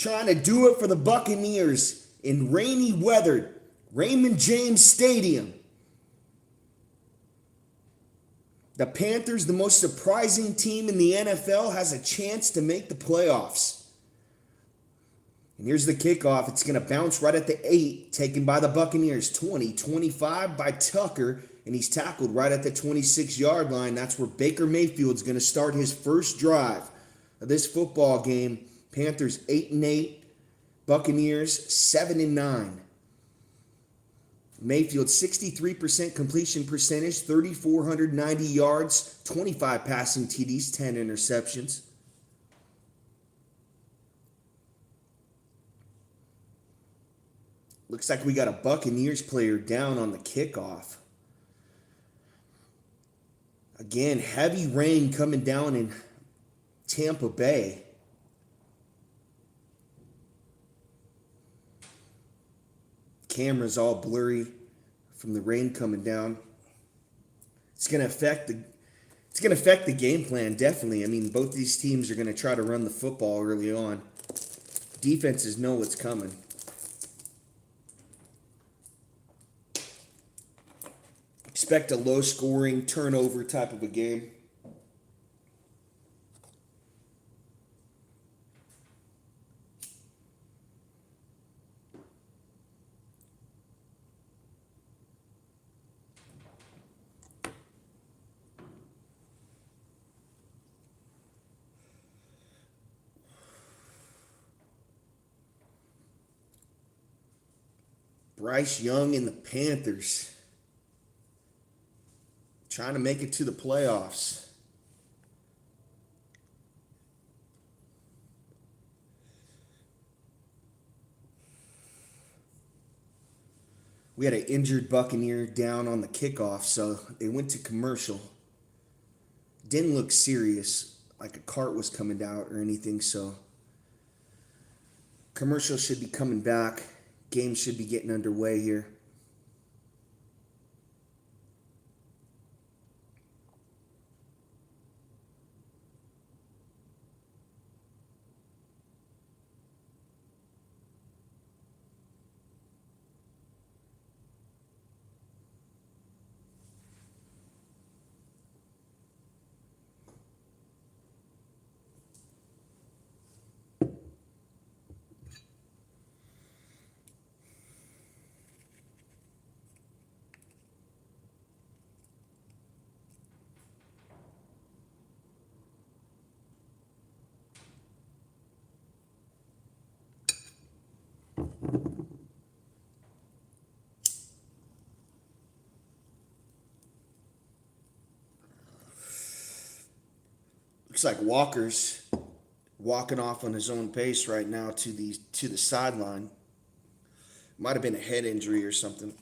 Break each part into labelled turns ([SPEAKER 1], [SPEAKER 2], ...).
[SPEAKER 1] trying to do it for the Buccaneers in rainy weather, Raymond James Stadium. The Panthers, the most surprising team in the NFL, has a chance to make the playoffs. And here's the kickoff. It's going to bounce right at the 8, taken by the Buccaneers. 20-25 by Tucker, and he's tackled right at the 26-yard line. That's where Baker Mayfield's going to start his first drive of this football game. Panthers 8-8, Buccaneers 7-9. Mayfield 63% completion percentage, 3,490 yards, 25 passing TDs, 10 interceptions. Looks like we got a Buccaneers player down on the kickoff. Again, heavy rain coming down in Tampa Bay. Camera's all blurry from the rain coming down. It's going to affect the game plan, definitely. I mean, both these teams are going to try to run the football early on. Defenses know what's coming. Expect a low-scoring, turnover type of a game. Bryce Young and the Panthers trying to make it to the playoffs. We had an injured Buccaneer down on the kickoff, so they went to commercial. Didn't look serious, like a cart was coming out or anything, so commercial should be coming back. Game should be getting underway here. Looks like Walker's walking off on his own pace right now to the sideline. Might have been a head injury or something.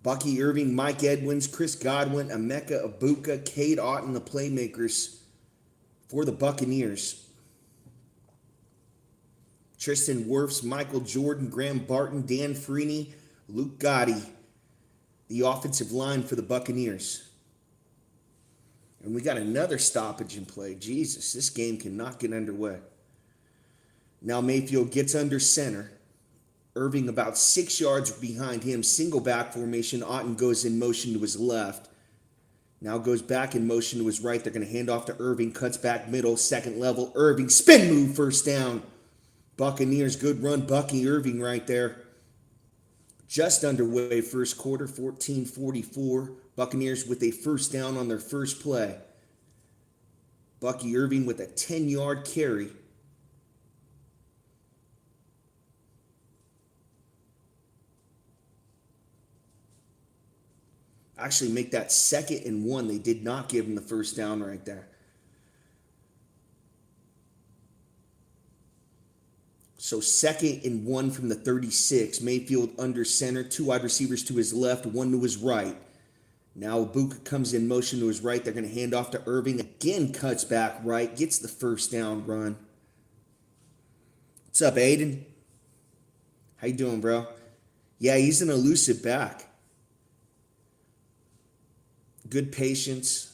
[SPEAKER 1] Bucky Irving, Mike Edwards, Chris Godwin, Emeka Ibuka, Cade Otton, the playmakers for the Buccaneers. Tristan Wirfs, Michael Jordan, Graham Barton, Dan Freeney, Luke Gotti, the offensive line for the Buccaneers. And we got another stoppage in play. Jesus, this game cannot get underway. Now Mayfield gets under center. Irving about 6 yards behind him. Single back formation. Otton goes in motion to his left. Now goes back in motion to his right. They're going to hand off to Irving. Cuts back middle. Second level. Irving. Spin move. First down. Buccaneers. Good run. Bucky Irving right there. Just underway first quarter. 14-44. Buccaneers with a first down on their first play. Bucky Irving with a 10-yard carry. Actually make that 2nd and 1. They did not give him the first down right there. So 2nd and 1 from the 36. Mayfield under center. 2 wide receivers to his left, 1 to his right. Now Ibuka comes in motion to his right. They're going to hand off to Irving. Again cuts back right. Gets the first down run. What's up, Aiden? How you doing, bro? Yeah, he's an elusive back. Good patience.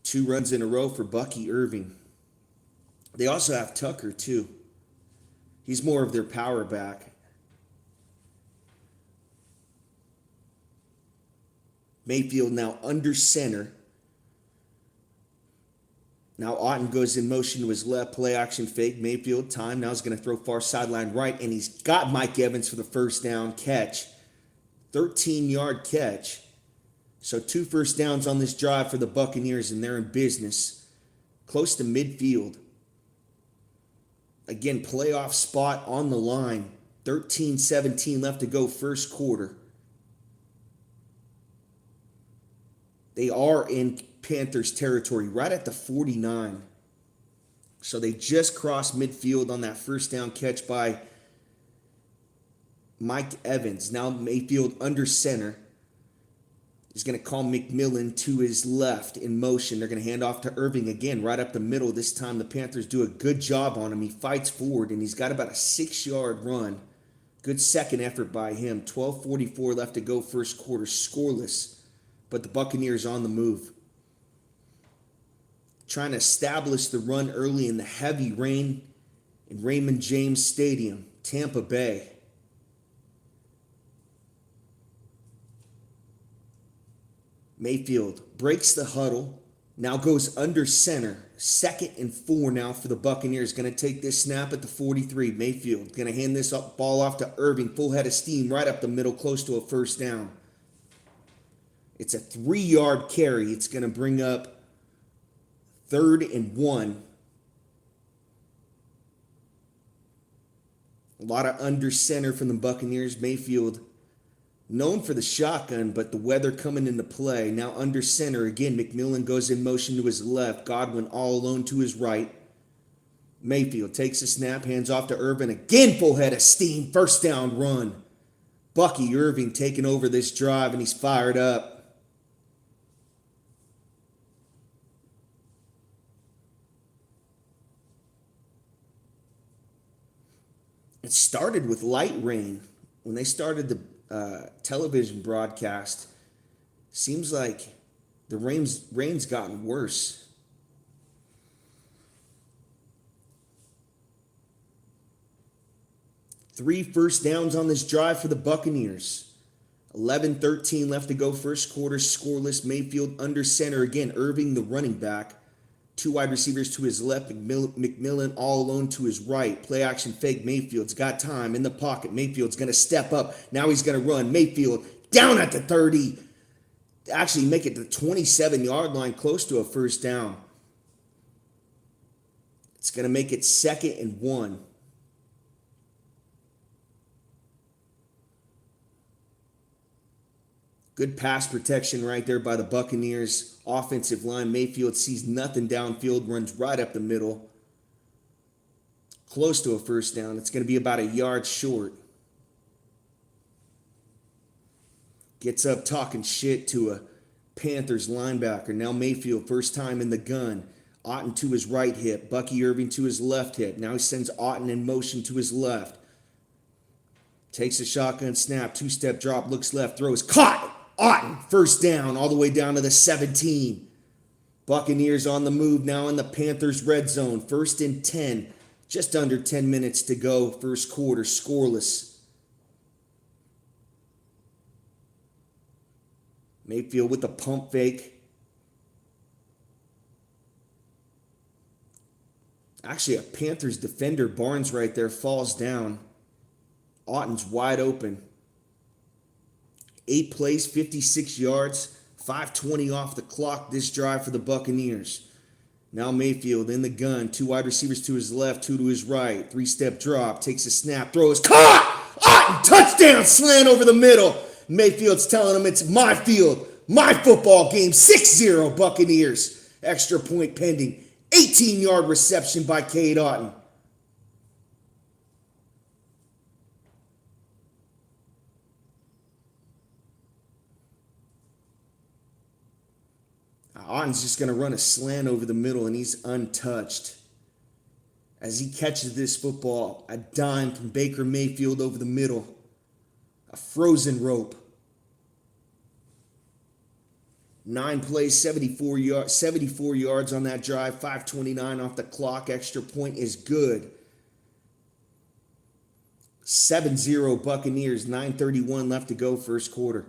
[SPEAKER 1] 2 runs in a row for Bucky Irving. They also have Tucker, too. He's more of their power back. Mayfield now under center. Now Otten goes in motion to his left, play action fake. Mayfield time. Now he's going to throw far sideline right, and he's got Mike Evans for the first down catch. 13-yard catch. So 2 first downs on this drive for the Buccaneers, and they're in business. Close to midfield. Again, playoff spot on the line. 13-17 left to go first quarter. They are in Panthers territory, right at the 49. So they just crossed midfield on that first down catch by Mike Evans. Now Mayfield under center. He's going to call McMillan to his left in motion. They're going to hand off to Irving again, right up the middle. This time the Panthers do a good job on him. He fights forward, and he's got about a 6-yard run. Good second effort by him. 12:44 left to go first quarter, scoreless. But the Buccaneers on the move. Trying to establish the run early in the heavy rain in Raymond James Stadium, Tampa Bay. Mayfield breaks the huddle, now goes under center. 2nd and 4 now for the Buccaneers. Going to take this snap at the 43. Mayfield going to hand this ball off to Irving. Full head of steam right up the middle, close to a first down. It's a 3-yard carry. It's going to bring up 3rd and 1. A lot of under center from the Buccaneers. Mayfield known for the shotgun, but the weather coming into play. Now under center again. McMillan goes in motion to his left. Godwin all alone to his right. Mayfield takes a snap, hands off to Irvin. Again, full head of steam. First down run. Bucky Irving taking over this drive, and he's fired up. It started with light rain. When they started the television broadcast, seems like the rain's gotten worse. Three first downs on this drive for the Buccaneers. 11-13 left to go first quarter, scoreless. Mayfield under center again. Irving, the running back. 2 wide receivers to his left. McMillan all alone to his right. Play action fake. Mayfield's got time in the pocket. Mayfield's going to step up. Now he's going to run. Mayfield down at the 30. Actually make it to the 27-yard line, close to a first down. It's going to make it 2nd and 1. Good pass protection right there by the Buccaneers offensive line. Mayfield sees nothing downfield, runs right up the middle. Close to a first down. It's going to be about a yard short. Gets up talking shit to a Panthers linebacker. Now Mayfield, first time in the gun. Otten to his right hip. Bucky Irving to his left hip. Now he sends Otten in motion to his left. Takes a shotgun snap. 2-step drop. Looks left. Throws. Caught! Otten, first down, all the way down to the 17. Buccaneers on the move now in the Panthers red zone. 1st and 10. Just under 10 minutes to go. First quarter, scoreless. Mayfield with the pump fake. Actually, a Panthers defender, Barnes right there, falls down. Otten's wide open. 8 plays, 56 yards, 5:20 off the clock this drive for the Buccaneers. Now Mayfield in the gun, 2 wide receivers to his left, 2 to his right. 3-step drop, takes a snap, throws, caught! Otten, touchdown, slant over the middle. Mayfield's telling him it's my field, my football game. 6-0 Buccaneers. Extra point pending. 18-yard reception by Cade Otten. Otten's just going to run a slant over the middle, and he's untouched. As he catches this football, a dime from Baker Mayfield over the middle. A frozen rope. 9 plays, 74 yards on that drive, 5:29 off the clock. Extra point is good. 7-0 Buccaneers, 9:31 left to go first quarter.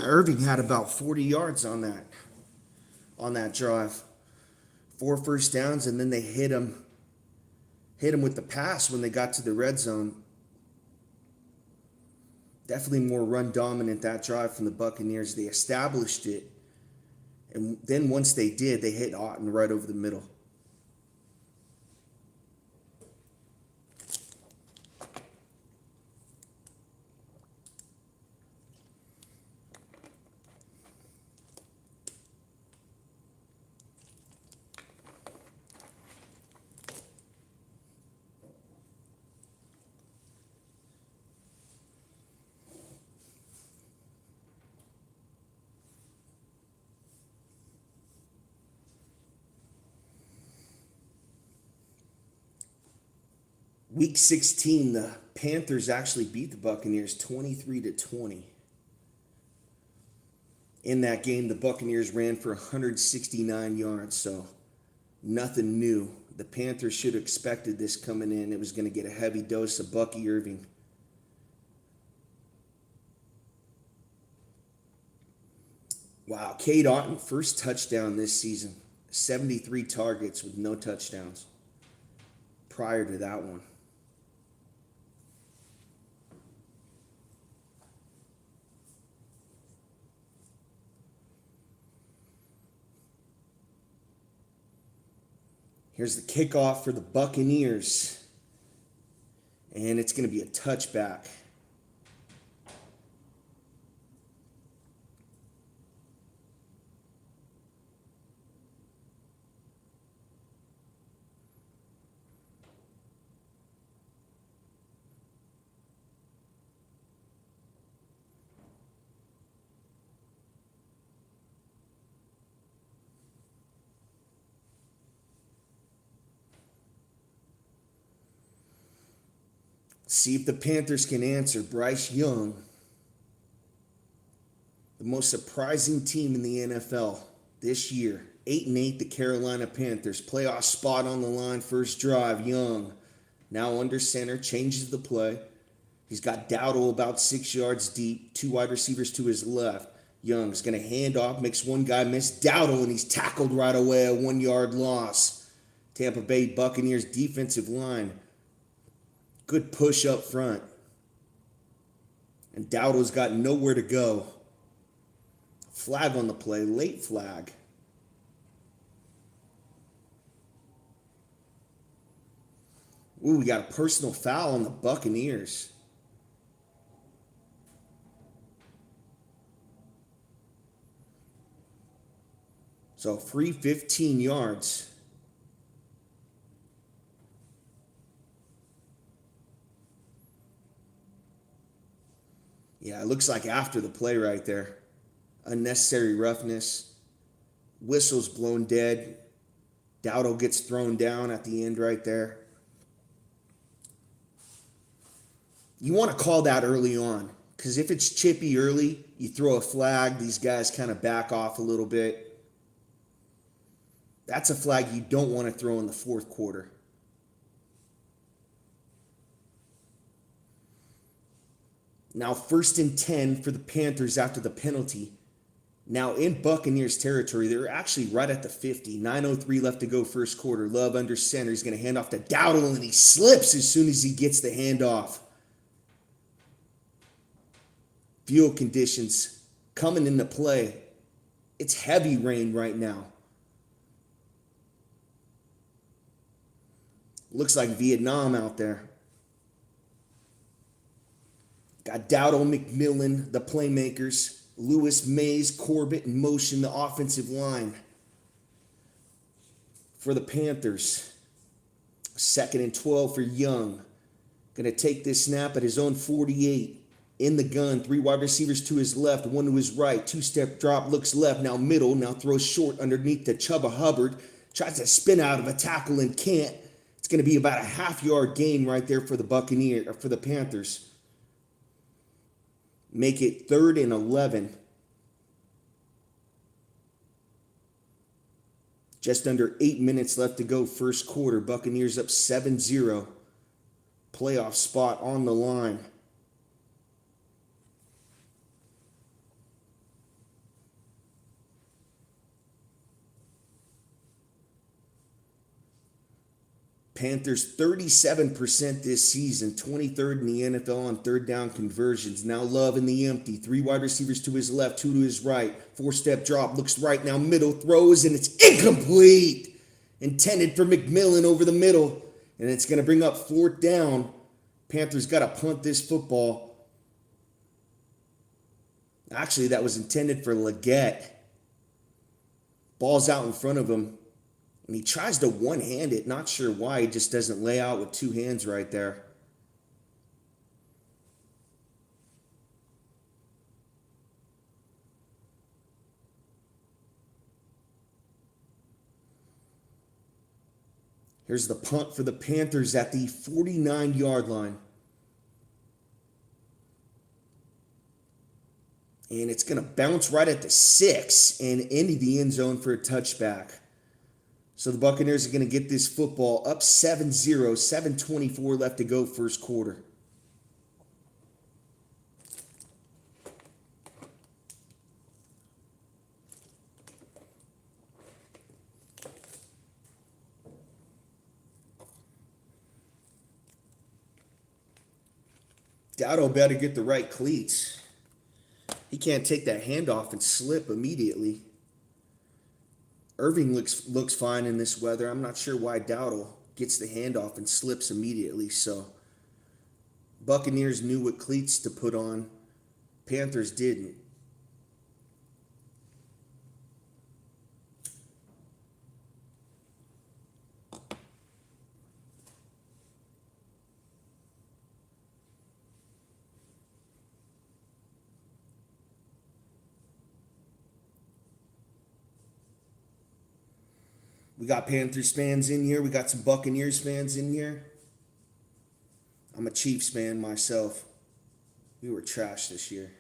[SPEAKER 1] Irving had about 40 yards on that drive. 4 first downs, and then they hit him with the pass when they got to the red zone. Definitely more run dominant that drive from the Buccaneers. They established it, and then once they did, they hit Otten right over the middle. Week 16, the Panthers actually beat the Buccaneers 23-20. In that game, the Buccaneers ran for 169 yards, so nothing new. The Panthers should have expected this coming in. It was going to get a heavy dose of Bucky Irving. Wow, Cade Otton, first touchdown this season. 73 targets with no touchdowns prior to that one. Here's the kickoff for the Buccaneers. And it's going to be a touchback. See if the Panthers can answer. Bryce Young, the most surprising team in the NFL this year. 8-8, the Carolina Panthers. Playoff spot on the line, first drive. Young, now under center, changes the play. He's got Dowdle about 6 yards deep, 2 wide receivers to his left. Young's going to hand off, makes one guy miss. Dowdle, and he's tackled right away, a 1-yard loss. Tampa Bay Buccaneers defensive line. Good push up front. And Dowdle's got nowhere to go. Flag on the play, late flag. Ooh, we got a personal foul on the Buccaneers. So free 15 yards. Yeah, it looks like after the play right there. Unnecessary roughness. Whistle's blown dead. Dowdle gets thrown down at the end right there. You want to call that early on. Because if it's chippy early, you throw a flag, these guys kind of back off a little bit. That's a flag you don't want to throw in the fourth quarter. Now 1st and 10 for the Panthers after the penalty. Now in Buccaneers territory, they're actually right at the 50. 9:03 left to go first quarter. Love under center. He's going to hand off to Dowdle, and he slips as soon as he gets the handoff. Field conditions coming into play. It's heavy rain right now. Looks like Vietnam out there. Got Dowdle, McMillan, the playmakers. Lewis, Mays, Corbett in motion, the offensive line. For the Panthers, 2nd and 12 for Young. Going to take this snap at his own 48. In the gun, 3 wide receivers to his left, 1 to his right. 2-step drop, looks left, now middle, now throws short underneath to Chuba Hubbard. Tries to spin out of a tackle and can't. It's going to be about a half-yard gain right there for the Panthers. Make it 3rd and 11. Just under 8 minutes left to go first quarter. Buccaneers up 7-0. Playoff spot on the line. Panthers 37% this season, 23rd in the NFL on third down conversions. Now Love in the empty. 3 wide receivers to his left, 2 to his right. 4-step drop, looks right, now middle, throws, and it's incomplete. Intended for McMillan over the middle. And it's going to bring up 4th down. Panthers got to punt this football. Actually, that was intended for Leggett. Ball's out in front of him. And he tries to one-hand it. Not sure why. He just doesn't lay out with 2 hands right there. Here's the punt for the Panthers at the 49-yard line. And it's going to bounce right at the 6 and into the end zone for a touchback. So the Buccaneers are going to get this football up 7-0, 7:24 left to go first quarter. Dowdle better get the right cleats. He can't take that handoff and slip immediately. Irving looks fine in this weather. I'm not sure why Dowdle gets the handoff and slips immediately. So Buccaneers knew what cleats to put on. Panthers didn't. We got Panthers fans in here. We got some Buccaneers fans in here. I'm a Chiefs fan myself. We were trash this year.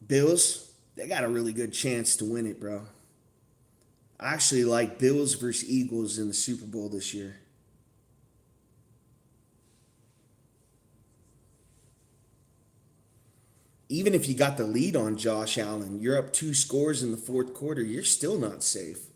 [SPEAKER 1] Bills, they got a really good chance to win it, bro. I actually like Bills versus Eagles in the Super Bowl this year. Even if you got the lead on Josh Allen, you're up 2 scores in the fourth quarter, you're still not safe.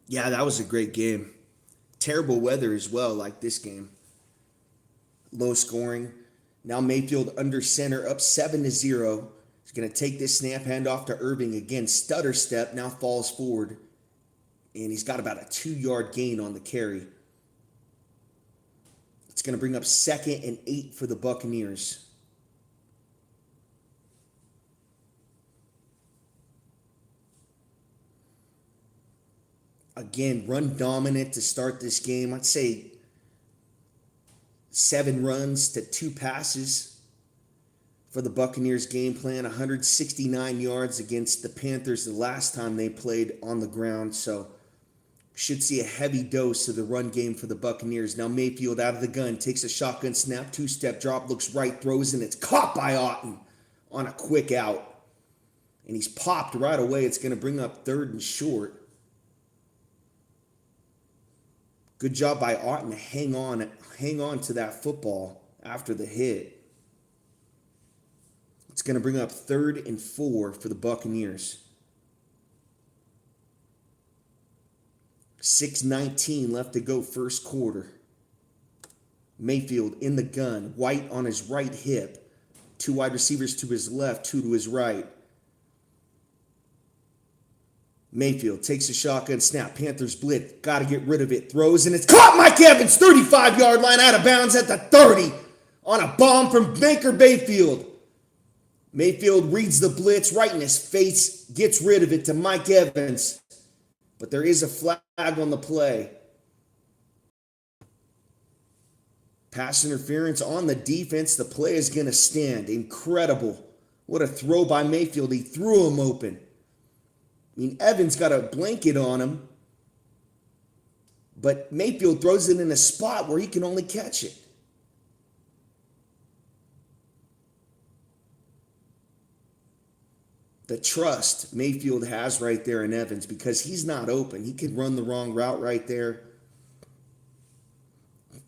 [SPEAKER 1] Yeah, that was a great game. Terrible weather as well, like this game. Low scoring. Now Mayfield under center, up 7-0. He's going to take this snap, hand off to Irving again. Stutter step, now falls forward. And he's got about a 2-yard gain on the carry. It's going to bring up 2nd and 8 for the Buccaneers. Again, run dominant to start this game. I'd say 7 runs to 2 passes for the Buccaneers game plan. 169 yards against the Panthers the last time they played on the ground. So should see a heavy dose of the run game for the Buccaneers. Now Mayfield out of the gun, takes a shotgun snap, 2-step drop, looks right, throws, and it's caught by Otten on a quick out. And he's popped right away. It's going to bring up 3rd and short. Good job by Otten to hang on to that football after the hit. It's going to bring up 3rd and 4 for the Buccaneers. 6:19 left to go first quarter. Mayfield in the gun, White on his right hip. 2 wide receivers to his left, 2 to his right. Mayfield takes a shotgun snap. Panthers blitz. Got to get rid of it. Throws, and it's caught. Mike Evans, 35-yard line, out of bounds at the 30 on a bomb from Baker Mayfield. Mayfield reads the blitz right in his face, gets rid of it to Mike Evans. But there is a flag on the play. Pass interference on the defense. The play is going to stand. Incredible. What a throw by Mayfield. He threw him open. I mean, Evans got a blanket on him, but Mayfield throws it in a spot where he can only catch it. The trust Mayfield has right there in Evans, because he's not open. He could run the wrong route right there.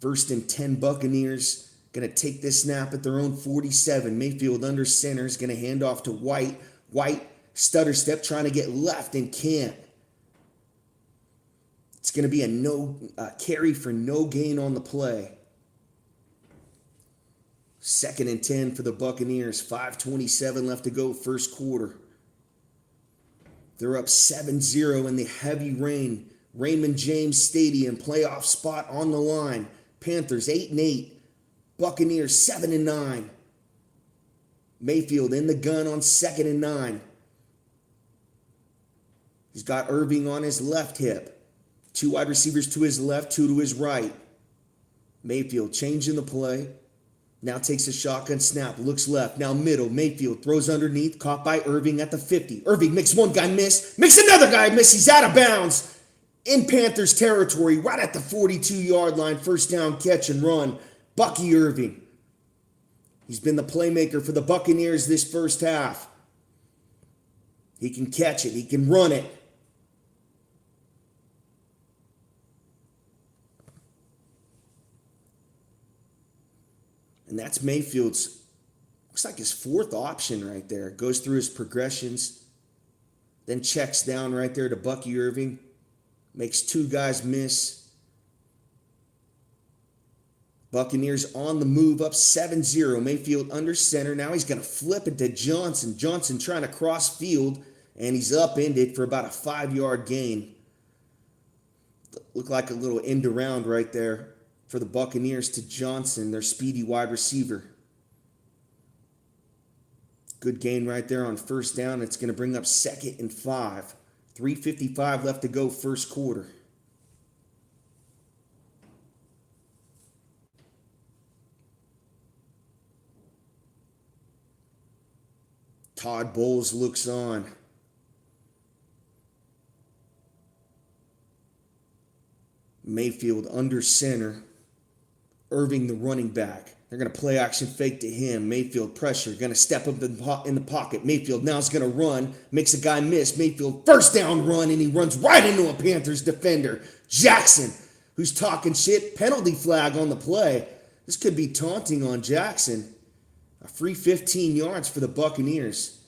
[SPEAKER 1] 1st and 10 Buccaneers. Going to take this snap at their own 47. Mayfield under center is going to hand off to White. White stutter step, trying to get left and can't. It's going to be a carry for no gain on the play. 2nd and 10 for the Buccaneers. 5:27 left to go first quarter. They're up 7-0 in the heavy rain. Raymond James Stadium, playoff spot on the line. Panthers 8-8. Buccaneers 7-9. Mayfield in the gun on 2nd and 9. He's got Irving on his left hip. 2 wide receivers to his left, 2 to his right. Mayfield changing the play. Now takes a shotgun snap, looks left, now middle. Mayfield throws underneath, caught by Irving at the 50. Irving makes one guy miss, makes another guy miss. He's out of bounds in Panthers territory, right at the 42-yard line. First down catch and run. Bucky Irving. He's been the playmaker for the Buccaneers this first half. He can catch it. He can run it. And that's Mayfield's, looks like his 4th option right there. Goes through his progressions, then checks down right there to Bucky Irving. Makes 2 guys miss. Buccaneers on the move, up 7-0. Mayfield under center. Now he's going to flip it to Johnson. Johnson trying to cross field, and he's upended for about a 5-yard gain. Looked like a little end around right there for the Buccaneers to Johnson, their speedy wide receiver. Good gain right there on first down. It's going to bring up 2nd and 5. 3:55 left to go first quarter. Todd Bowles looks on. Mayfield under center. Irving the running back. They're going to play action fake to him. Mayfield pressure. Going to step up in the pocket. Mayfield now is going to run. Makes a guy miss. Mayfield first down run, and he runs right into a Panthers defender. Jackson, who's talking shit. Penalty flag on the play. This could be taunting on Jackson. A free 15 yards for the Buccaneers.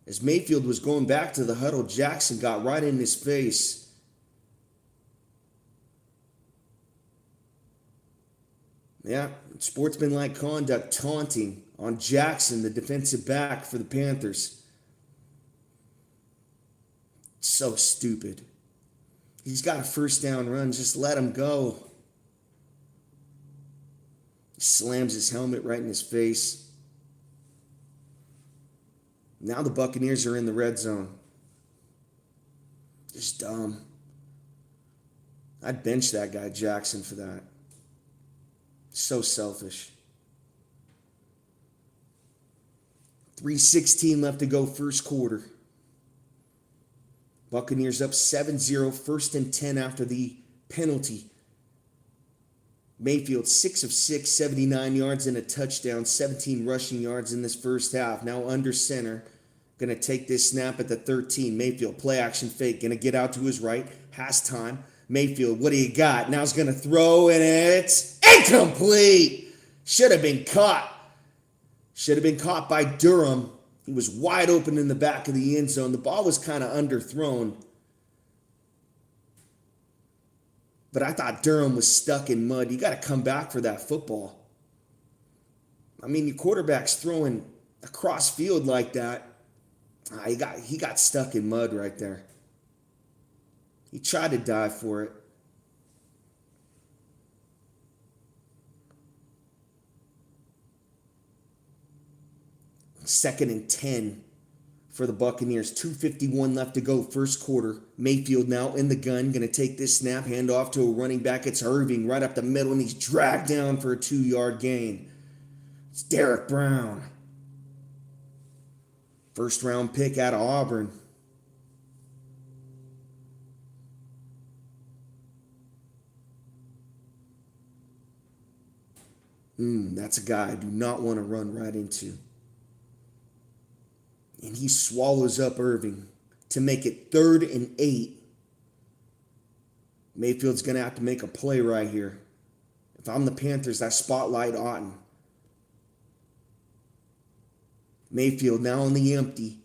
[SPEAKER 1] As Mayfield was going back to the huddle, Jackson got right in his face. Yeah, sportsmanlike conduct taunting on Jackson, the defensive back for the Panthers. So stupid. He's got a first down run. Just let him go. He slams his helmet right in his face. Now the Buccaneers are in the red zone. Just dumb. I'd bench that guy Jackson for that. So selfish. 3:16 left to go first quarter. Buccaneers up 7-0, first and 10 after the penalty. Mayfield 6 of 6, 79 yards and a touchdown, 17 rushing yards in this first half. Now under center. Going to take this snap at the 13. Mayfield, play action fake. Going to get out to his right. Has time. Mayfield, what do you got? Now he's going to throw, and it's incomplete. Should have been caught. Should have been caught by Durham. He was wide open in the back of the end zone. The ball was kind of underthrown. But I thought Durham was stuck in mud. You got to come back for that football. I mean, your quarterback's throwing across field like that. He got stuck in mud right there. He tried to dive for it. Second and 10 for the Buccaneers. 2:51 left to go first quarter. Mayfield now in the gun. Going to take this snap, hand off to a running back. It's Irving right up the middle, and he's dragged down for a 2-yard gain. It's Derek Brown. First round pick out of Auburn. That's a guy I do not want to run right into. And he swallows up Irving to make it 3rd and 8. Mayfield's going to have to make a play right here. If I'm the Panthers, that spotlight Otten. Mayfield now on the empty.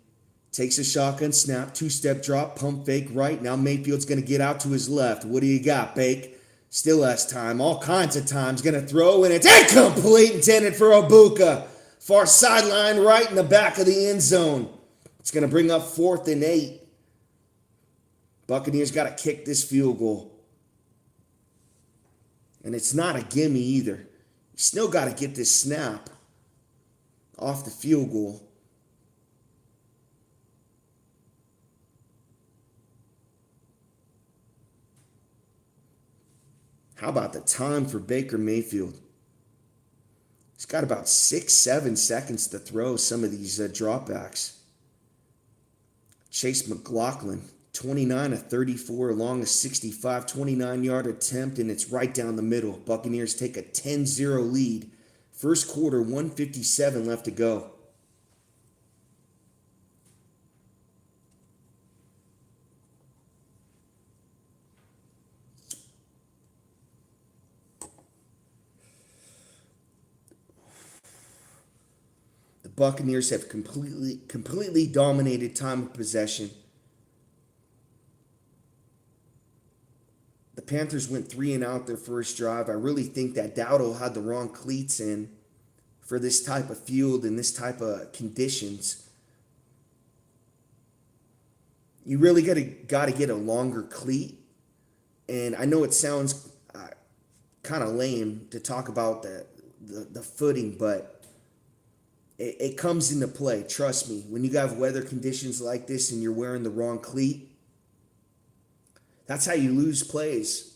[SPEAKER 1] Takes a shotgun snap, 2-step drop, pump fake right. Now Mayfield's going to get out to his left. What do you got, Bake? Still has time, all kinds of times. Going to throw, and it's incomplete, intended for Obuka. Far sideline right in the back of the end zone. It's going to bring up 4th and 8. Buccaneers got to kick this field goal. And it's not a gimme either. You still got to get this snap off the field goal. How about the time for Baker Mayfield? He's got about 6-7 seconds to throw some of these dropbacks. Chase McLaughlin, 29 of 34, along a 65, 29-yard attempt, and it's right down the middle. Buccaneers take a 10-0 lead. First quarter, 1:57 left to go. The Buccaneers have completely dominated time of possession. The Panthers went 3 and out their first drive. I really think that Dowdle had the wrong cleats in for this type of field and this type of conditions. You really got to get a longer cleat. And I know it sounds kind of lame to talk about the footing, but it comes into play. Trust me. When you have weather conditions like this and you're wearing the wrong cleat, that's how you lose plays.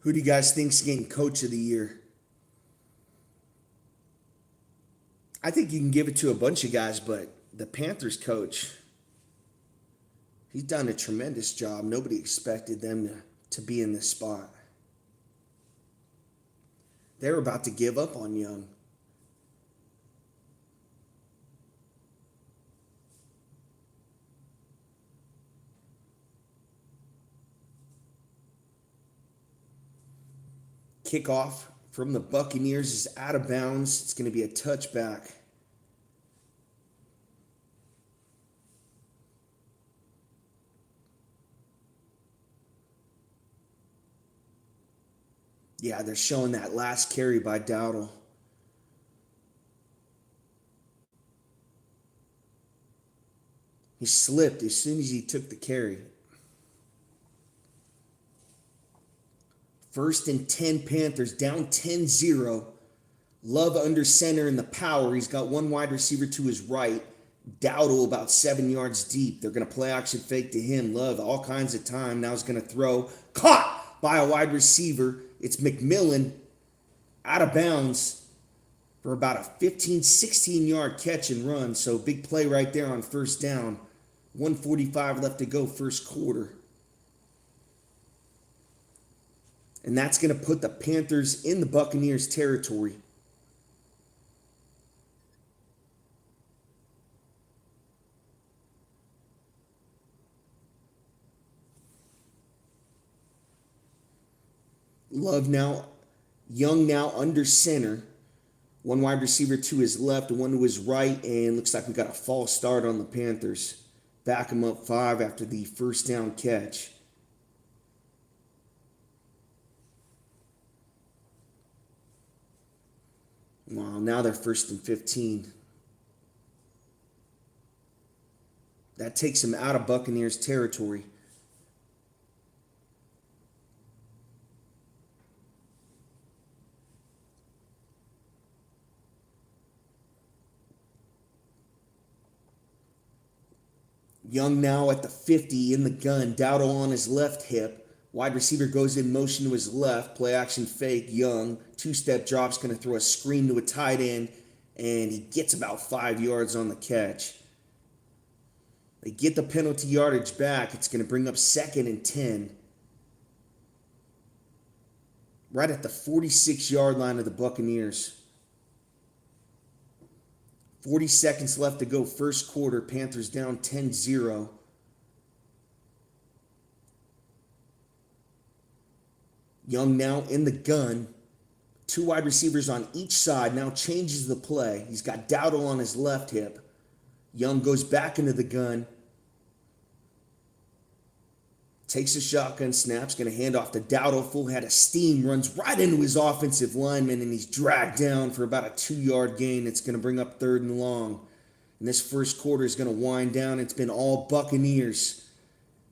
[SPEAKER 1] Who do you guys think's getting Coach of the Year? I think you can give it to a bunch of guys, but the Panthers coach, he's done a tremendous job. Nobody expected them to be in this spot. They're about to give up on Young. Kickoff from the Buccaneers is out of bounds. It's going to be a touchback. Yeah, they're showing that last carry by Dowdle. He slipped as soon as he took the carry. 1st and 10 Panthers, down 10-0. Love under center in the power. He's got one wide receiver to his right. Dowdle about 7 yards deep. They're going to play action fake to him. Love all kinds of time. Now he's going to throw. Caught by a wide receiver. It's McMillan out of bounds for about a 15, 16-yard catch and run. So big play right there on first down. 1:45 left to go first quarter. And that's going to put the Panthers in the Buccaneers territory. Love now, Young now under center. One wide receiver to his left, one to his right, and looks like we got a false start on the Panthers. Back him up 5 after the first down catch. Wow, now they're 1st and 15. That takes him out of Buccaneers territory. Young now at the 50 in the gun. Dowdle on his left hip. Wide receiver goes in motion to his left. Play action fake. Young. 2-step drop's going to throw a screen to a tight end. And he gets about 5 yards on the catch. They get the penalty yardage back. It's going to bring up 2nd and 10. Right at the 46-yard line of the Buccaneers. 40 seconds left to go first quarter. Panthers down 10-0. Young now in the gun. 2 wide receivers on each side. Now changes the play. He's got Dowdle on his left hip. Young goes back into the gun. Takes a shotgun snap. Going to hand off to Dowdle. Full head of steam. Runs right into his offensive lineman. And he's dragged down for about a 2-yard gain. It's going to bring up 3rd and long. And this first quarter is going to wind down. It's been all Buccaneers.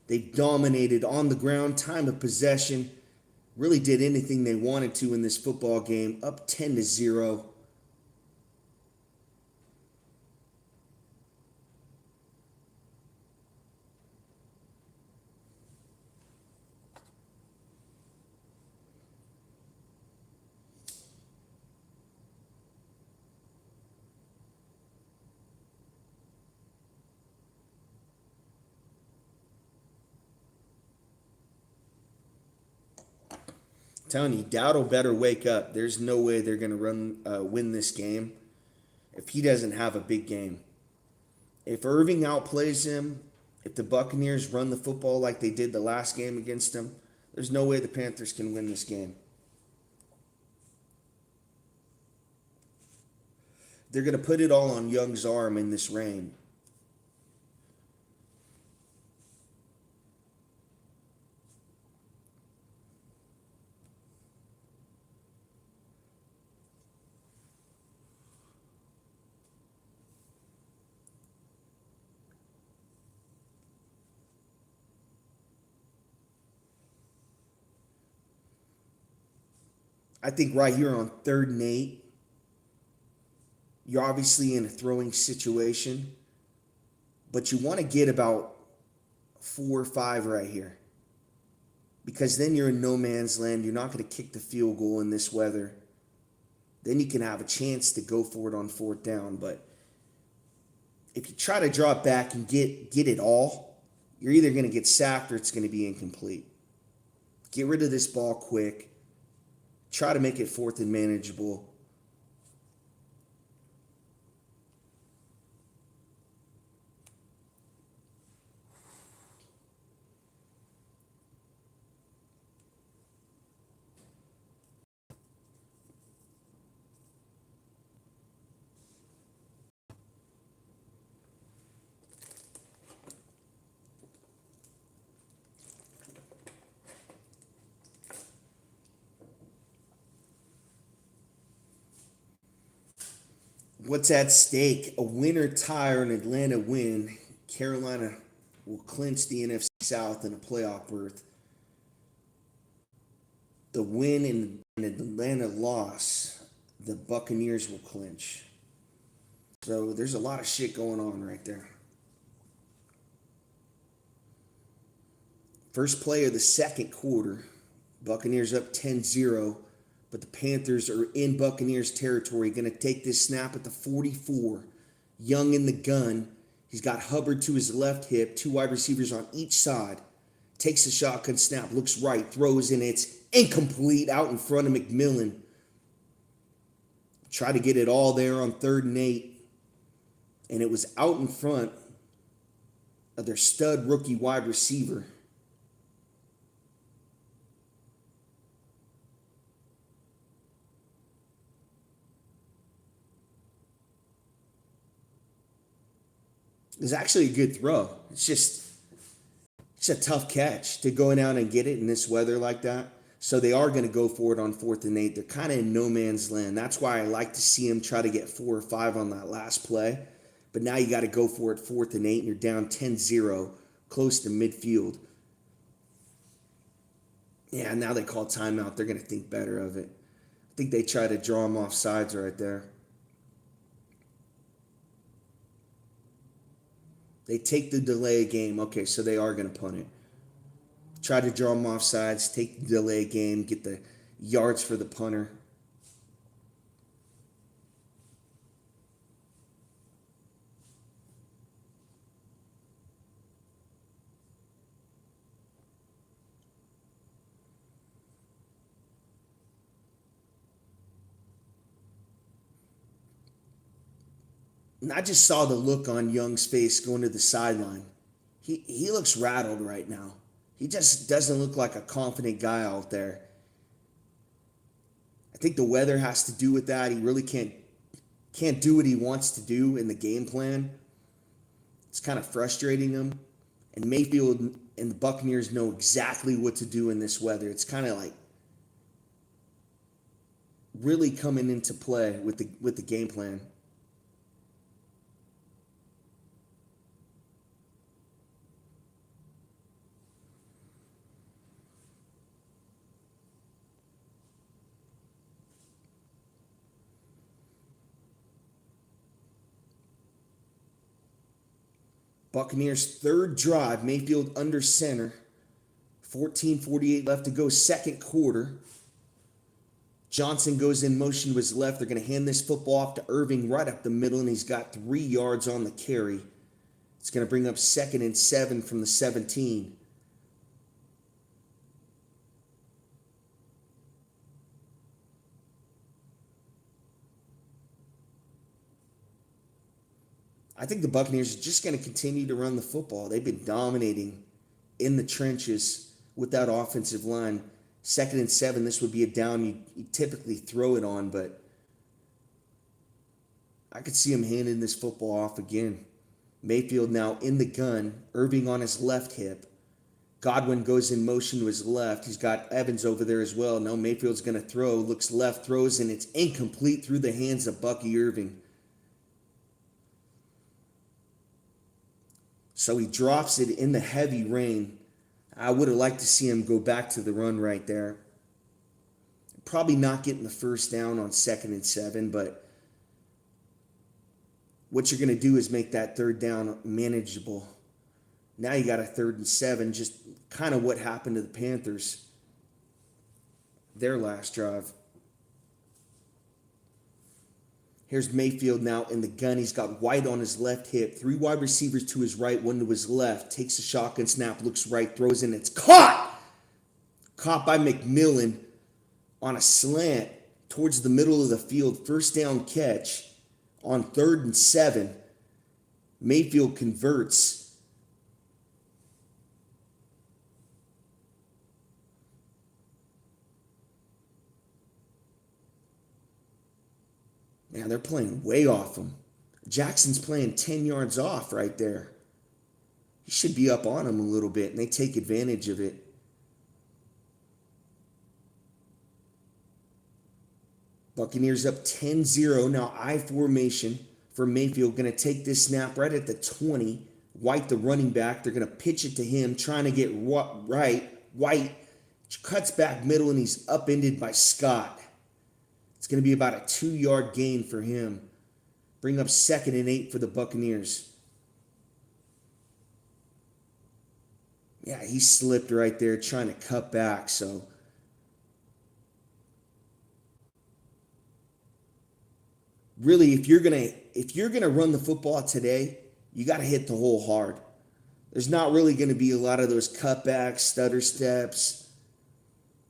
[SPEAKER 1] They've dominated on the ground. Time of possession. Really did anything they wanted to in this football game. Up 10-0. Telling you, Dowdle better wake up. There's no way they're going to win this game if he doesn't have a big game. If Irving outplays him, if the Buccaneers run the football like they did the last game against him, there's no way the Panthers can win this game. They're going to put it all on Young's arm in this rain. I think right here on 3rd and 8, you're obviously in a throwing situation, but you want to get about 4 or 5 right here. because then you're in no man's land. You're not going to kick the field goal in this weather. Then you can have a chance to go for it on fourth down. But if you try to draw it back and get it all, you're either going to get sacked or it's going to be incomplete. Get rid of this ball quick. Try to make it fourth and manageable. What's at stake? A win or tie or an Atlanta win. Carolina will clinch the NFC South in a playoff berth. The win and an Atlanta loss, the Buccaneers will clinch. So there's a lot of shit going on right there. First play of the second quarter, Buccaneers up 10-0, but the Panthers are in Buccaneers territory, going to take this snap at the 44. Young in the gun. He's got Hubbard to his left hip, two wide receivers on each side. Takes the shotgun snap, looks right, throws, and it's incomplete out in front of McMillan. Try to get it all there on 3rd and 8, and it was out in front of their stud rookie wide receiver. It was actually a good throw. It's a tough catch to go down and get it in this weather like that. So they are going to go for it on 4th and 8. They're kind of in no man's land. That's why I like to see them try to get 4 or 5 on that last play. But now you got to go for it 4th and 8, and you're down 10-0, close to midfield. Yeah, now they call timeout. They're going to think better of it. I think they try to draw them off sides right there. They take the delay game. Okay, so they are going to punt it. Try to draw them off sides, take the delay game, get the yards for the punter. And I just saw the look on Young's face going to the sideline. He looks rattled right now. He just doesn't look like a confident guy out there. I think the weather has to do with that. He really can't do what he wants to do in the game plan. It's kind of frustrating him. And Mayfield and the Buccaneers know exactly what to do in this weather. It's kind of like really coming into play with the game plan. Buccaneers' third drive, Mayfield under center. 14:48 left to go, second quarter. Johnson goes in motion to his left. They're going to hand this football off to Irving right up the middle, and he's got 3 yards on the carry. It's going to bring up 2nd and 7 from the 17. I think the Buccaneers are just going to continue to run the football. They've been dominating in the trenches with that offensive line. 2nd and 7, this would be a down you typically throw it on, but I could see him handing this football off again. Mayfield now in the gun, Irving on his left hip. Godwin goes in motion to his left. He's got Evans over there as well. Now Mayfield's going to throw, looks left, throws, and it's incomplete through the hands of Bucky Irving. So he drops it in the heavy rain. I would have liked to see him go back to the run right there. Probably not getting the first down on 2nd and 7, but what you're going to do is make that 3rd down manageable. Now you got a 3rd and 7, just kind of what happened to the Panthers, their last drive. Here's Mayfield now in the gun. He's got White on his left hip, 3 wide receivers to his right, 1 to his left. Takes a shotgun snap, looks right, throws in. It's caught! Caught by McMillan on a slant towards the middle of the field. First down catch on 3rd and 7. Mayfield converts. Man, they're playing way off him. Jackson's playing 10 yards off right there. He should be up on him a little bit, and they take advantage of it. Buccaneers up 10-0. Now I formation for Mayfield. Going to take this snap right at the 20. White, the running back. They're going to pitch it to him, trying to get right. White cuts back middle, and he's upended by Scott. It's going to be about a 2-yard gain for him. Bring up 2nd and 8 for the Buccaneers. Yeah, he slipped right there trying to cut back. So really, if you're gonna run the football today, you got to hit the hole hard. There's not really going to be a lot of those cutbacks, stutter steps.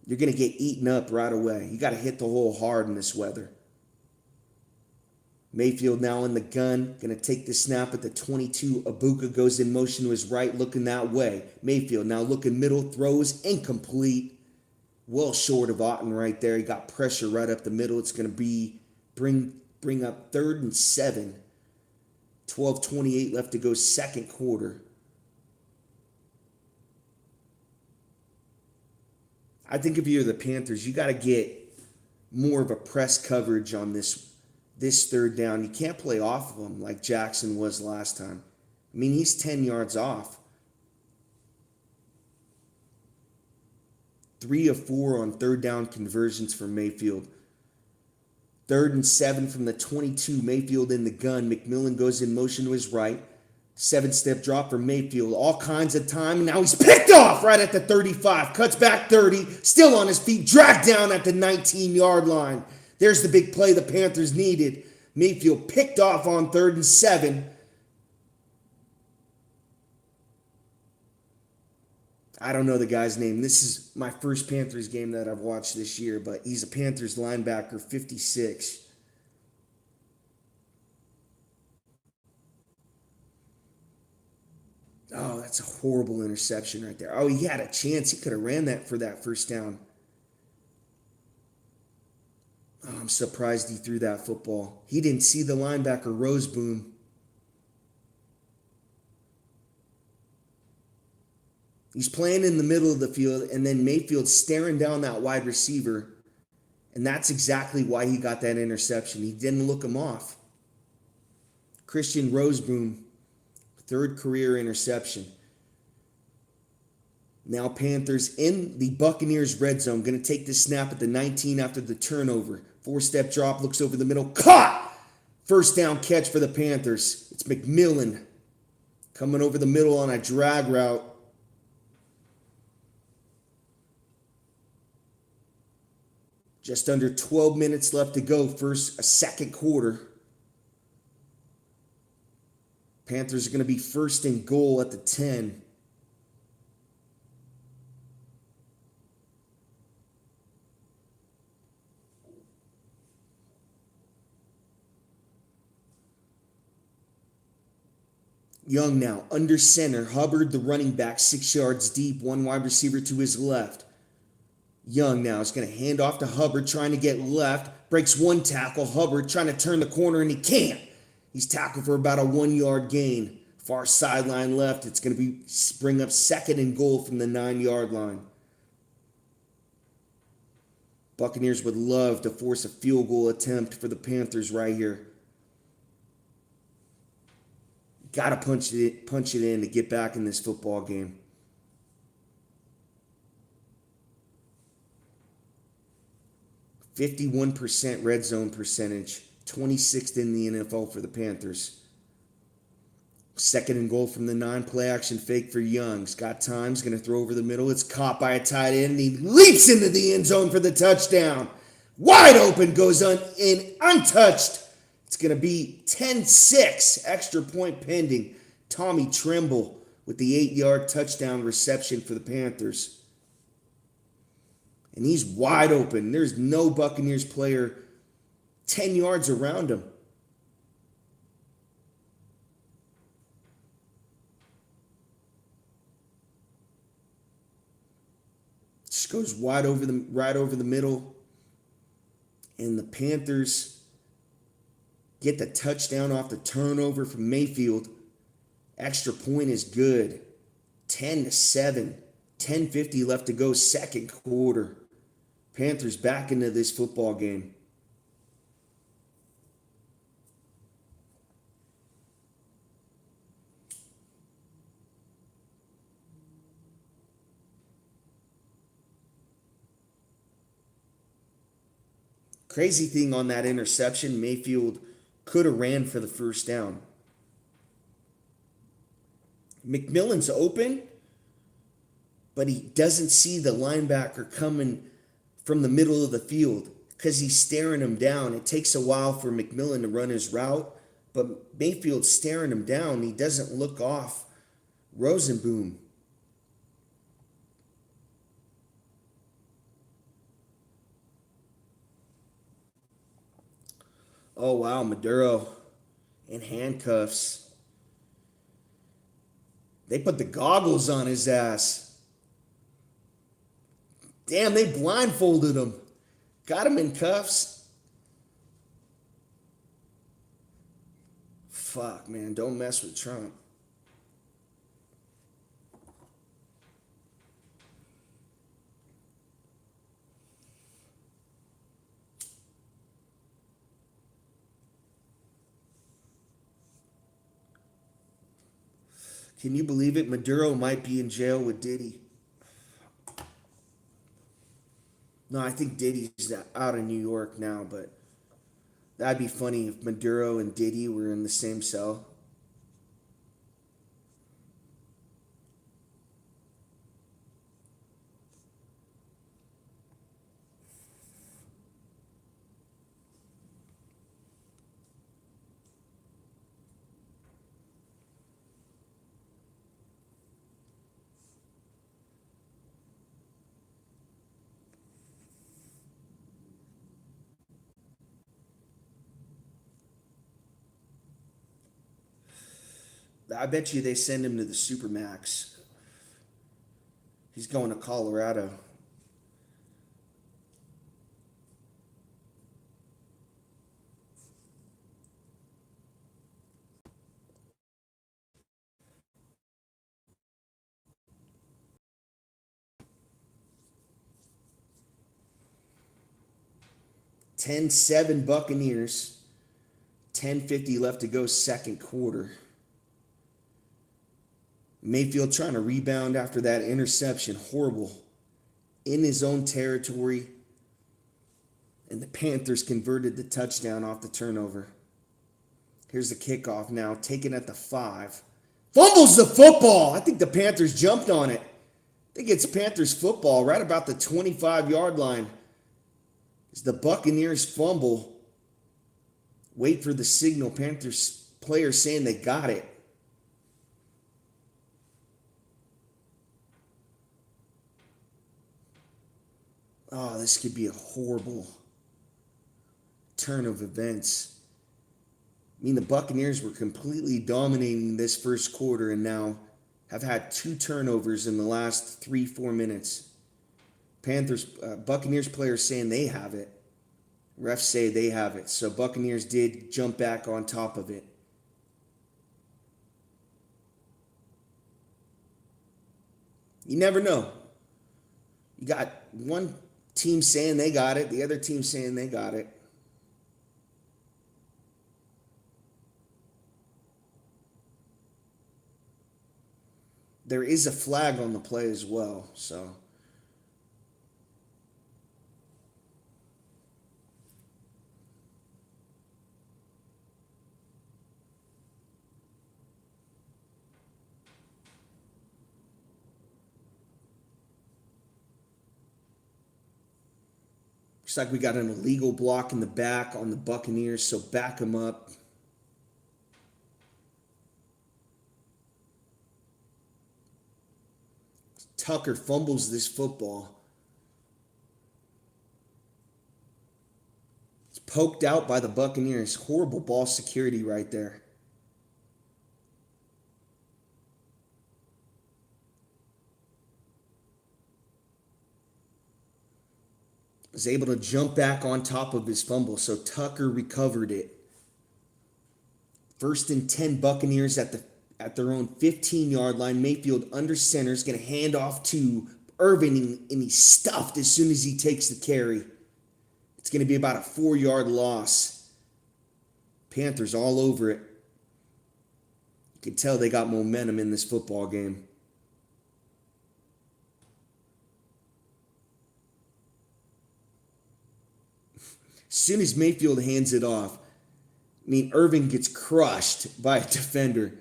[SPEAKER 1] You're going to get eaten up right away. You got to hit the hole hard in this weather. Mayfield now in the gun. Going to take the snap at the 22. Ibuka goes in motion to his right, looking that way. Mayfield now looking middle, throws incomplete. Well short of Otten right there. He got pressure right up the middle. It's going to be bring up 3rd and 7. 12:28 left to go, 2nd quarter. I think if you're the Panthers, you got to get more of a press coverage on this 3rd down. You can't play off of him like Jackson was last time. I mean, he's 10 yards off. 3 of 4 on 3rd down conversions for Mayfield. 3rd and 7 from the 22. Mayfield in the gun. McMillan goes in motion to his right. 7-step drop for Mayfield. All kinds of time. And now he's picked off right at the 35. Cuts back 30. Still on his feet. Dragged down at the 19-yard line. There's the big play the Panthers needed. Mayfield picked off on 3rd and 7. I don't know the guy's name. This is my first Panthers game that I've watched this year, but he's a Panthers linebacker, 56. Oh, that's a horrible interception right there. Oh, he had a chance. He could have ran that for that 1st down. Oh, I'm surprised he threw that football. He didn't see the linebacker, Roseboom. He's playing in the middle of the field, and then Mayfield's staring down that wide receiver, and that's exactly why he got that interception. He didn't look him off. Christian Roseboom, 3rd career interception. Now Panthers in the Buccaneers red zone. Going to take this snap at the 19 after the turnover. 4-step drop, looks over the middle. Caught! 1st down catch for the Panthers. It's McMillan coming over the middle on a drag route. Just under 12 minutes left to go, 2nd quarter. Panthers are going to be 1st and goal at the 10. Young now, under center. Hubbard, the running back, 6 yards deep, 1 wide receiver to his left. Young now is going to hand off to Hubbard, trying to get left. Breaks 1 tackle. Hubbard trying to turn the corner, and he can't. He's tackled for about a 1-yard gain. Far sideline left. It's going to bring up 2nd and goal from the 9-yard line. Buccaneers would love to force a field goal attempt for the Panthers right here. Got to punch it in to get back in this football game. .51% red zone percentage, 26th in the NFL for the Panthers. Second and goal from the 9. Play action fake for Young's got time. He's going to throw over the middle. It's caught by a tight end, and he leaps into the end zone for the touchdown. Wide open, goes in untouched. It's going to be 10-6. Extra point pending. Tommy Tremble with the 8-yard touchdown reception for the Panthers. And he's wide open. There's no Buccaneers player 10 yards around him. Just goes right over the middle. And the Panthers get the touchdown off the turnover from Mayfield. Extra point is good. 10-7. 10:50 left to go, second quarter. Panthers back into this football game. Crazy thing on that interception, Mayfield could have ran for the first down. McMillan's open, but he doesn't see the linebacker coming from the middle of the field because he's staring him down. It takes a while for McMillan to run his route, but Mayfield's staring him down. He doesn't look off Rosenboom. Oh, wow, Maduro in handcuffs. They put the goggles on his ass. Damn, they blindfolded him. Got him in cuffs. Fuck, man, don't mess with Trump. Can you believe it? Maduro might be in jail with Diddy. No, I think Diddy's out in New York now, but that'd be funny if Maduro and Diddy were in the same cell. I bet you they send him to the Supermax. He's going to Colorado. (10-7) Buccaneers. 10:50 left to go, second quarter. Mayfield trying to rebound after that interception. Horrible. In his own territory. And the Panthers converted the touchdown off the turnover. Here's the kickoff now. Taken at the 5. Fumbles the football. I think the Panthers jumped on it. I think it's Panthers football right about the 25-yard line. It's the Buccaneers fumble. Wait for the signal. Panthers players saying they got it. Oh, this could be a horrible turn of events. I mean, the Buccaneers were completely dominating this first quarter and now have had 2 turnovers in the last 3-4 minutes. Buccaneers players saying they have it. Refs say they have it. So Buccaneers did jump back on top of it. You never know. You got one team saying they got it, the other team saying they got it. There is a flag on the play as well, so. Looks like we got an illegal block in the back on the Buccaneers, so back them up. Tucker fumbles this football. It's poked out by the Buccaneers. Horrible ball security right there. Was able to jump back on top of his fumble, so Tucker recovered it. 1st and 10 Buccaneers at their own 15-yard line. Mayfield under center is going to hand off to Irvin, and he's stuffed as soon as he takes the carry. It's going to be about a 4-yard loss. Panthers all over it. You can tell they got momentum in this football game. As soon as Mayfield hands it off, Irvin gets crushed by a defender.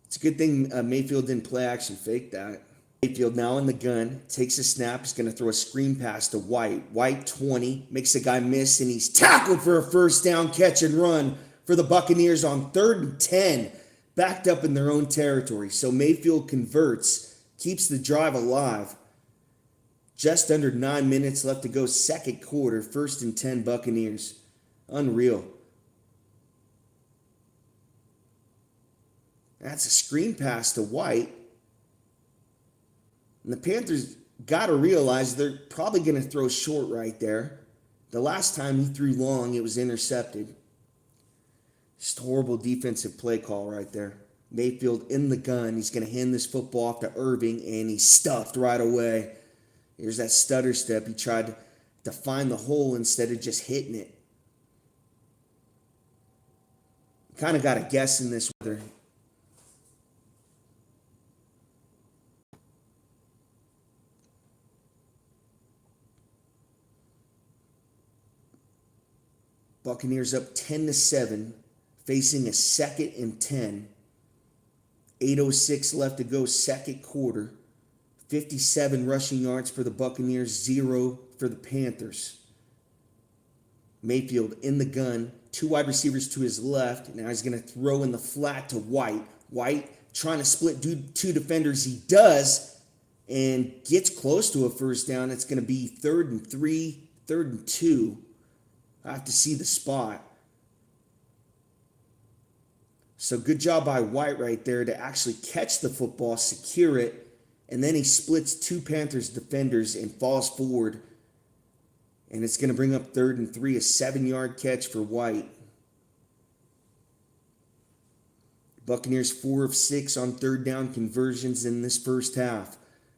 [SPEAKER 1] It's a good thing Mayfield didn't play action fake that. Mayfield now in the gun, takes a snap, he's going to throw a screen pass to White. White 20, makes a guy miss, and he's tackled for a first down catch and run for the Buccaneers on 3rd and 10, backed up in their own territory. So Mayfield converts, keeps the drive alive. Just under 9 minutes left to go, second quarter, 1st and 10 Buccaneers. Unreal. That's a screen pass to White. And the Panthers got to realize they're probably going to throw short right there. The last time he threw long, it was intercepted. Just horrible defensive play call right there. Mayfield in the gun. He's going to hand this football off to Irving, and he's stuffed right away. Here's that stutter step. He tried to find the hole instead of just hitting it. Kind of got to guess in this weather. Buccaneers up 10-7, facing a 2nd and 10. 8:06 left to go, second quarter. 57 rushing yards for the Buccaneers, 0 for the Panthers. Mayfield in the gun, 2 wide receivers to his left. Now he's going to throw in the flat to White. White trying to split 2 defenders. He does, and gets close to a first down. It's going to be 3rd and 3, 3rd and 2. I have to see the spot. So good job by White right there to actually catch the football, secure it, and then he splits 2 Panthers defenders and falls forward. And it's going to bring up 3rd and 3, a 7-yard catch for White. Buccaneers 4 of 6 on 3rd down conversions in this first half.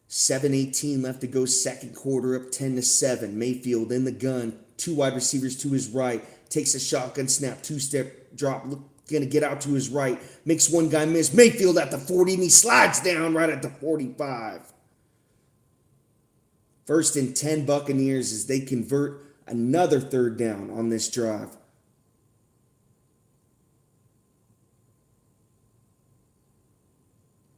[SPEAKER 1] 7:18 left to go, second quarter, up 10-7. Mayfield in the gun, 2 wide receivers to his right, takes a shotgun snap, 2-step drop, going to get out to his right, makes one guy miss. Mayfield at the 40, and he slides down right at the 45. 1st and 10 Buccaneers as they convert another 3rd down on this drive.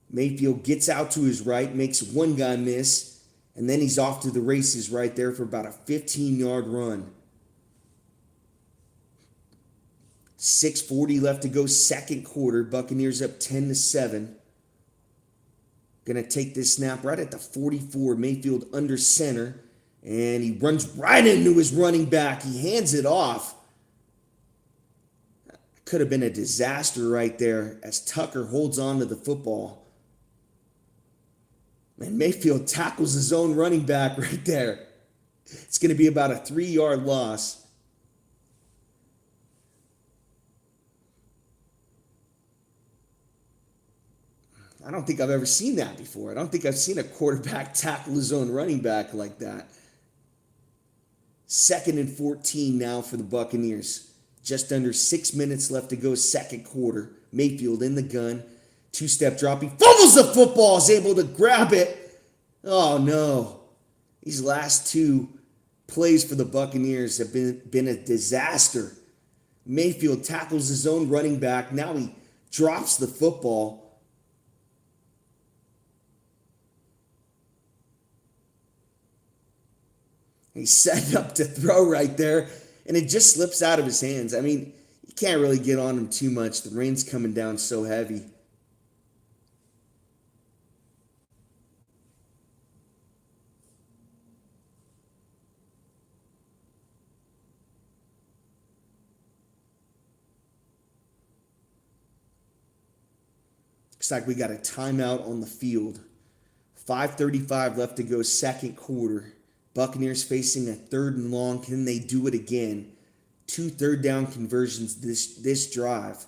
[SPEAKER 1] Mayfield gets out to his right, makes one guy miss, and then he's off to the races right there for about a 15-yard run. 6:40 left to go, second quarter. Buccaneers up 10-7. Going to take this snap right at the 44. Mayfield under center, and he runs right into his running back. He hands it off. Could have been a disaster right there as Tucker holds on to the football. And Mayfield tackles his own running back right there. It's going to be about a 3-yard loss. I don't think I've ever seen that before. I don't think I've seen a quarterback tackle his own running back like that. 2nd and 14 now for the Buccaneers. Just under 6 minutes left to go, second quarter. Mayfield in the gun. 2-step drop. He fumbles the football, is able to grab it. Oh, no. These last 2 plays for the Buccaneers have been a disaster. Mayfield tackles his own running back. Now he drops the football. He's setting up to throw right there, and it just slips out of his hands. I mean, you can't really get on him too much. The rain's coming down so heavy. Looks like we got a timeout on the field. 5:35 left to go, second quarter. Buccaneers facing a 3rd and long. Can they do it again? 2 third down conversions this drive.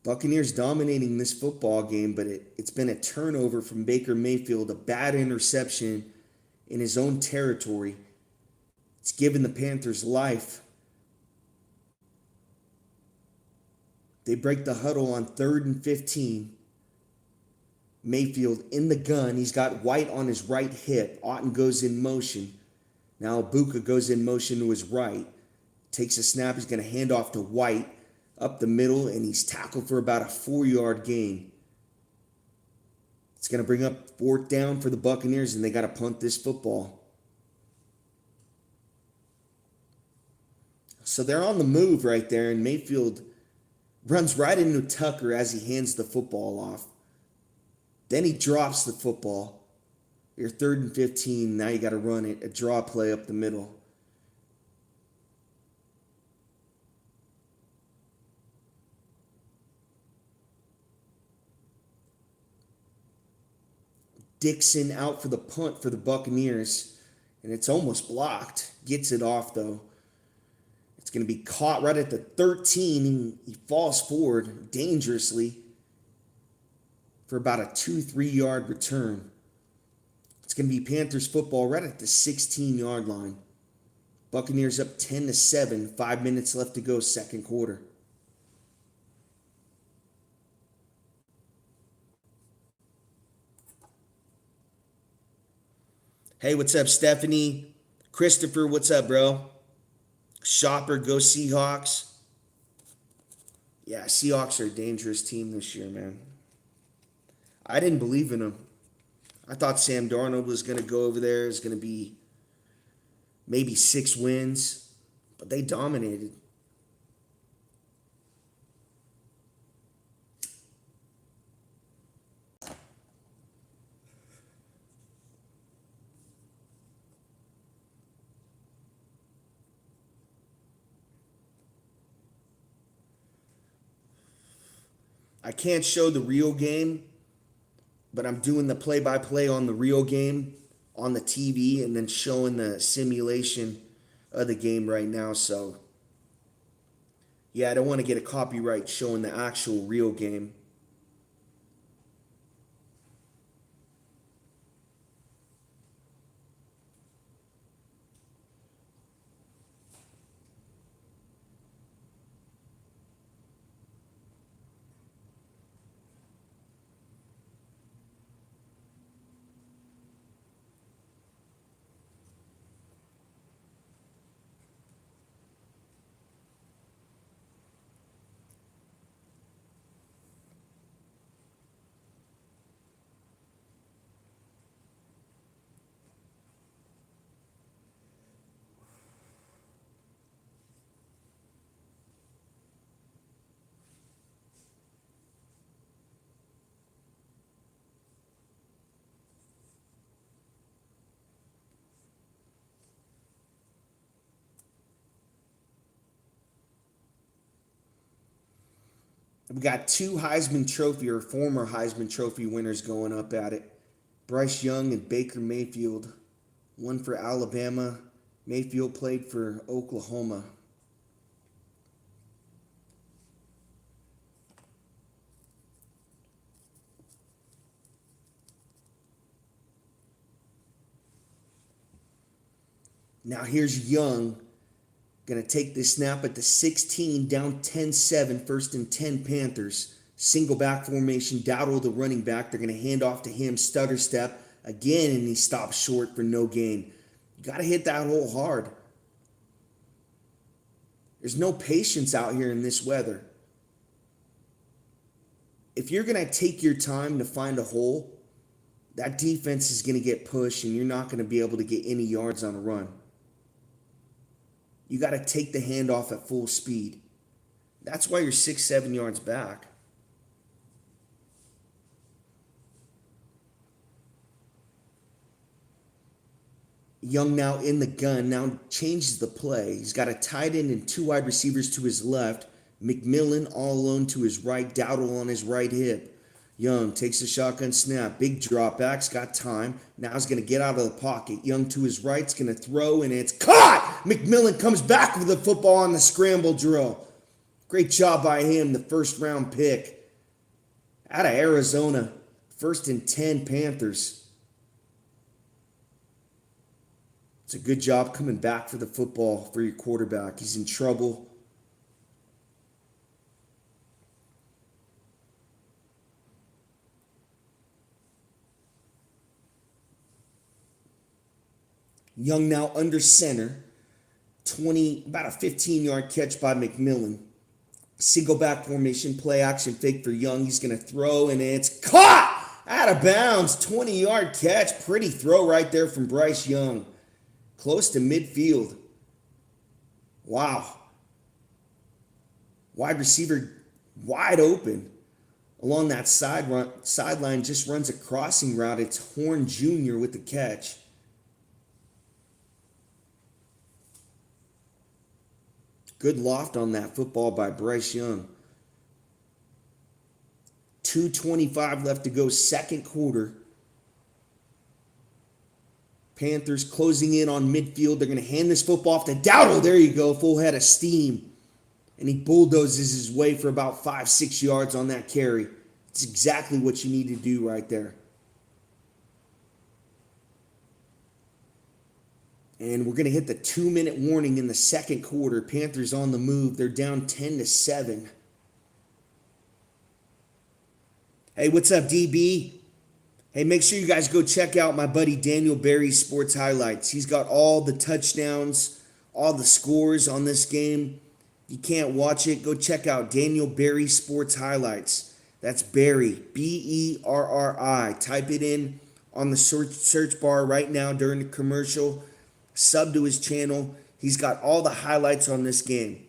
[SPEAKER 1] Buccaneers dominating this football game, but it's been a turnover from Baker Mayfield, a bad interception in his own territory. It's given the Panthers life. They break the huddle on 3rd and 15. Mayfield in the gun. He's got White on his right hip. Otton goes in motion. Now Buka goes in motion to his right. Takes a snap. He's going to hand off to White up the middle, and he's tackled for about a 4-yard gain. It's going to bring up 4th down for the Buccaneers, and they got to punt this football. So they're on the move right there, and Mayfield runs right into Tucker as he hands the football off. Then he drops the football. You're 3rd and 15. Now you got to run it, a draw play up the middle. Dixon out for the punt for the Buccaneers, and it's almost blocked. Gets it off, though. It's going to be caught right at the 13, and he falls forward dangerously for about a 2-3 yard return. It's going to be Panthers football right at the 16-yard line. Buccaneers up 10-7, 5 minutes left to go, second quarter. Hey, what's up, Stephanie? Christopher, what's up, bro? Shopper, go Seahawks. Yeah, Seahawks are a dangerous team this year, man. I didn't believe in them. I thought Sam Darnold was going to go over there. It's going to be maybe 6 wins, but they dominated. I can't show the real game, but I'm doing the play-by-play on the real game on the TV and then showing the simulation of the game right now. So, yeah, I don't want to get a copyright showing the actual real game. We got 2 Heisman Trophy or former Heisman Trophy winners going up at it. Bryce Young and Baker Mayfield. One for Alabama. Mayfield played for Oklahoma. Now here's Young. Going to take this snap at the 16, down 10-7, 1st and 10 Panthers. Single back formation, Dowdle the running back. They're going to hand off to him, stutter step again, and he stops short for no gain. You got to hit that hole hard. There's no patience out here in this weather. if you're going to take your time to find a hole, that defense is going to get pushed and you're not going to be able to get any yards on a run. You got to take the handoff at full speed. That's why you're 6-7 yards back. Young now in the gun, now changes the play. He's got a tight end and 2 wide receivers to his left. McMillan all alone to his right. Dowdle on his right hip. Young takes the shotgun snap. Big dropbacks, got time. Now he's going to get out of the pocket. Young to his right's going to throw, and it's caught! McMillan comes back with the football on the scramble drill. Great job by him, the first round pick. Out of Arizona. 1st and 10 Panthers. It's a good job coming back for the football for your quarterback. He's in trouble. Young now under center. About a 15-yard catch by McMillan. Single back formation, play action fake for Young. He's going to throw, and it's caught! Out of bounds. 20-yard catch. Pretty throw right there from Bryce Young. Close to midfield. Wow. Wide receiver wide open. Along that sideline, just runs a crossing route. It's Horn Jr. with the catch. Good loft on that football by Bryce Young. 2:25 left to go, second quarter. Panthers closing in on midfield. They're going to hand this football off to Dowdle. There you go, full head of steam. And he bulldozes his way for about 5-6 yards on that carry. It's exactly what you need to do right there. And we're going to hit the 2-minute warning in the second quarter. Panthers on the move. They're down 10-7. Hey, what's up, DB? Hey, make sure you guys go check out my buddy Daniel Berry's sports highlights. He's got all the touchdowns, all the scores on this game. If you can't watch it, go check out Daniel Berry's sports highlights. That's Berry, Berri. Type it in on the search bar right now during the commercial. Sub to his channel. He's got all the highlights on this game.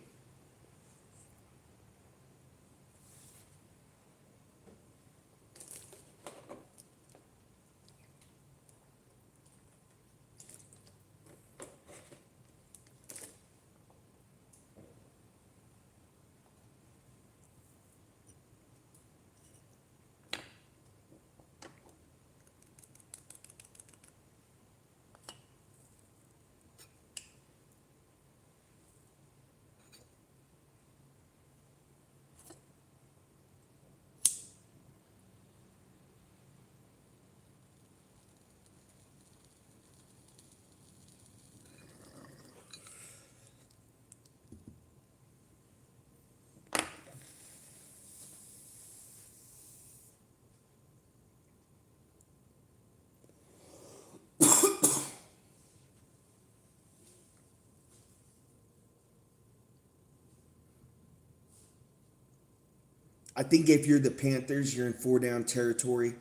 [SPEAKER 1] I think if you're the Panthers, you're in 4-down territory.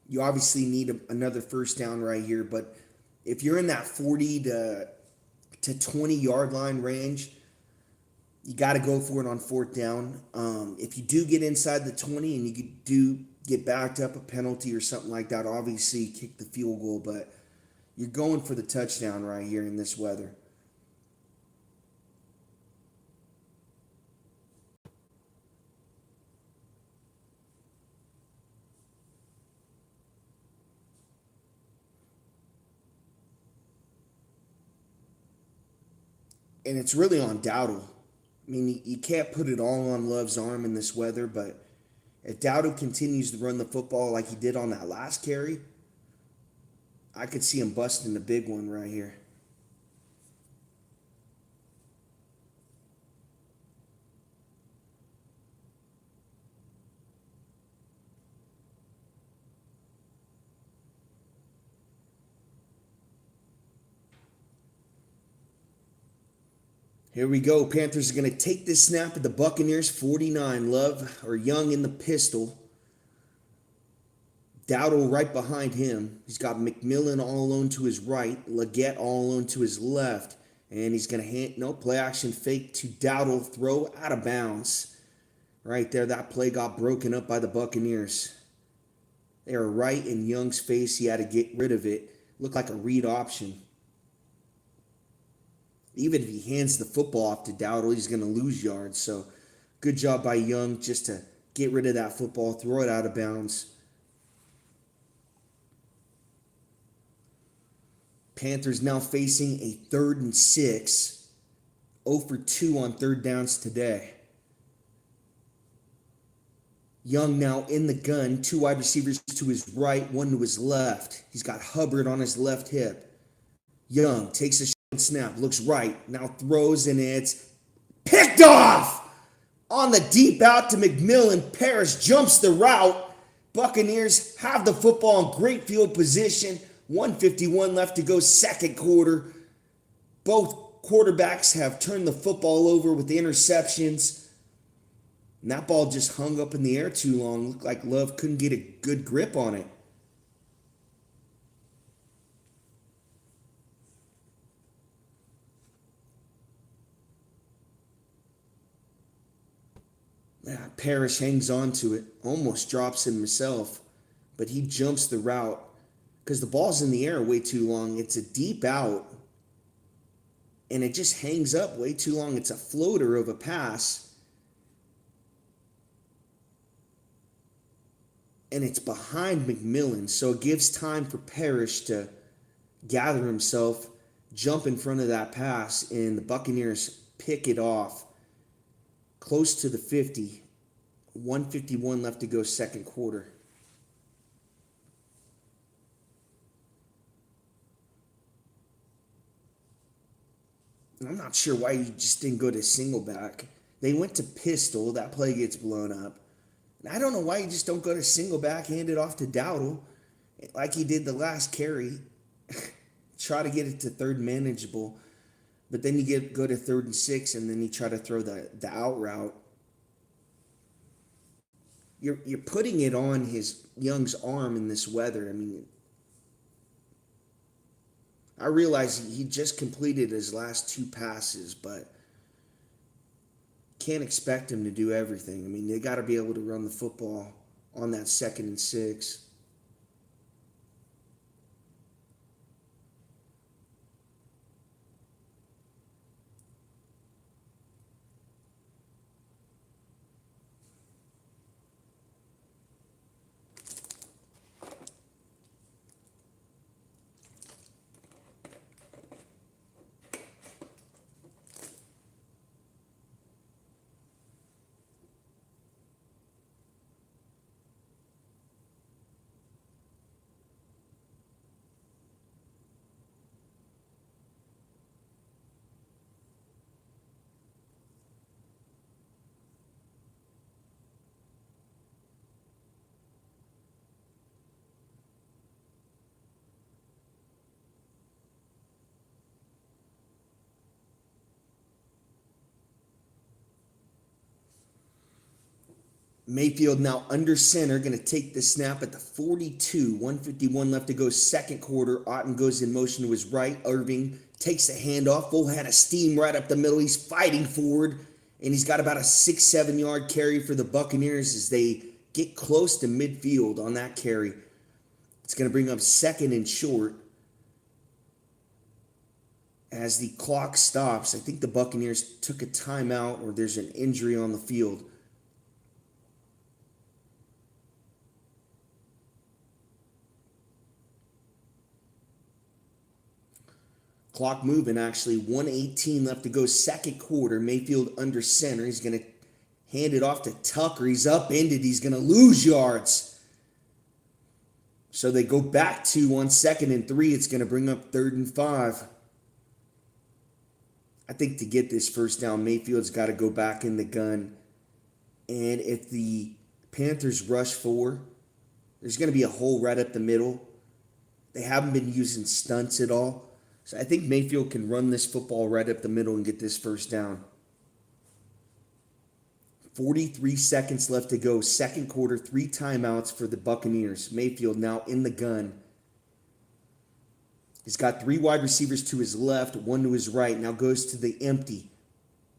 [SPEAKER 1] You obviously need another first down right here. But if you're in that 40 to 20-yard line range, you got to go for it on 4th down. If you do get inside the 20 and you do get backed up a penalty or something like that, obviously kick the field goal. But you're going for the touchdown right here in this weather. And it's really on Dowdle. I mean, you can't put it all on Love's arm in this weather, but if Dowdle continues to run the football like he did on that last carry, I could see him busting the big one right here. Here we go. Panthers are going to take this snap at the Buccaneers. 49. Love or Young in the pistol. Dowdle right behind him. He's got McMillan all alone to his right, Leggett all alone to his left. And he's going to play action fake to Dowdle, throw out of bounds. Right there, that play got broken up by the Buccaneers. They were right in Young's face. He had to get rid of it. Looked like a read option. Even if he hands the football off to Dowdle, he's going to lose yards. So good job by Young just to get rid of that football, throw it out of bounds. Panthers now facing a 3rd and 6. 0 for 2 on third downs today. Young now in the gun. 2 wide receivers to his right, 1 to his left. He's got Hubbard on his left hip. Young takes a snap, looks right, now throws, and it's picked off! On the deep out to McMillan. Parrish jumps the route. Buccaneers have the football in great field position. 1:51 left to go, second quarter. Both quarterbacks have turned the football over with the interceptions. And that ball just hung up in the air too long. Looked like Love couldn't get a good grip on it. Parrish hangs on to it, almost drops it himself, but he jumps the route because the ball's in the air way too long. It's a deep out, and it just hangs up way too long. It's a floater of a pass, and it's behind McMillan, so it gives time for Parrish to gather himself, jump in front of that pass, and the Buccaneers pick it off close to the 50. 1:51 left to go, second quarter. I'm not sure why you just didn't go to single back. They went to pistol. That play gets blown up. And I don't know why you just don't go to single back, hand it off to Dowdle like he did the last carry. Try to get it to third manageable. But then you go to 3rd and 6, and then you try to throw the out route. You're putting it on his Young's arm in this weather. I mean, I realize he just completed his last 2 passes, but can't expect him to do everything. I mean, they got to be able to run the football on that 2nd and 6. Mayfield now under center, going to take the snap at the 42. 1:51 left to go, second quarter. Otten goes in motion to his right. Irving takes the handoff. Full head of steam right up the middle. He's fighting forward, and he's got about a 6-7 yard carry for the Buccaneers as they get close to midfield on that carry. It's going to bring up 2nd and short. As the clock stops, I think the Buccaneers took a timeout or there's an injury on the field. Clock moving, actually. 1:18 left to go, second quarter. Mayfield under center. He's going to hand it off to Tucker. He's upended. He's going to lose yards. So they go back to on 2nd and 3. It's going to bring up 3rd and 5. I think to get this first down, Mayfield's got to go back in the gun. And if the Panthers rush 4, there's going to be a hole right up the middle. They haven't been using stunts at all. So I think Mayfield can run this football right up the middle and get this first down. 43 seconds left to go. Second quarter, 3 timeouts for the Buccaneers. Mayfield now in the gun. He's got 3 wide receivers to his left, 1 to his right. Now goes to the empty.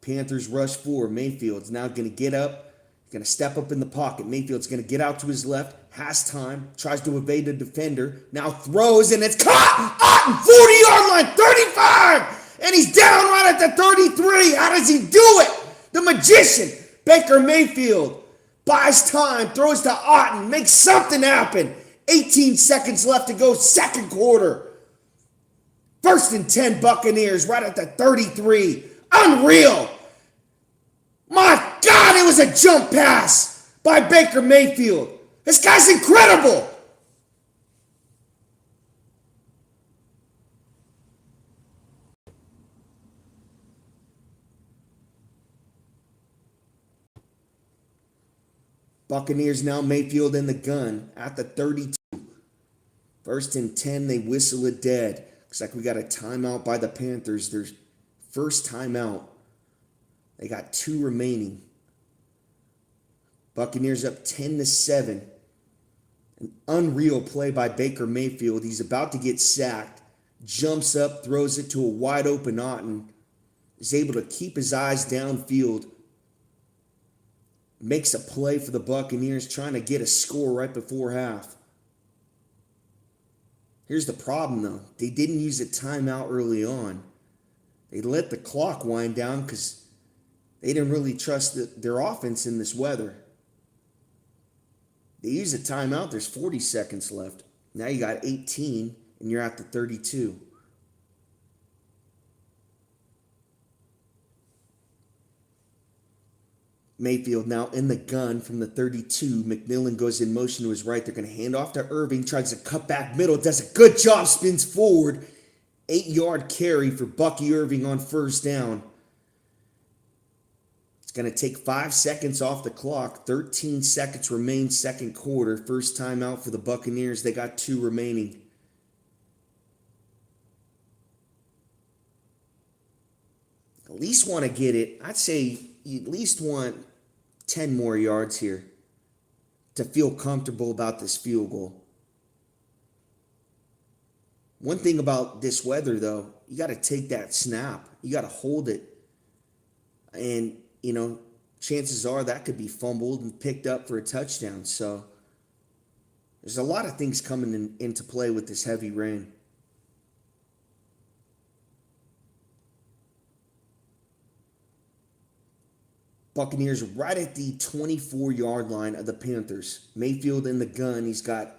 [SPEAKER 1] Panthers rush 4. Mayfield's now going to get up. Going to step up in the pocket. Mayfield's going to get out to his left. Has time. Tries to evade the defender. Now throws, and it's caught! Otten, 40-yard line, 35! And he's down right at the 33. How does he do it? The magician, Baker Mayfield, buys time, throws to Otten, makes something happen. 18 seconds left to go, second quarter. 1st and 10 Buccaneers right at the 33. Unreal. My God, it was a jump pass by Baker Mayfield. This guy's incredible. Buccaneers now, Mayfield in the gun at the 32. 1st and 10, they whistle it dead. Looks like we got a timeout by the Panthers. Their first timeout. They got 2 remaining. Buccaneers up 10-7. An unreal play by Baker Mayfield. He's about to get sacked. Jumps up, throws it to a wide open Otten. Is able to keep his eyes downfield. Makes a play for the Buccaneers, trying to get a score right before half. Here's the problem, though. They didn't use a timeout early on. They let the clock wind down because they didn't really trust their offense in this weather. They use a timeout. There's 40 seconds left. Now you got 18, and you're at the 32. Mayfield now in the gun from the 32. McMillan goes in motion to his right. They're going to hand off to Irving. Tries to cut back middle. Does a good job. Spins forward. 8-yard carry for Bucky Irving on first down. It's going to take 5 seconds off the clock. 13 seconds remain second quarter. First timeout for the Buccaneers. They got 2 remaining. At least want to get it. I'd say you at least want 10 more yards here to feel comfortable about this field goal. One thing about this weather, though, you got to take that snap. You got to hold it. And, chances are that could be fumbled and picked up for a touchdown. So there's a lot of things coming into play with this heavy rain. Buccaneers right at the 24-yard line of the Panthers. Mayfield in the gun. He's got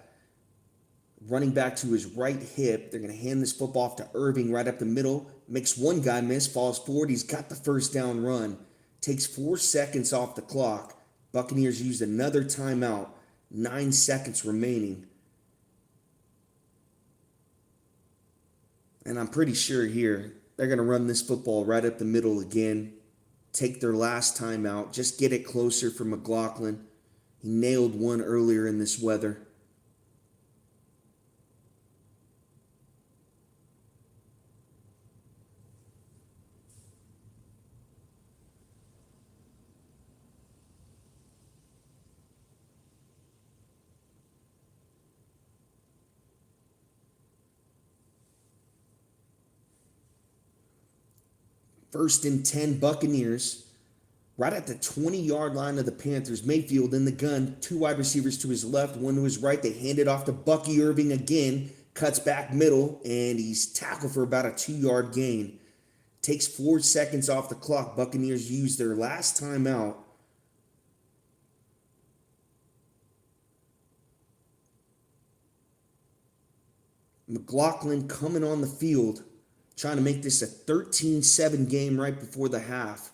[SPEAKER 1] running back to his right hip. They're going to hand this football off to Irving right up the middle. Makes one guy miss, falls forward. He's got the first down run. Takes 4 seconds off the clock. Buccaneers used another timeout. 9 seconds remaining. And I'm pretty sure here they're going to run this football right up the middle again. Take their last timeout. Just get it closer for McLaughlin. He nailed one earlier in this weather. First and 10 Buccaneers. Right at the 20-yard line of the Panthers. Mayfield in the gun. 2 wide receivers to his left, 1 to his right. They hand it off to Bucky Irving again. Cuts back middle, and he's tackled for about a 2-yard gain. Takes 4 seconds off the clock. Buccaneers use their last timeout. McLaughlin coming on the field, trying to make this a 13-7 game right before the half.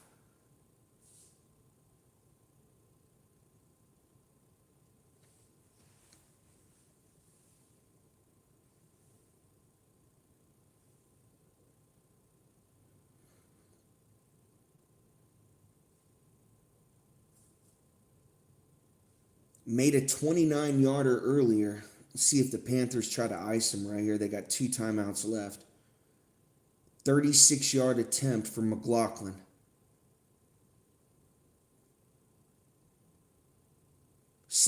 [SPEAKER 1] Made a 29-yarder earlier. Let's see if the Panthers try to ice him right here. They got 2 timeouts left. 36-yard attempt for McLaughlin.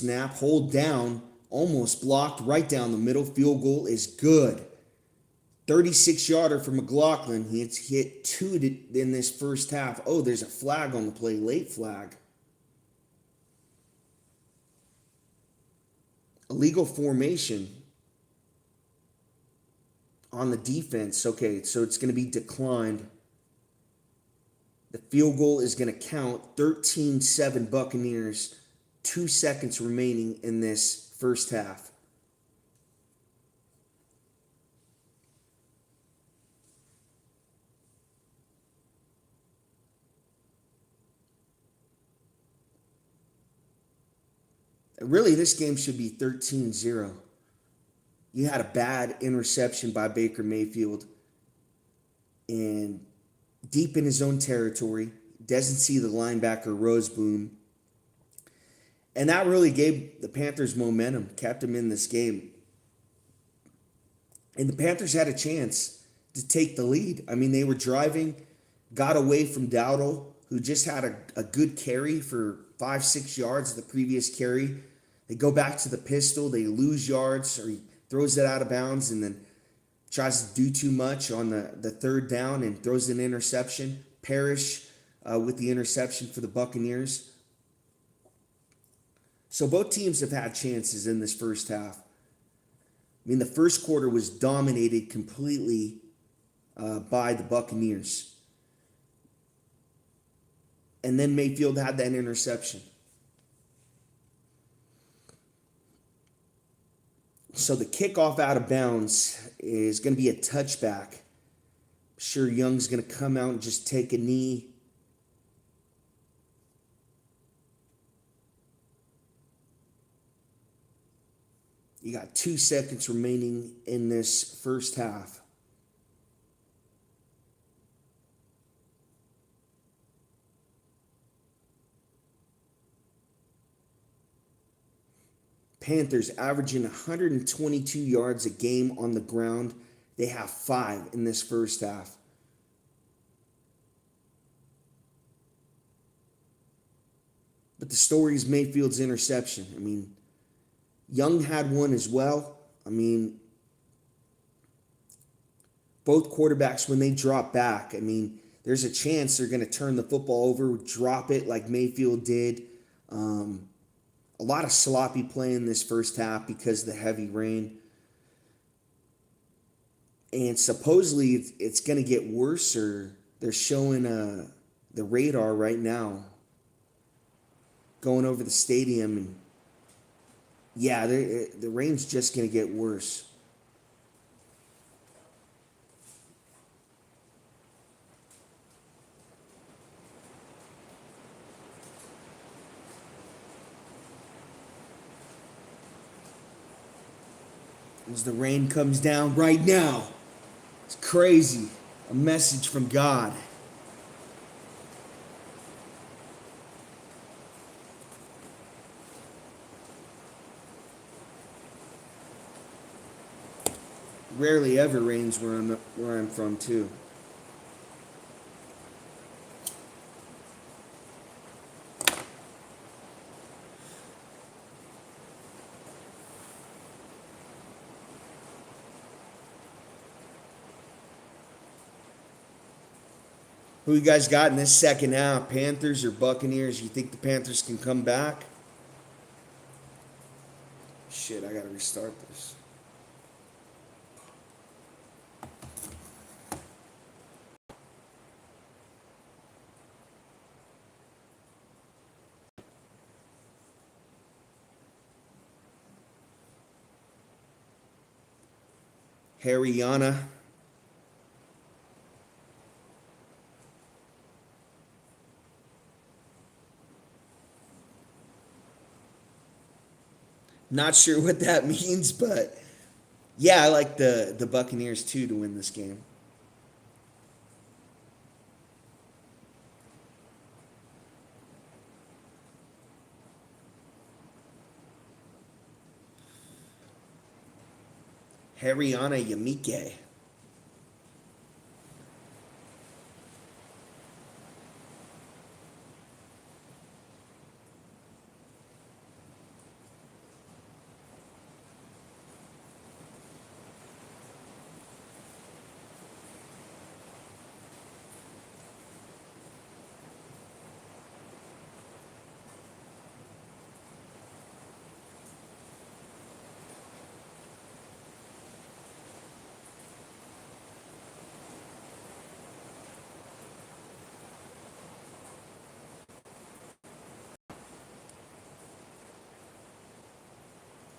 [SPEAKER 1] snap, hold down, almost blocked, right down the middle. Field goal is good. 36-yarder for McLaughlin. He's hit 2 in this first half. Oh, there's a flag on the play, late flag. Illegal formation on the defense. Okay, so it's going to be declined. The field goal is going to count. 13-7 Buccaneers. 2 seconds remaining in this first half. Really, this game should be 13-0. You had a bad interception by Baker Mayfield. And deep in his own territory, doesn't see the linebacker Roseboom. And that really gave the Panthers momentum, kept them in this game. And the Panthers had a chance to take the lead. I mean, they were driving, got away from Dowdle, who just had a good carry for 5-6 yards the previous carry. They go back to the pistol, they lose yards, or he throws it out of bounds and then tries to do too much on the third down and throws an interception. Parrish with the interception for the Buccaneers. So both teams have had chances in this first half. I mean, the first quarter was dominated completely by the Buccaneers. And then Mayfield had that interception. So the kickoff out of bounds is going to be a touchback. I'm sure Young's going to come out and just take a knee. You got 2 seconds remaining in this first half. Panthers averaging 122 yards a game on the ground. They have 5 in this first half. But the story is Mayfield's interception. I mean, Young had one as well. I mean, both quarterbacks, when they drop back, I mean, there's a chance they're going to turn the football over, drop it like Mayfield did. A lot of sloppy play in this first half because of the heavy rain. And supposedly it's going to get worse, or they're showing the radar right now going over the stadium. And yeah, the rain's just going to get worse. As the rain comes down right now. It's crazy. A message from God. Rarely ever rains where I'm from too. Who you guys got in this second half? Panthers or Buccaneers? You think the Panthers can come back? Shit, I gotta restart this. Haryana. Not sure what that means, but yeah, I like the Buccaneers too to win this game. Haryana Yamike.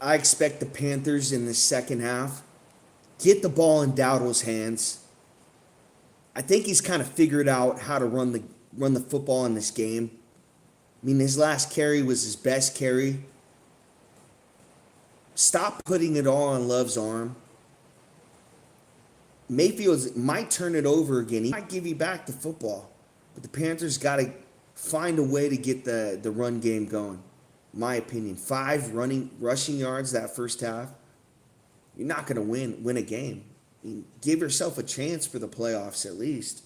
[SPEAKER 1] I expect the Panthers in the second half get the ball in Dowdle's hands. I think he's kind of figured out how to run the football in this game. I mean, his last carry was his best carry. Stop putting it all on Love's arm. Mayfield might turn it over again. He might give you back the football. But the Panthers got to find a way to get the run game going. My opinion. 5 rushing yards that first half. You're not going to win a game. I mean, give yourself a chance for the playoffs at least.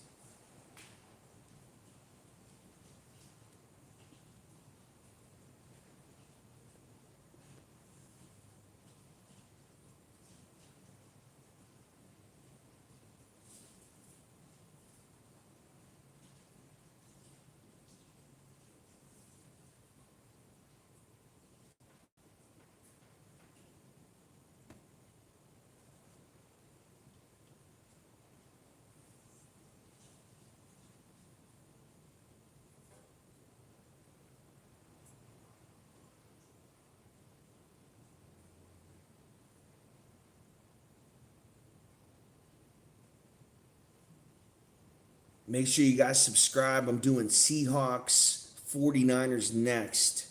[SPEAKER 1] Make sure you guys subscribe. I'm doing Seahawks 49ers next.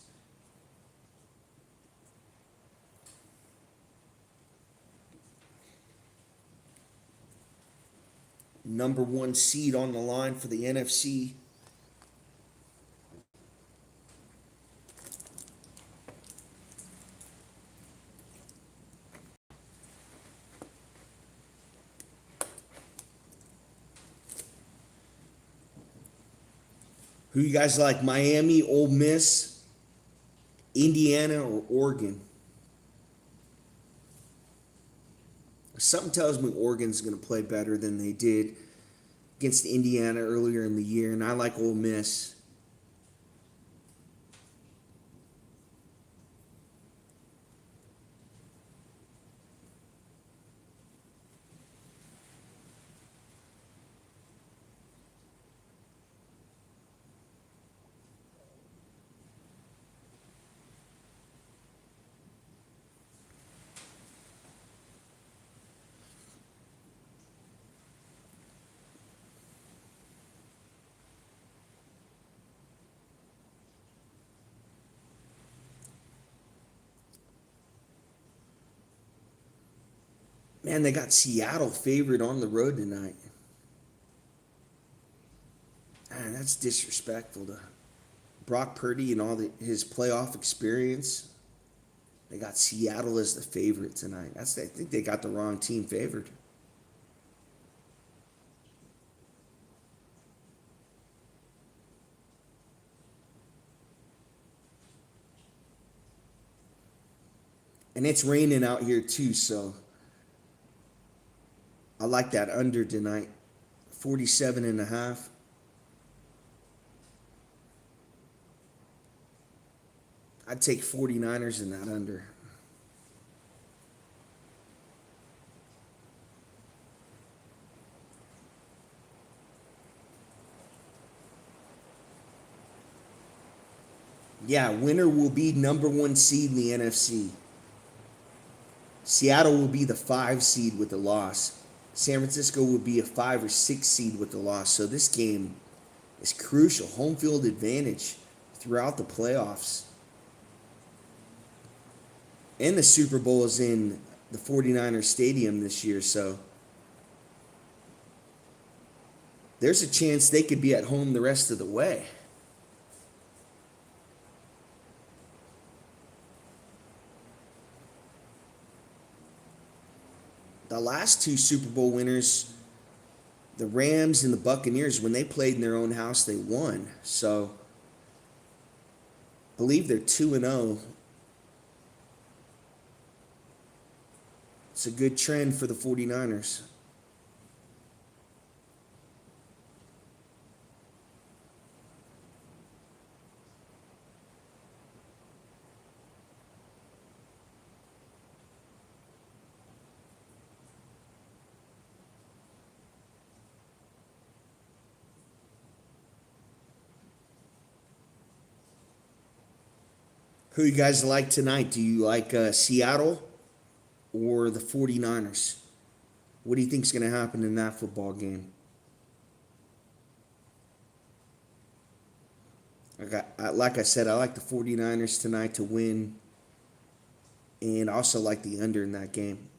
[SPEAKER 1] Number 1 seed on the line for the NFC. Who you guys like? Miami, Ole Miss, Indiana, or Oregon? Something tells me Oregon's going to play better than they did against Indiana earlier in the year, and I like Ole Miss. Man, they got Seattle favored on the road tonight. Man, that's disrespectful to Brock Purdy and his playoff experience. They got Seattle as the favorite tonight. I think they got the wrong team favored. And it's raining out here too, so I like that under tonight. 47.5. I'd take 49ers in that under. Yeah, winner will be number 1 seed in the NFC. Seattle will be the 5 seed with the loss. San Francisco will be a 5 or 6 seed with the loss. So this game is crucial. Home field advantage throughout the playoffs. And the Super Bowl is in the 49ers stadium this year, so there's a chance they could be at home the rest of the way. The last 2 Super Bowl winners, the Rams and the Buccaneers, when they played in their own house, they won. So I believe they're 2-0. It's a good trend for the 49ers. Who you guys like tonight? Do you like Seattle or the 49ers? What do you think is going to happen in that football game? Like I said, I like the 49ers tonight to win, and also like the under in that game.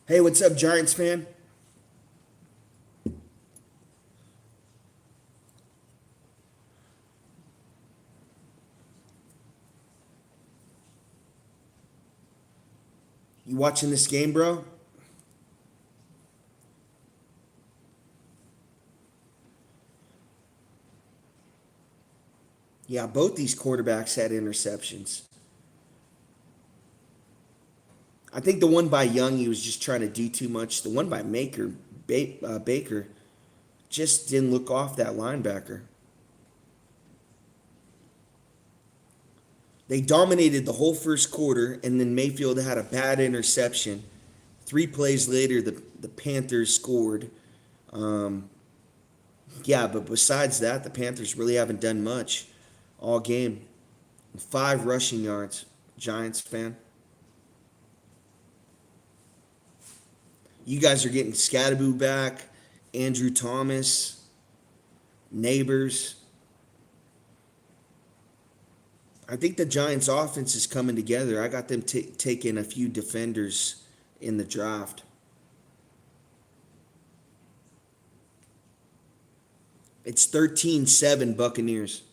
[SPEAKER 1] Hey, what's up, Giants fan? You watching this game, bro? Yeah, both these quarterbacks had interceptions. I think the one by Young, he was just trying to do too much. The one by Baker, just didn't look off that linebacker. They dominated the whole first quarter, and then Mayfield had a bad interception. 3 plays later, the Panthers scored. Um, yeah, but besides that, the Panthers really haven't done much all game. 5 rushing yards, Giants fan. You guys are getting Scattaboo back, Andrew Thomas, Neighbors. I think the Giants' offense is coming together. I got them taking a few defenders in the draft. It's 13-7 Buccaneers.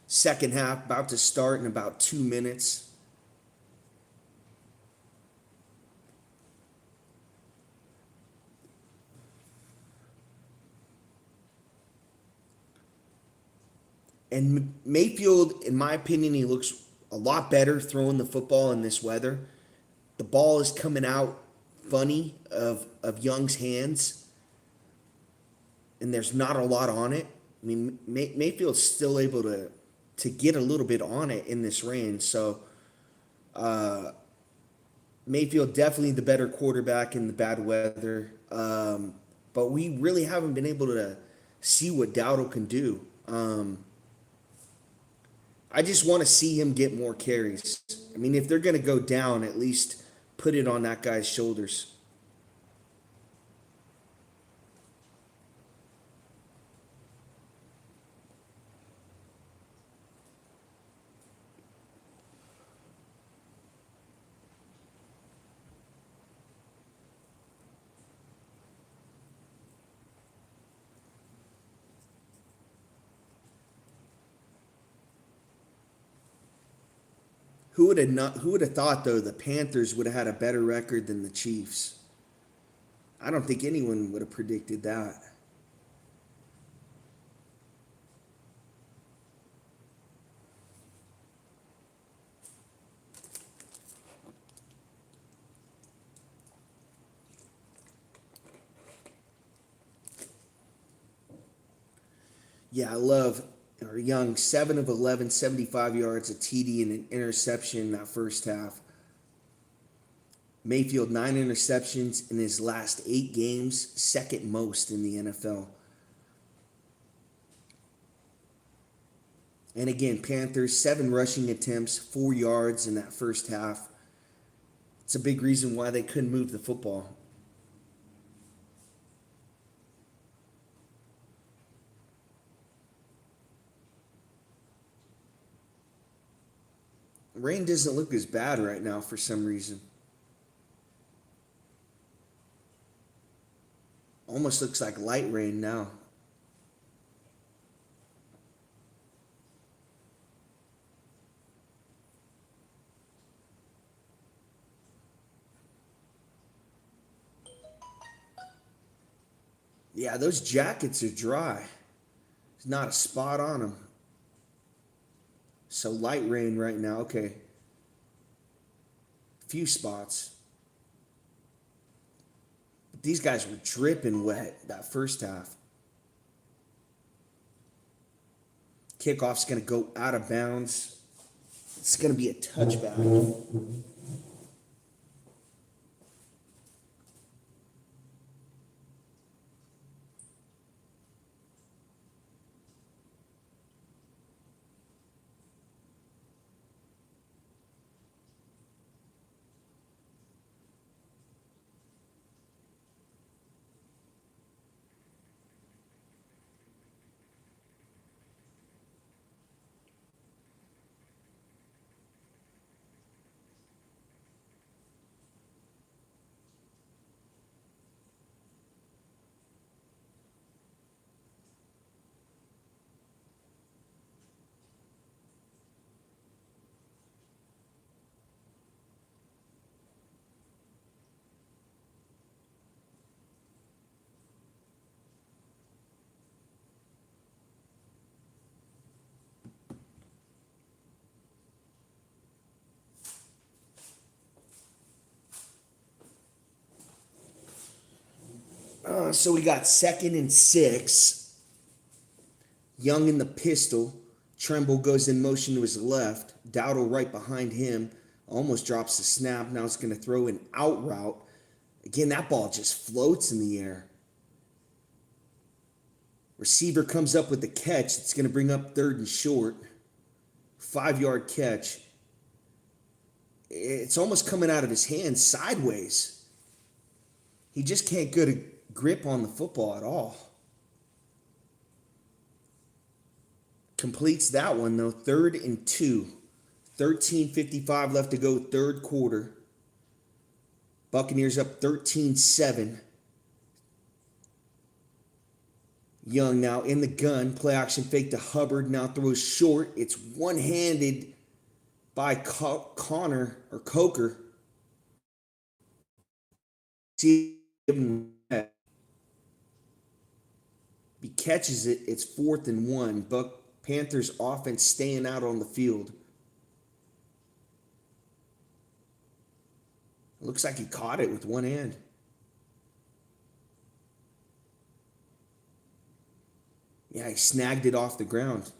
[SPEAKER 1] Second half about to start in about 2 minutes. And Mayfield, in my opinion, he looks a lot better throwing the football in this weather. The ball is coming out funny of Young's hands, and there's not a lot on it. I mean, Mayfield's still able to get a little bit on it in this rain. So Mayfield definitely the better quarterback in the bad weather. But we really haven't been able to see what Dowdle can do. I just want to see him get more carries. I mean, if they're going to go down, at least put it on that guy's shoulders. Who would have thought though the Panthers would have had a better record than the Chiefs? I don't think anyone would have predicted that. Yeah, I love or Young, 7 of 11, 75 yards, a TD, and an interception in that first half. Mayfield, 9 interceptions in his last 8 games, second most in the NFL. And again, Panthers, 7 rushing attempts, 4 yards in that first half. It's a big reason why they couldn't move the football. Rain doesn't look as bad right now for some reason. Almost looks like light rain now. Yeah, those jackets are dry. There's not a spot on them. So light rain right now. Okay. Few spots. But these guys were dripping wet that first half. Kickoff's going to go out of bounds. It's going to be a touchback. So we got 2nd and 6. Young in the pistol. Tremble goes in motion to his left. Dowdle right behind him. Almost drops the snap. Now it's going to throw an out route. Again, that ball just floats in the air. Receiver comes up with the catch. It's going to bring up 3rd and short. 5-yard catch. It's almost coming out of his hands sideways. He just can't get a grip on the football at all. Completes that one though. 3rd and 2. 13:55 left to go, 3rd quarter. Buccaneers up 13-7. Young now in the gun. Play action fake to Hubbard. Now throws short. It's one-handed by Connor or Coker. See him. He catches it. It's 4th and 1. Panthers offense staying out on the field. Looks like he caught it with one hand. Yeah, he snagged it off the ground.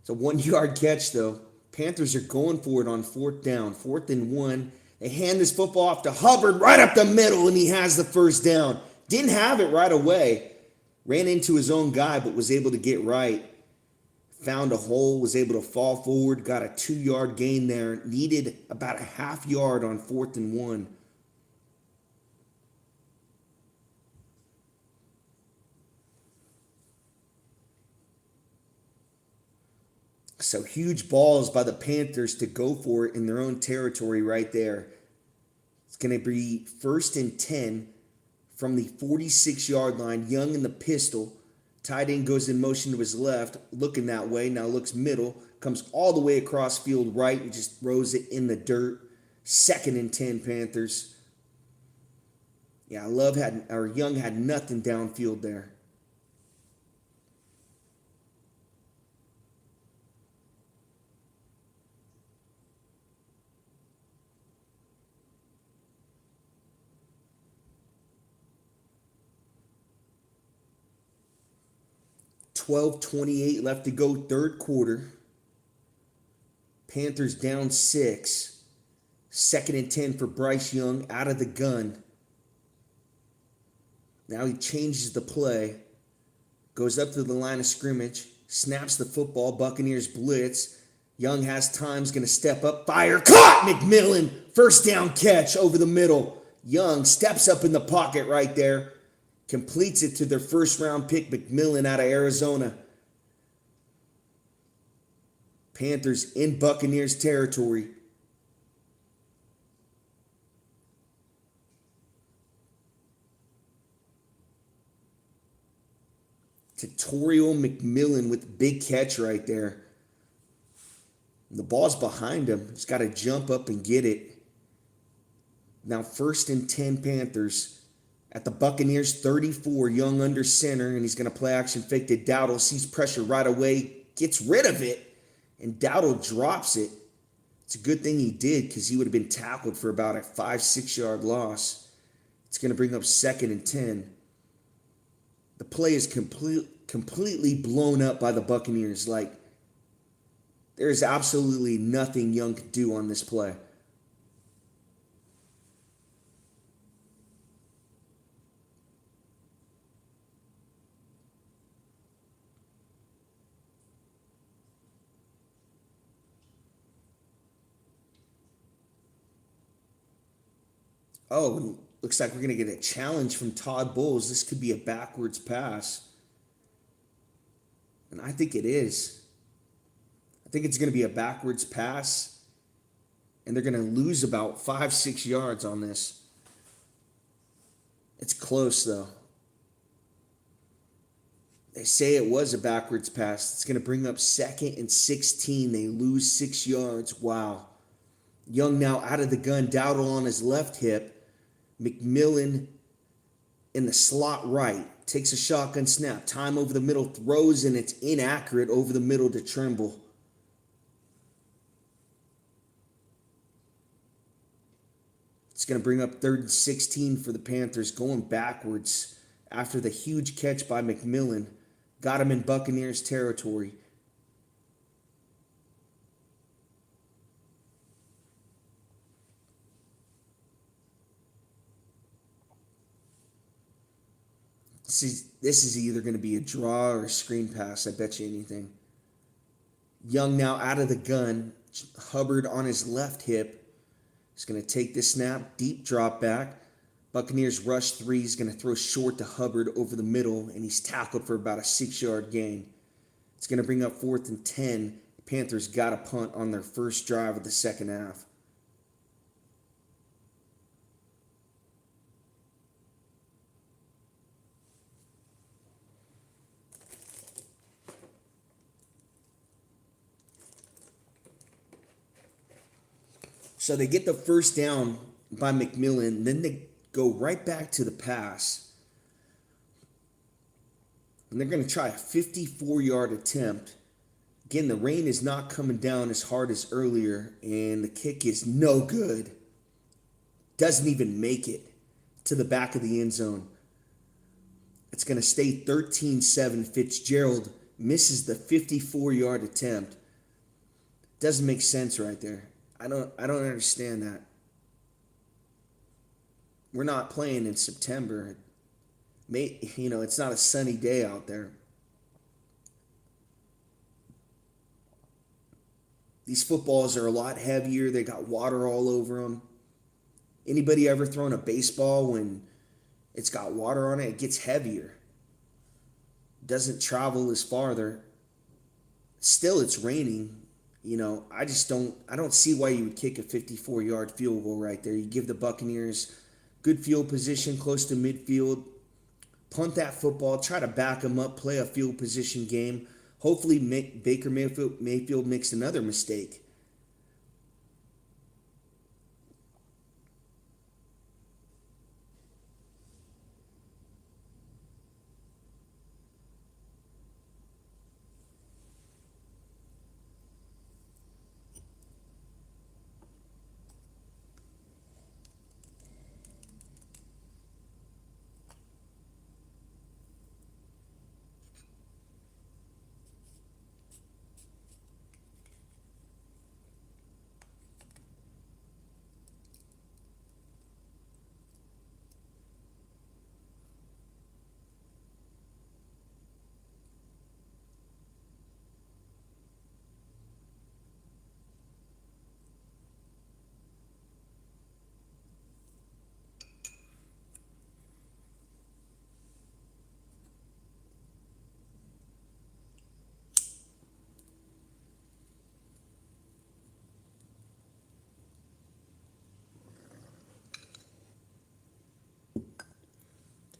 [SPEAKER 1] It's a 1-yard catch, though. Panthers are going for it on 4th down. 4th and 1. They hand this football off to Hubbard right up the middle, and he has the first down. Didn't have it right away. Ran into his own guy, but was able to get right. Found a hole, was able to fall forward, got a 2-yard gain there. Needed about a half yard on 4th and 1. So huge balls by the Panthers to go for it in their own territory right there. It's going to be 1st and 10 from the 46-yard line. Young in the pistol. Tight end goes in motion to his left, looking that way. Now looks middle. Comes all the way across field right and just throws it in the dirt. 2nd and 10 Panthers. Yeah, Young had nothing downfield there. $12:28 left to go, 3rd quarter. Panthers down 6. 2nd and 10 for Bryce Young out of the gun. Now he changes the play. Goes up to the line of scrimmage. snaps the football. Buccaneers blitz. Young has time's going to step up. Fire. Caught! McMillan. First down catch over the middle. Young steps up in the pocket right there. Completes it to their first round pick, McMillan out of Arizona. Panthers in Buccaneers territory. Tutorial McMillan with the big catch right there. And the ball's behind him. He's got to jump up and get it. Now 1st and 10 Panthers at the Buccaneers 34. Young under center, and he's going to play action fake to Dowdle. Sees pressure right away, gets rid of it, and Dowdle drops it. It's a good thing he did because he would have been tackled for about a 5-6 yard loss. It's going to bring up 2nd and 10. The play is completely blown up by the Buccaneers. Like, there's absolutely nothing Young could do on this play. Oh, looks like we're going to get a challenge from Todd Bowles. This could be a backwards pass. And I think it is. I think it's going to be a backwards pass. And they're going to lose about 5-6 yards on this. It's close, though. They say it was a backwards pass. It's going to bring up 2nd and 16. They lose 6 yards. Wow. Young now out of the gun. Dowdle on his left hip. McMillan in the slot right. Takes a shotgun snap. Time over the middle. Throws, and it's inaccurate over the middle to Trimble. It's going to bring up 3rd and 16 for the Panthers. Going backwards after the huge catch by McMillan. Got him in Buccaneers territory. This is either going to be a draw or a screen pass. I bet you anything. Young now out of the gun. Hubbard on his left hip. He's going to take this snap. Deep drop back. Buccaneers rush 3. He's going to throw short to Hubbard over the middle, and he's tackled for about a 6-yard gain. It's going to bring up 4th and 10. The Panthers got a punt on their first drive of the second half. So they get the first down by McMillan, then they go right back to the pass. And they're going to try a 54-yard attempt. Again, the rain is not coming down as hard as earlier, and the kick is no good. Doesn't even make it to the back of the end zone. It's going to stay 13-7. Fitzgerald misses the 54-yard attempt. Doesn't make sense right there. I don't understand that. We're not playing in September. It's not a sunny day out there. These footballs are a lot heavier. They got water all over them. Anybody ever thrown a baseball when it's got water on it? It gets heavier. It doesn't travel as farther. Still, it's raining. I don't see why you would kick a 54-yard field goal right there. You give the Buccaneers good field position close to midfield. Punt that football. Try to back them up. Play a field position game. Hopefully Baker Mayfield makes another mistake.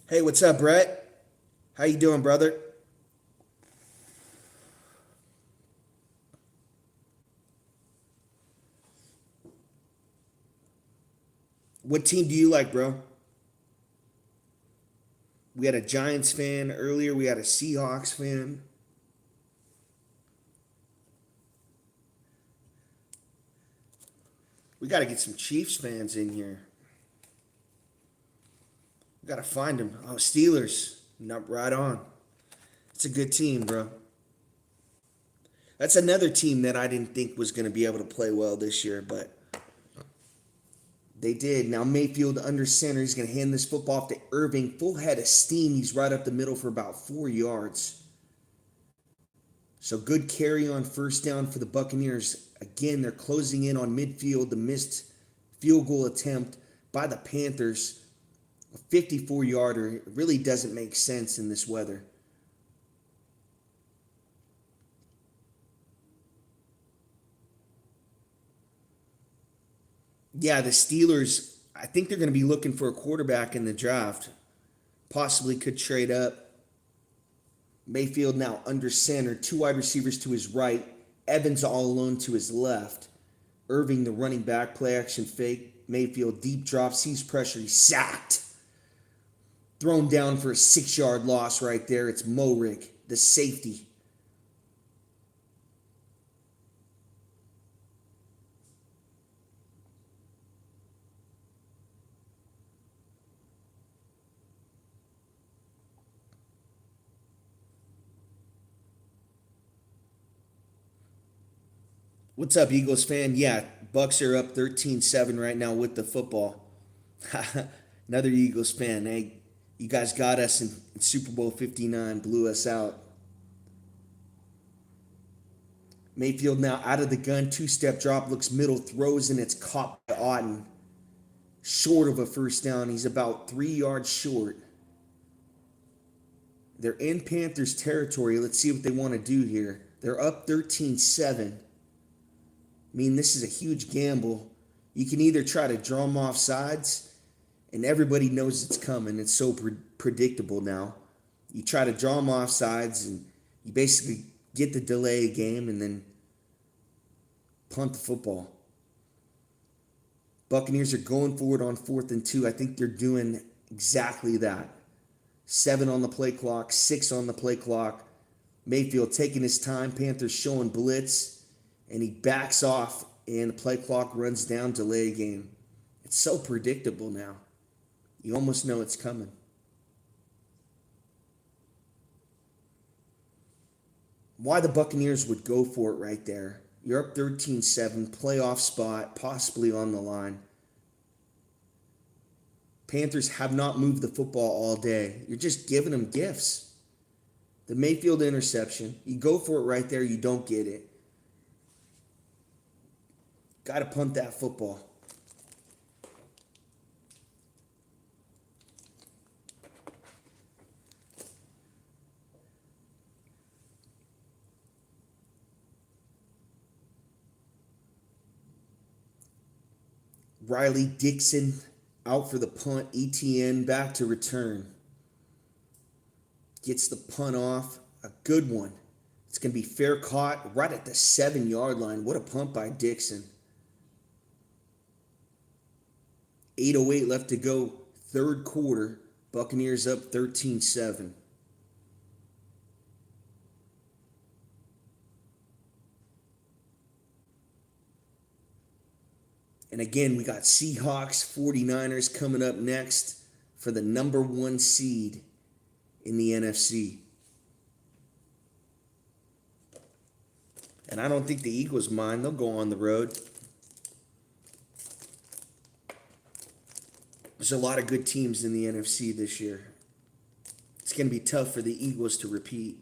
[SPEAKER 1] Hey, what's up, Brett? How you doing, brother? What team do you like, bro? We had a Giants fan earlier. We had a Seahawks fan. We got to get some Chiefs fans in here. We got to find them. Oh, Steelers. Not right on. It's a good team, bro. That's another team that I didn't think was going to be able to play well this year, but they did. Now Mayfield under center. He's going to hand this football off to Irving. Full head of steam. He's right up the middle for about 4 yards. So good carry on first down for the Buccaneers. Again, they're closing in on midfield. The missed field goal attempt by the Panthers. A 54-yarder. It really doesn't make sense in this weather. Yeah, the Steelers, I think they're going to be looking for a quarterback in the draft. Possibly could trade up. Mayfield now under center. Two wide receivers to his right. Evans all alone to his left. Irving, the running back, play action fake. Mayfield deep drop, sees pressure. He's sacked. Thrown down for a 6-yard loss right there. It's Morik, the safety. What's up, Eagles fan? Yeah, Bucks are up 13-7 right now with the football. Another Eagles fan. Hey, you guys got us in Super Bowl 59, blew us out. Mayfield now out of the gun, two-step drop, looks middle, throws, and it's caught by Otten. Short of a first down. He's about 3 yards short. They're in Panthers territory. Let's see what they want to do here. They're up 13-7. I mean, this is a huge gamble. You can either try to draw them off sides, and everybody knows it's coming. It's so predictable now. You try to draw them off sides, and you basically get the delay game and then punt the football. Buccaneers are going forward on 4th and 2. I think they're doing exactly that. 7 on the play clock, 6 on the play clock. Mayfield taking his time. Panthers showing blitz, and he backs off, and the play clock runs down, delay game. It's so predictable now. You almost know it's coming. Why the Buccaneers would go for it right there. You're up 13-7, playoff spot, possibly on the line. Panthers have not moved the football all day. You're just giving them gifts. The Mayfield interception, you go for it right there, you don't get it. Got to punt that football. Riley Dixon out for the punt. ETN back to return. Gets the punt off. A good one. It's going to be fair caught right at the 7-yard line. What a punt by Dixon. 8:08 left to go. Third quarter. Buccaneers up 13-7. And again, we got Seahawks, 49ers coming up next for the number 1 seed in the NFC. And I don't think the Eagles mind. They'll go on the road. There's a lot of good teams in the NFC this year. It's going to be tough for the Eagles to repeat.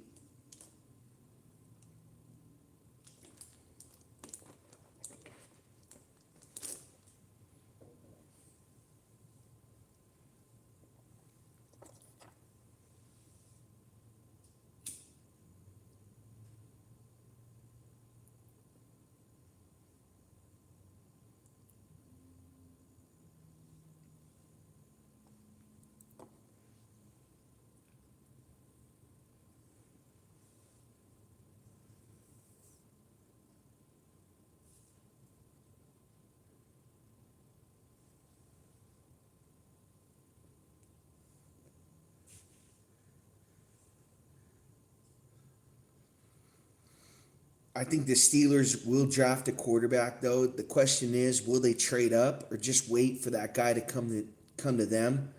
[SPEAKER 1] I think the Steelers will draft a quarterback, though. The question is, will they trade up or just wait for that guy to come to them?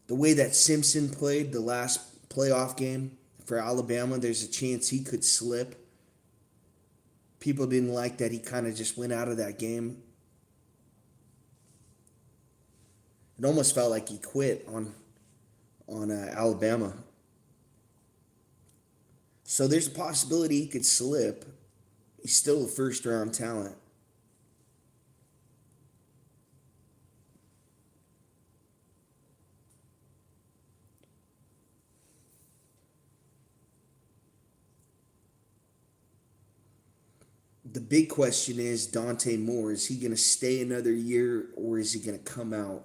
[SPEAKER 1] The way that Simpson played the last playoff game for Alabama, there's a chance he could slip. People didn't like that he kind of just went out of that game. It almost felt like he quit on Alabama. So there's a possibility he could slip. He's still a first round talent. The big question is Dante Moore. Is he going to stay another year or is he going to come out?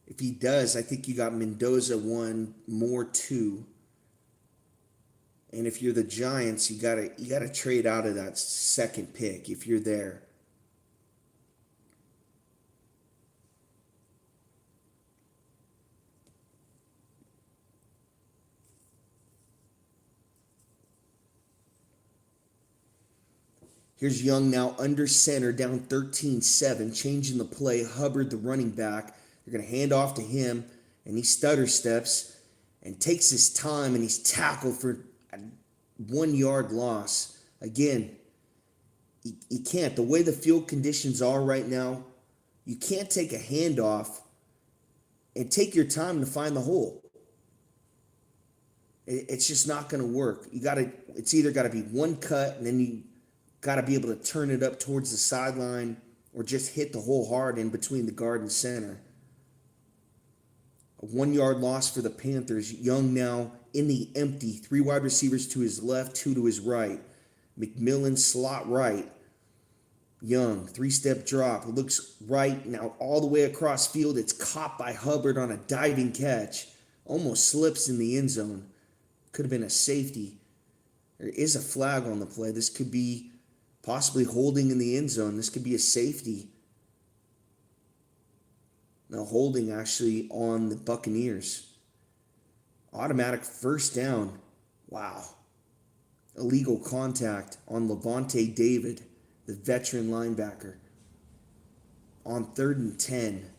[SPEAKER 1] If he does, I think you got Mendoza 1, Moore 2. And if you're the Giants, you gotta trade out of that second pick if you're there. Here's Young now under center, down 13-7, changing the play. Hubbard, the running back. They're going to hand off to him, and he stutter steps and takes his time, and he's tackled for a 1 yard loss. Again, you can't. The way the field conditions are right now, you can't take a handoff and take your time to find the hole. It's just not going to work. It's either got to be one cut, and then you got to be able to turn it up towards the sideline or just hit the hole hard in between the guard and center. A 1 yard loss for the Panthers. Young now in the empty. 3 wide receivers to his left, 2 to his right. McMillan slot right. Young, 3-step drop. Looks right now all the way across field. It's caught by Hubbard on a diving catch. Almost slips in the end zone. Could have been a safety. There is a flag on the play. This could be possibly holding in the end zone. This could be a safety. Now holding actually on the Buccaneers. Automatic first down. Wow. Illegal contact on Levante David, the veteran linebacker. On 3rd and 10.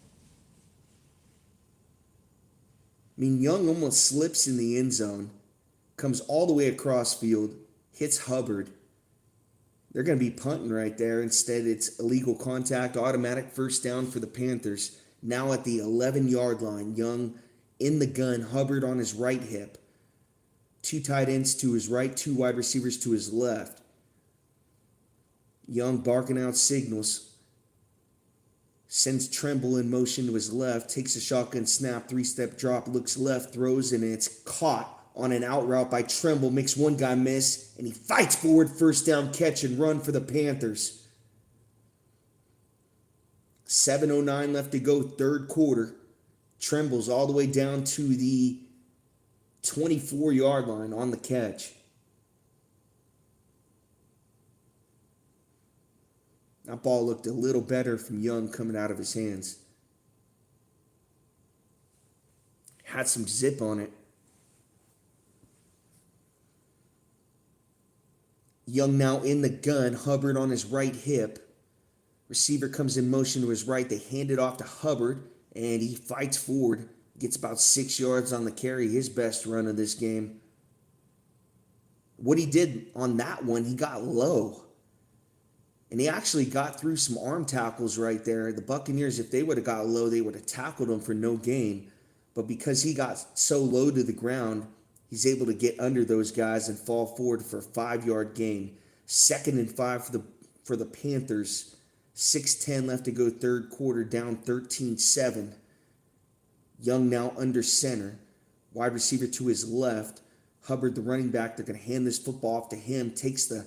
[SPEAKER 1] I mean, Young almost slips in the end zone. Comes all the way across field. Hits Hubbard. They're going to be punting right there. Instead, it's illegal contact, automatic first down for the Panthers. Now at the 11-yard line, Young in the gun, Hubbard on his right hip. 2 tight ends to his right, 2 wide receivers to his left. Young barking out signals. Sends Tremble in motion to his left, takes a shotgun snap, 3-step drop, looks left, throws, and it's caught on an out route by Tremble, makes one guy miss, and he fights forward, first down catch and run for the Panthers. 7:09 left to go, third quarter. Tremble's all the way down to the 24-yard line on the catch. That ball looked a little better from Young coming out of his hands. Had some zip on it. Young now in the gun, Hubbard on his right hip. Receiver comes in motion to his right. They hand it off to Hubbard, and he fights forward. Gets about 6 yards on the carry, his best run of this game. What he did on that one, he got low. And he actually got through some arm tackles right there. The Buccaneers, if they would have got low, they would have tackled him for no gain. But because he got so low to the ground, he's able to get under those guys and fall forward for a 5-yard gain. 2nd and 5 for the Panthers. 6:10 left to go, third quarter, down 13-7. Young now under center. Wide receiver to his left. Hubbard, the running back, they're going to hand this football off to him. Takes the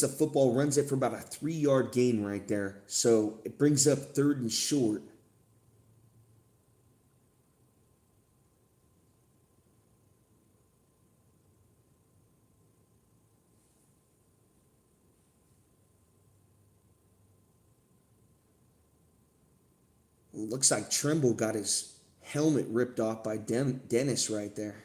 [SPEAKER 1] football, runs it for about a 3-yard gain right there. So it brings up 3rd and short. It looks like Tremble got his helmet ripped off by Dennis right there.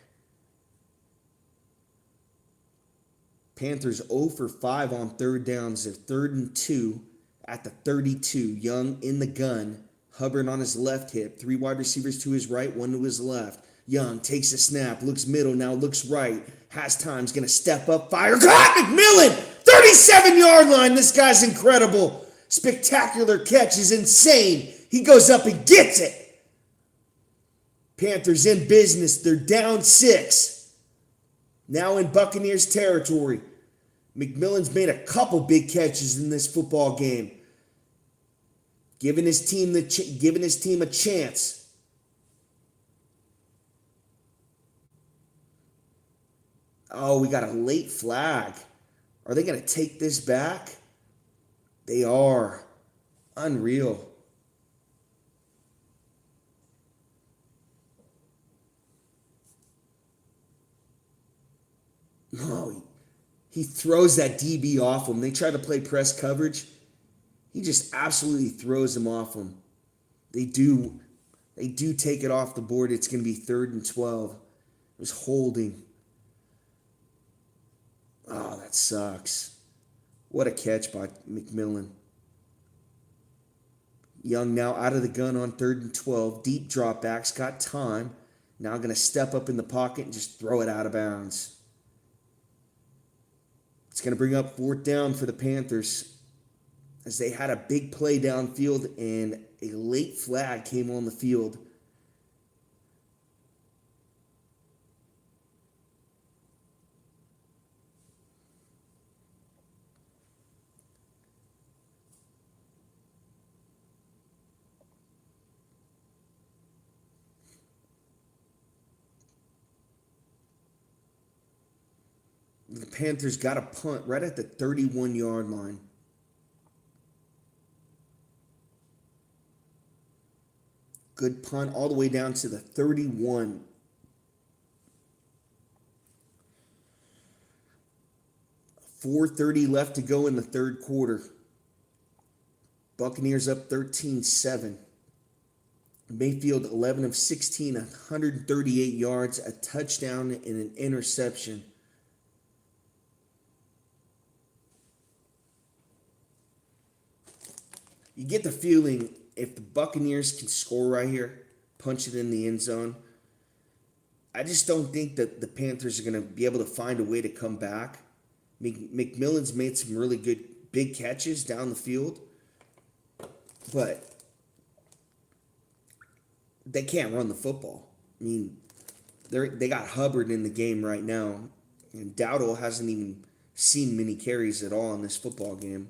[SPEAKER 1] Panthers 0 for 5 on third downs. They're 3rd and 2 at the 32. Young in the gun. Hubbard on his left hip. 3 wide receivers to his right, 1 to his left. Young takes a snap, looks middle, now looks right. Has time's going to step up, fire. Got McMillan! 37-yard line. This guy's incredible. Spectacular catch is insane. He goes up and gets it. Panthers in business. They're down 6. Now in Buccaneers territory. McMillan's made a couple big catches in this football game. Giving his team a chance. Oh, we got a late flag. Are they going to take this back? They are. Unreal. No, he throws that DB off him. They try to play press coverage. He just absolutely throws him off him. They do take it off the board. It's going to be 3rd and 12. It was holding. Oh, that sucks. What a catch by McMillan. Young now out of the gun on 3rd and 12. Deep dropbacks. Got time. Now going to step up in the pocket and just throw it out of bounds. It's going to bring up 4th down for the Panthers as they had a big play downfield and a late flag came on the field. The Panthers got a punt right at the 31-yard line. Good punt all the way down to the 31. .430 left to go in the third quarter. Buccaneers up 13-7. Mayfield 11 of 16, 138 yards, a touchdown and an interception. You get the feeling if the Buccaneers can score right here, punch it in the end zone, I just don't think that the Panthers are going to be able to find a way to come back. McMillan's made some really good big catches down the field, but they can't run the football. I mean, they got Hubbard in the game right now, and Dowdle hasn't even seen many carries at all in this football game.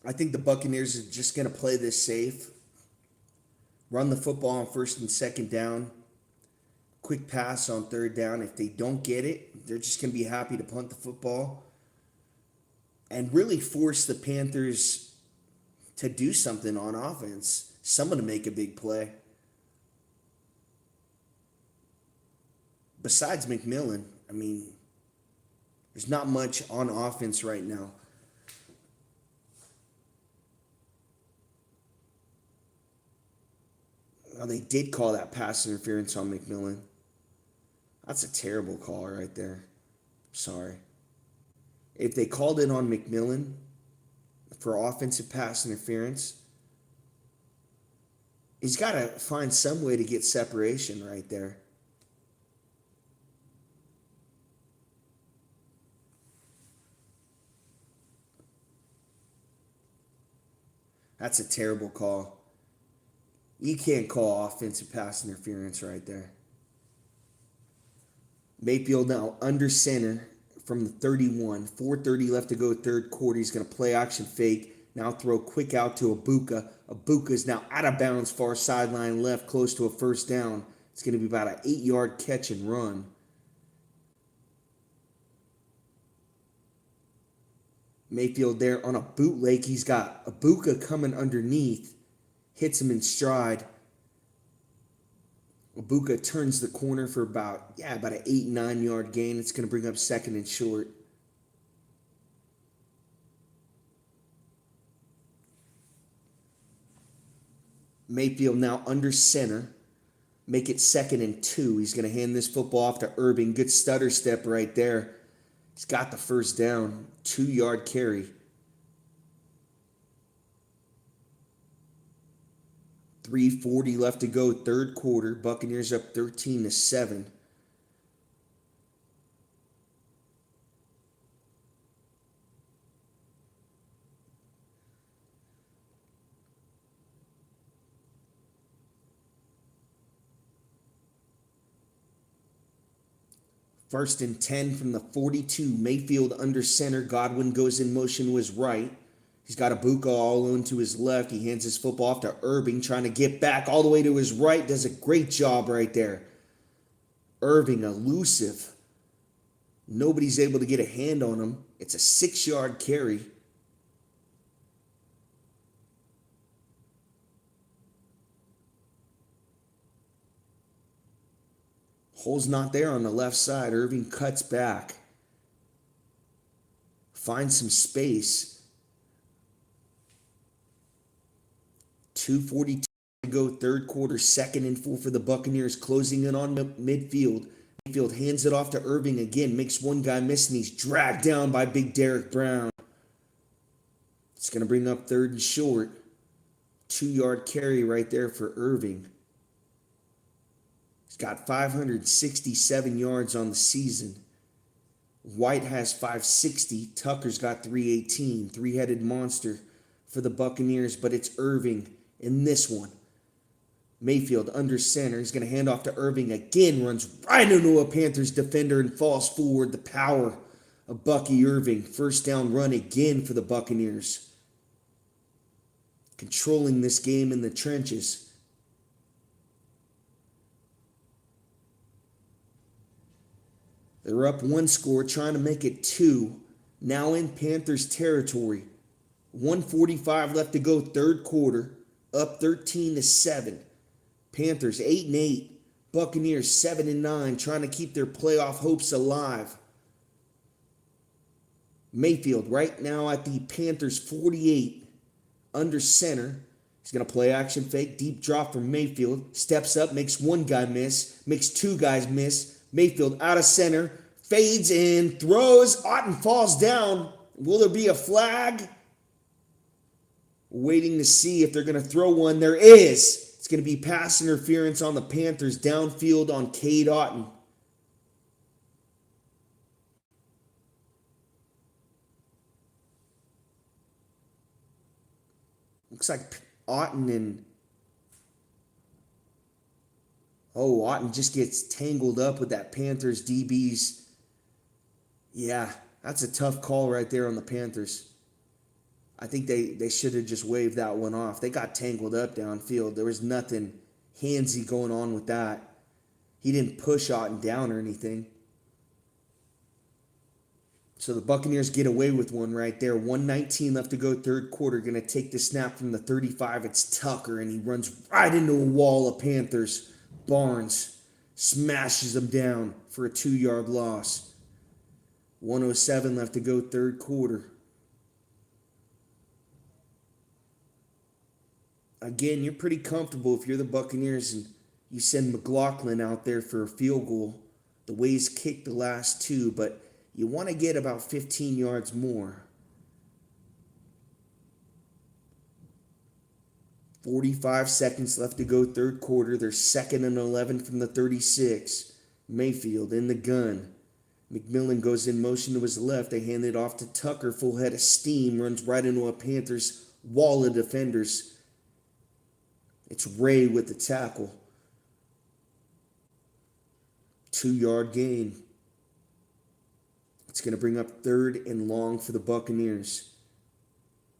[SPEAKER 1] I think the Buccaneers are just going to play this safe. Run the football on 1st and 2nd down. Quick pass on 3rd down. If they don't get it, they're just going to be happy to punt the football. And really force the Panthers to do something on offense. Someone to make a big play. Besides McMillan, I mean, there's not much on offense right now. Well, they did call that pass interference on McMillan. That's a terrible call right there. Sorry. If they called it on McMillan for offensive pass interference, he's got to find some way to get separation right there. That's a terrible call. You can't call offensive pass interference right there. Mayfield now under center from the 31. 4:30 left to go third quarter. He's going to play action fake. Now throw quick out to Ibuka. Ibuka is now out of bounds far sideline left, close to a first down. It's going to be about an 8-yard catch and run. Mayfield there on a bootleg. He's got Ibuka coming underneath. Hits him in stride. Ibuka turns the corner for about an 8-9 yard gain. It's going to bring up second and short. Mayfield now under center. Make it 2nd and 2. He's going to hand this football off to Irving. Good stutter step right there. He's got the first down. 2-yard carry. 3:40 left to go third quarter. Buccaneers up 13-7. First and 10 from the 42. Mayfield under center. Godwin goes in motion to his right. He's got Ibuka all alone to his left. He hands his football off to Irving, trying to get back all the way to his right. Does a great job right there. Irving, elusive. Nobody's able to get a hand on him. It's a 6-yard carry. Hole's not there on the left side. Irving cuts back. Finds some space. 2:42 to go third quarter. 2nd and 4 for the Buccaneers. Closing in on midfield. Mayfield hands it off to Irving again. Makes one guy miss and he's dragged down by big Derek Brown. It's going to bring up 3rd and short. 2-yard carry right there for Irving. He's got 567 yards on the season. White has 560. Tucker's got 318. Three-headed monster for the Buccaneers, but it's Irving in this one. Mayfield under center. He's going to hand off to Irving again. Runs right into a Panthers defender and falls forward. The power of Bucky Irving. First down run again for the Buccaneers. Controlling this game in the trenches. They're up 1 score, trying to make it 2. Now in Panthers territory. 1:45 left to go third quarter. Up 13-7. Panthers 8-8. Buccaneers 7-9, trying to keep their playoff hopes alive. Mayfield right now at the Panthers 48. Under center. He's going to play action fake. Deep drop from Mayfield. Steps up, makes one guy miss. Makes 2 guys miss. Mayfield out of center, fades in, throws. Otten falls down. Will there be a flag? Waiting to see if they're going to throw one. There is. It's going to be pass interference on the Panthers downfield on Cade Otten. Looks like Otten Otten just gets tangled up with that Panthers DBs. Yeah, that's a tough call right there on the Panthers. I think they should have just waved that one off. They got tangled up downfield. There was nothing handsy going on with that. He didn't push Otten down or anything. So the Buccaneers get away with one right there. 1:19 left to go third quarter. Going to take the snap from the 35. It's Tucker, and he runs right into a wall of Panthers. Barnes smashes him down for a 2-yard loss. 1:07 left to go third quarter. Again, you're pretty comfortable if you're the Buccaneers and you send McLaughlin out there for a field goal. The way he's kicked the last 2, but you want to get about 15 yards more. 45 seconds left to go third quarter. They're 2nd and 11 from the 36. Mayfield in the gun. McMillan goes in motion to his left. They hand it off to Tucker. Full head of steam. Runs right into a Panthers wall of defenders. It's Ray with the tackle. 2-yard gain. It's going to bring up 3rd and long for the Buccaneers.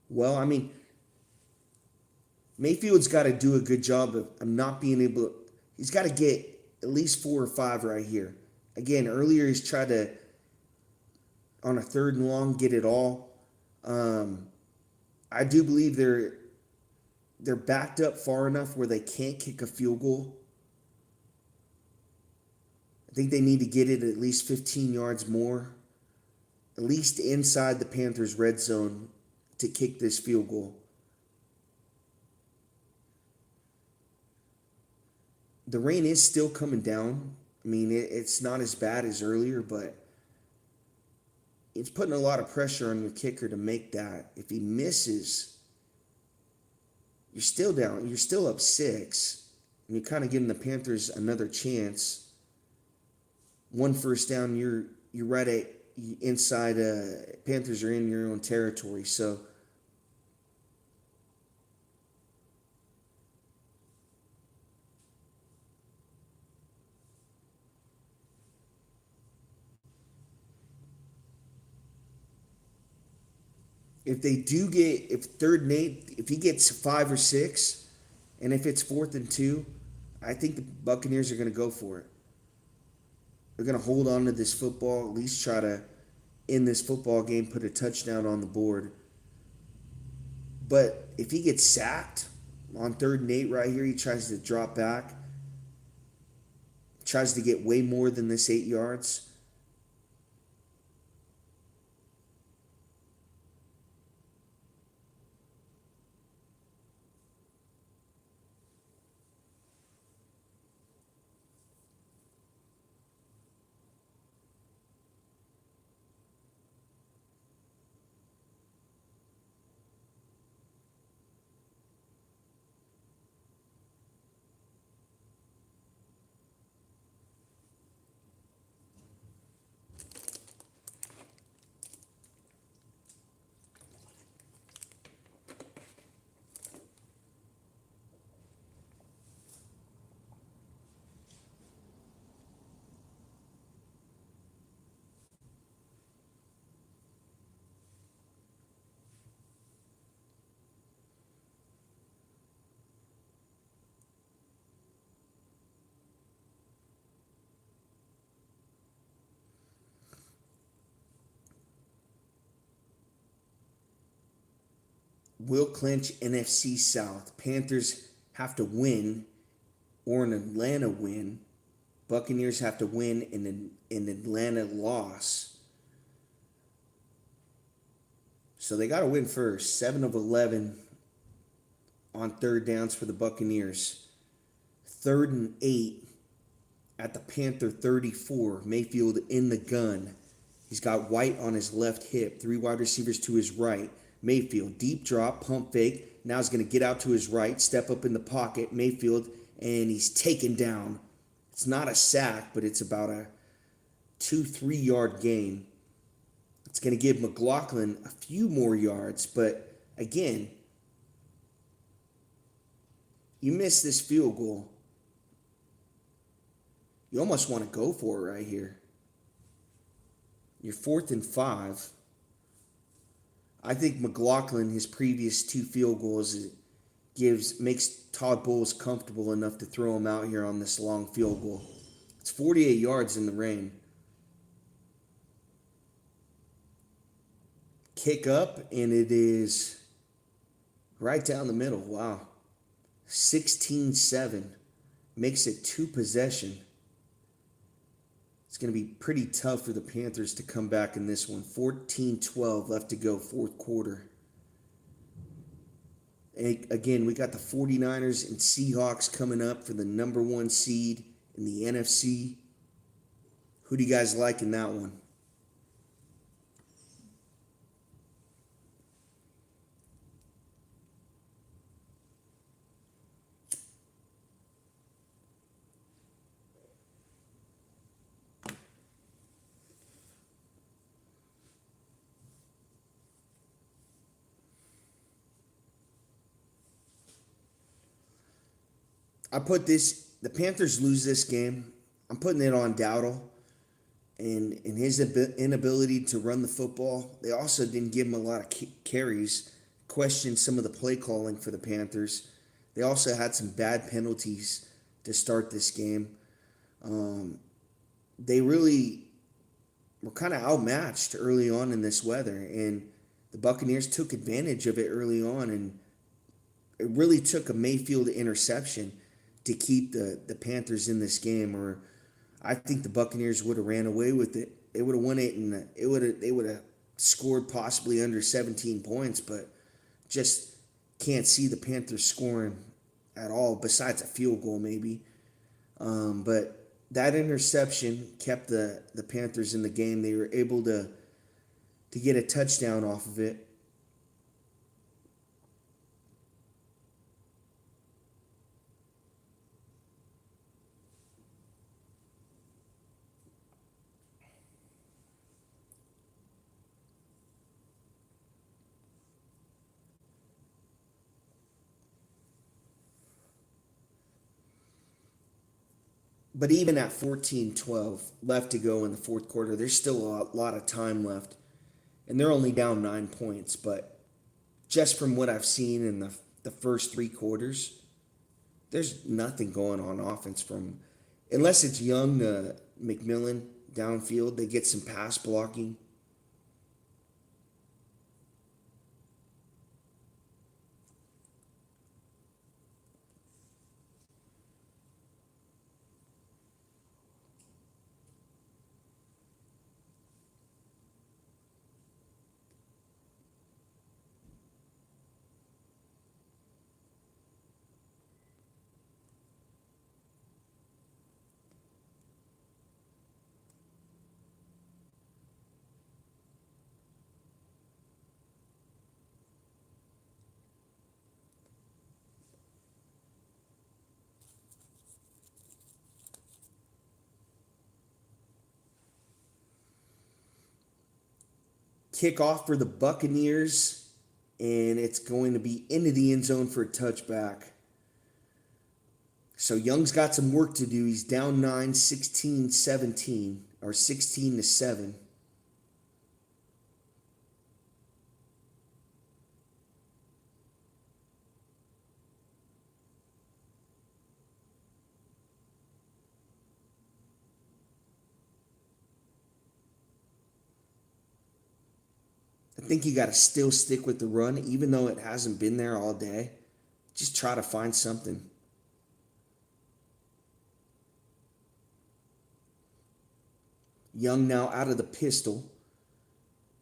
[SPEAKER 1] Well, I mean, Mayfield's got to do a good job of not being able to, he's got to get at least 4 or 5 right here. Again, earlier he's tried to, on a 3rd and long, get it all. I do believe they're backed up far enough where they can't kick a field goal. I think they need to get it at least 15 yards more, at least inside the Panthers' red zone to kick this field goal. The rain is still coming down. I mean, it's not as bad as earlier, but it's putting a lot of pressure on your kicker to make that. If he misses, you're still down. You're still up 6. And you're kind of giving the Panthers another chance. 1 first down, you're right at inside. Panthers are in your own territory. So if they do get, if 3rd and 8, if he gets 5 or 6, and if it's 4th and 2, I think the Buccaneers are going to go for it. They're going to hold on to this football, at least try to, in this football game, put a touchdown on the board. But if he gets sacked on 3rd and 8 right here, he tries to drop back, tries to get way more than this 8 yards. Will clinch NFC South. Panthers have to win, or an Atlanta win. Buccaneers have to win in Atlanta loss. So they got to win first. 7 of 11 on 3rd downs for the Buccaneers. 3rd and 8 at the Panther 34. Mayfield in the gun. He's got White on his left hip. 3 wide receivers to his right. Mayfield, deep drop, pump fake. Now he's going to get out to his right, step up in the pocket. Mayfield, and he's taken down. It's not a sack, but it's about a 2-3 yard gain. It's going to give McLaughlin a few more yards, but again, you miss this field goal. You almost want to go for it right here. You're 4th and 5. I think McLaughlin, his previous 2 field goals, makes Todd Bowles comfortable enough to throw him out here on this long field goal. It's 48 yards in the rain. Kick up, and it is right down the middle. Wow. 16-7. Makes it 2 possession. It's going to be pretty tough for the Panthers to come back in this one. 14-12 left to go, 4th quarter. And again, we got the 49ers and Seahawks coming up for the number 1 seed in the NFC. Who do you guys like in that one? I put the Panthers lose this game. I'm putting it on Dowdle and his inability to run the football. They also didn't give him a lot of carries. Questioned some of the play calling for the Panthers. They also had some bad penalties to start this game. They really were kind of outmatched early on in this weather, and the Buccaneers took advantage of it early on, and it really took a Mayfield interception to keep the Panthers in this game, or I think the Buccaneers would have ran away with it. They would have won it, and they would have scored possibly under 17 points, but just can't see the Panthers scoring at all, besides a field goal maybe. But that interception kept the Panthers in the game. They were able to get a touchdown off of it. But even at 14-12 left to go in the fourth quarter, there's still a lot of time left. And they're only down 9 points. But just from what I've seen in the first three quarters, there's nothing going on offense from, unless it's Young to McMillan downfield, they get some pass blocking. Kickoff for the Buccaneers, and it's going to be into the end zone for a touchback. So Young's got some work to do. He's down 9, 16-17, or 16-7. I think you got to still stick with the run, even though it hasn't been there all day. Just try to find something. Young now out of the pistol.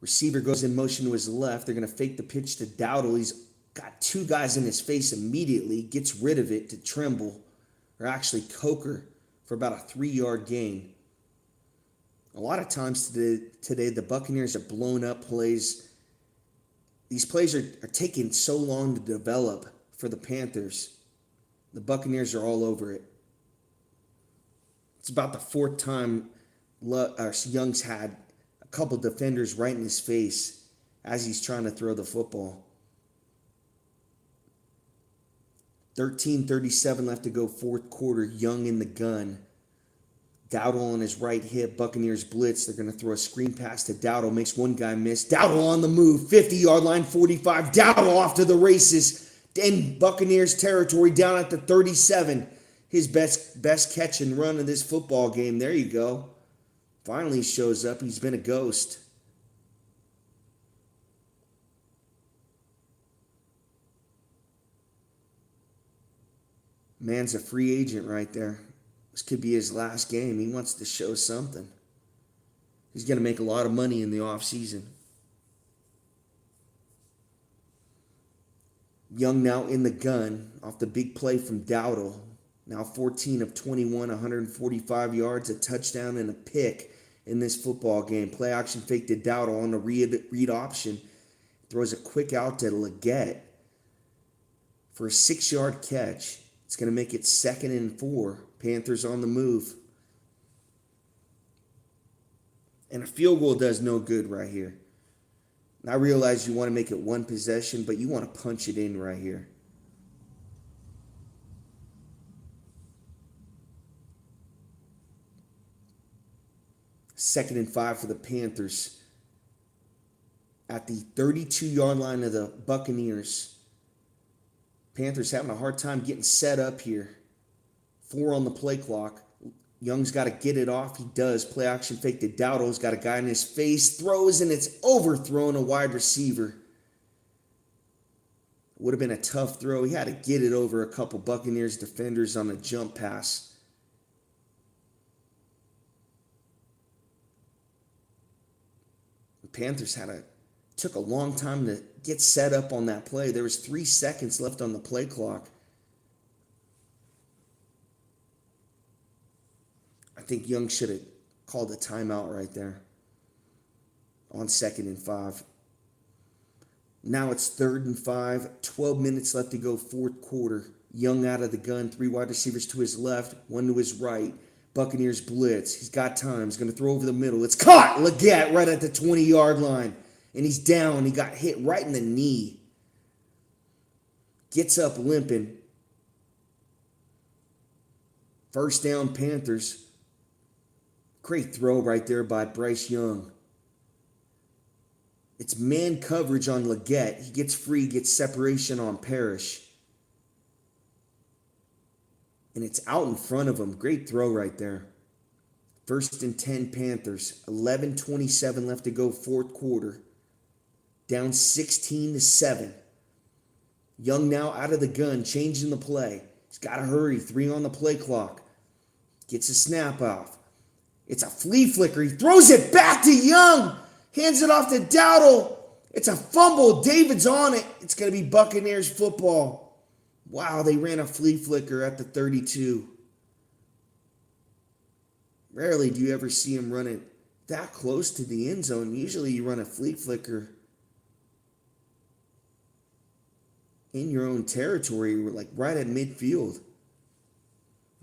[SPEAKER 1] Receiver goes in motion to his left. They're going to fake the pitch to Dowdle. He's got two guys in his face immediately. Gets rid of it to Trimble, or actually Coker, for about a 3-yard gain. A lot of times today the Buccaneers have blown up plays. These plays are taking so long to develop for the Panthers. The Buccaneers are all over it. It's about the fourth time Young's had a couple defenders right in his face as he's trying to throw the football. 13:37 left to go, fourth quarter. Young in the gun. Dowdle on his right hip. Buccaneers blitz. They're going to throw a screen pass to Dowdle. Makes one guy miss. Dowdle on the move. 50-yard line, 45. Dowdle off to the races. In Buccaneers territory, down at the 37. His best catch and run of this football game. There you go. Finally shows up. He's been a ghost. Man's a free agent right there. This could be his last game. He wants to show something. He's going to make a lot of money in the offseason. Young now in the gun off the big play from Dowdle. Now 14 of 21, 145 yards, a touchdown and a pick in this football game. Play action fake to Dowdle on the read option. Throws a quick out to Leggett for a 6-yard catch. It's going to make it 2nd and 4. Panthers on the move. And a field goal does no good right here. And I realize you want to make it one possession, but you want to punch it in right here. 2nd and 5 for the Panthers. At the 32-yard line of the Buccaneers. Panthers having a hard time getting set up here. 4 on the play clock. Young's got to get it off. He does. Play action fake to Dowdle's got a guy in his face. Throws, and it's overthrown a wide receiver. Would have been a tough throw. He had to get it over a couple Buccaneers defenders on a jump pass. The Panthers took a long time to get set up on that play. There was 3 seconds left on the play clock. I think Young should have called a timeout right there on 2nd and 5. Now it's 3rd and 5. 12 minutes left to go, fourth quarter. Young out of the gun. 3 wide receivers to his left, 1 to his right. Buccaneers blitz. He's got time. He's going to throw over the middle. It's caught. Leggett right at the 20-yard line. And he's down. He got hit right in the knee. Gets up limping. First down, Panthers. Great throw right there by Bryce Young. It's man coverage on Leggett. He gets free, gets separation on Parrish. And it's out in front of him. Great throw right there. 1st and 10 Panthers. 11:27 left to go, fourth quarter. Down 16-7. Young now out of the gun, changing the play. He's got to hurry. 3 on the play clock. Gets a snap off. It's a flea flicker. He throws it back to Young. Hands it off to Dowdle. It's a fumble. David's on it. It's going to be Buccaneers football. Wow, they ran a flea flicker at the 32. Rarely do you ever see him run it that close to the end zone. Usually you run a flea flicker in your own territory, like right at midfield.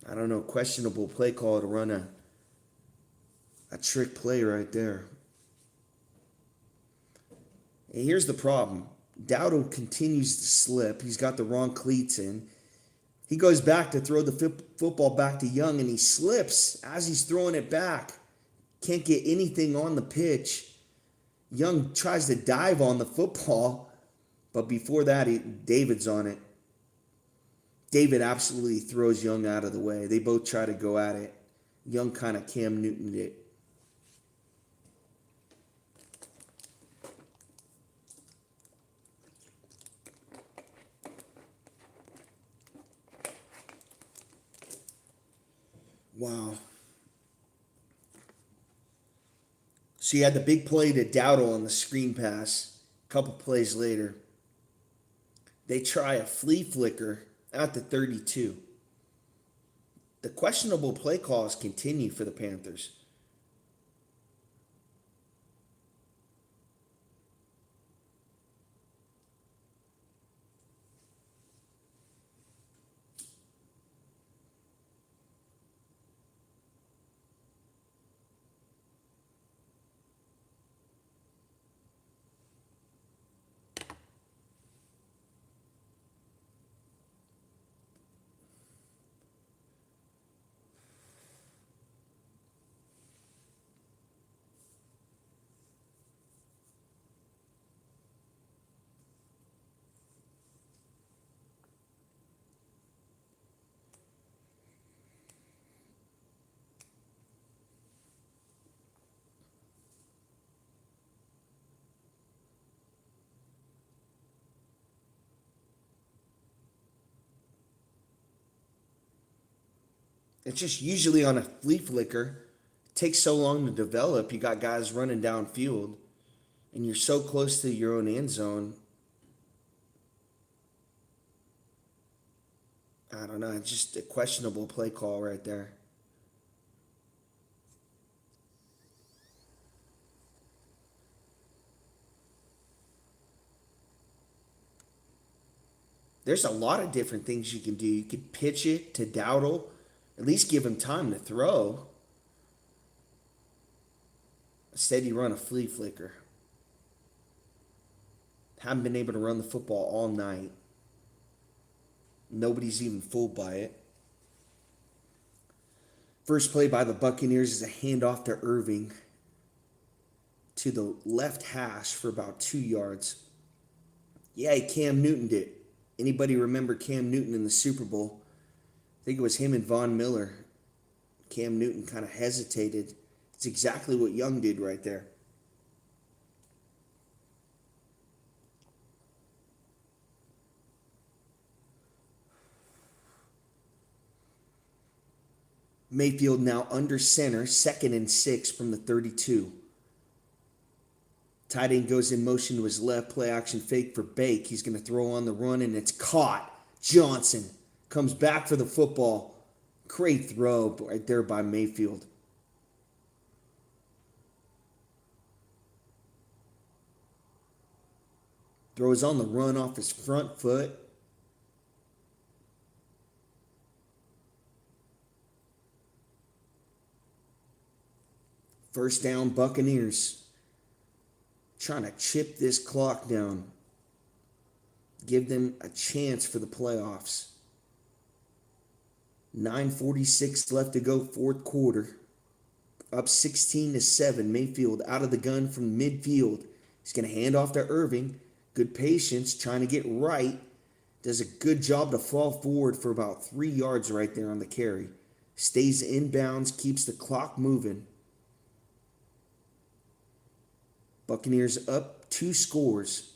[SPEAKER 1] I don't know, questionable play call to run a trick play right there. And here's the problem. Dowdle continues to slip. He's got the wrong cleats in. He goes back to throw the football back to Young, and he slips as he's throwing it back. Can't get anything on the pitch. Young tries to dive on the football, but before that, David's on it. David absolutely throws Young out of the way. They both try to go at it. Young kind of Cam Newton'd it. Wow. So you had the big play to Dowdle on the screen pass. A couple plays later, they try a flea flicker at the 32. The questionable play calls continue for the Panthers. It's just usually on a flea flicker. It takes so long to develop. You got guys running downfield, and you're so close to your own end zone. I don't know. It's just a questionable play call right there. There's a lot of different things you can do. You could pitch it to Dowdle. At least give him time to throw. Instead, you run a flea flicker. Haven't been able to run the football all night. Nobody's even fooled by it. First play by the Buccaneers is a handoff to Irving. to the left hash for about 2 yards. Yeah, he Cam Newton'd it. Anybody remember Cam Newton in the Super Bowl? I think it was him and Von Miller. Cam Newton kind of hesitated. It's exactly what Young did right there. Mayfield now under center, 2nd and 6 from the 32. Tight end goes in motion to his left, play action fake for Bake. He's going to throw on the run, and it's caught. Johnson comes back for the football. Great throw right there by Mayfield. Throws on the run off his front foot. First down, Buccaneers. Trying to chip this clock down. Give them a chance for the playoffs. 9:46 left to go, fourth quarter. Up 16-7. Mayfield out of the gun from midfield. He's going to hand off to Irving. Good patience, trying to get right. Does a good job to fall forward for about 3 yards right there on the carry. Stays inbounds, keeps the clock moving. Buccaneers up 2 scores.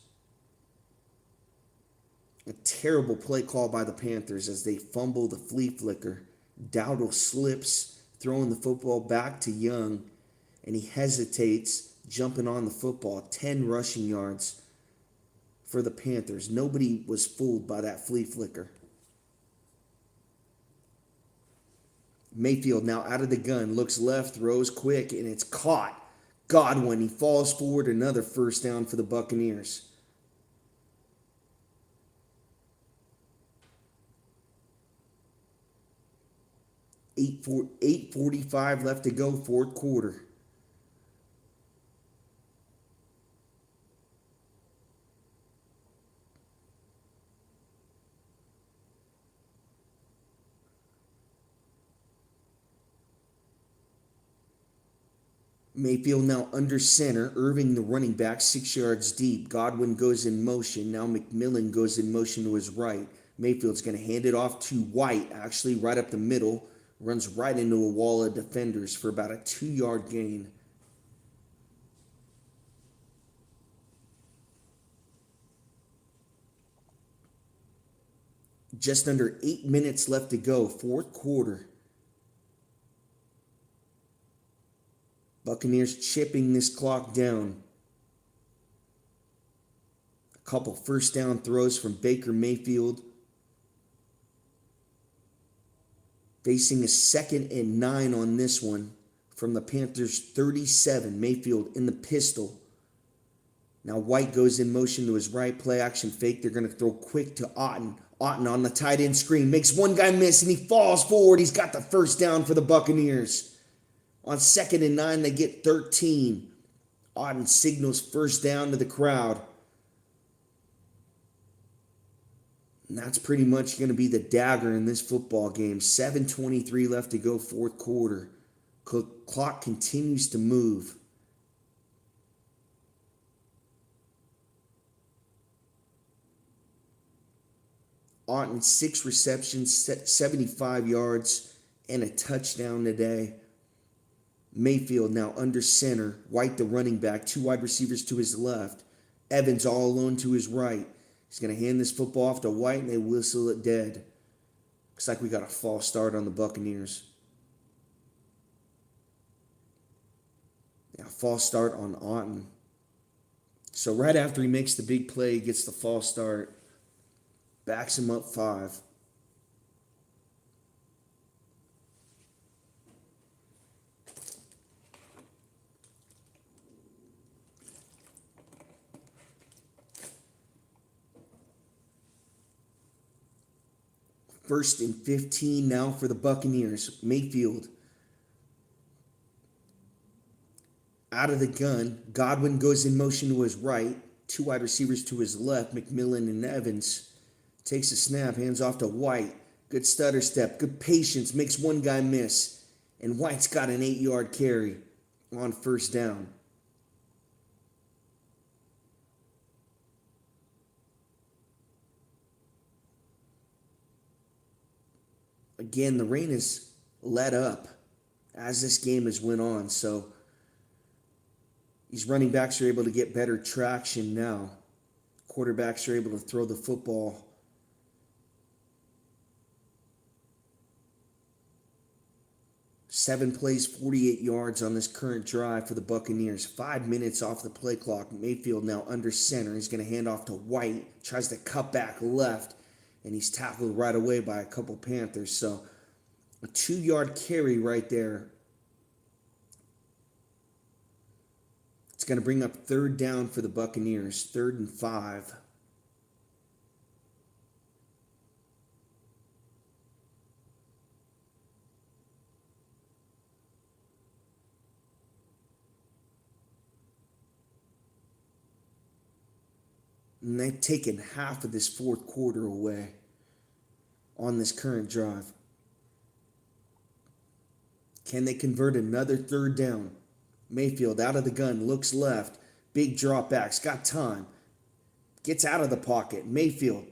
[SPEAKER 1] A terrible play call by the Panthers as they fumble the flea flicker. Dowdle slips, throwing the football back to Young, and he hesitates, jumping on the football. 10 rushing yards for the Panthers. Nobody was fooled by that flea flicker. Mayfield now out of the gun, looks left, throws quick, and it's caught. Godwin, he falls forward, another first down for the Buccaneers. 8:45 left to go, fourth quarter. Mayfield now under center. Irving, the running back, 6 yards deep. Godwin goes in motion. Now McMillan goes in motion to his right. Mayfield's going to hand it off to White, actually right up the middle. Runs right into a wall of defenders for about a 2-yard gain. Just under 8 minutes left to go, fourth quarter. Buccaneers chipping this clock down. A couple first down throws from Baker Mayfield. Facing a 2nd and 9 on this one from the Panthers 37. Mayfield in the pistol. Now White goes in motion to his right, play action fake. They're going to throw quick to Otten. Otten on the tight end screen. Makes one guy miss and he falls forward. He's got the first down for the Buccaneers. On 2nd and 9, they get 13. Otten signals first down to the crowd. And that's pretty much going to be the dagger in this football game. 7:23 left to go, fourth quarter. Clock continues to move. Otten, 6 receptions, 75 yards, and a touchdown today. Mayfield now under center. White, the running back. 2 wide receivers to his left. Evans all alone to his right. He's going to hand this football off to White, and they whistle it dead. Looks like we got a false start on the Buccaneers. Yeah, false start on Otten. So right after he makes the big play, he gets the false start. Backs him up 5. First and 15 now for the Buccaneers. Mayfield out of the gun. Godwin goes in motion to his right. 2 wide receivers to his left. McMillan and Evans. Takes a snap, hands off to White. Good stutter step, good patience, makes one guy miss. And White's got an 8-yard carry on first down. Again, the rain has let up as this game has went on, so these running backs are able to get better traction now. Quarterbacks are able to throw the football. Seven plays, 48 yards on this current drive for the Buccaneers. 5 minutes off the play clock. Mayfield now under center. He's going to hand off to White. Tries to cut back left, and he's tackled right away by a couple Panthers. So a 2-yard carry right there. It's going to bring up third down for the Buccaneers. 3rd and 5. And they've taken half of this fourth quarter away on this current drive. Can they convert another third down? Mayfield out of the gun, looks left. Big drop backs, got time. Gets out of the pocket. Mayfield,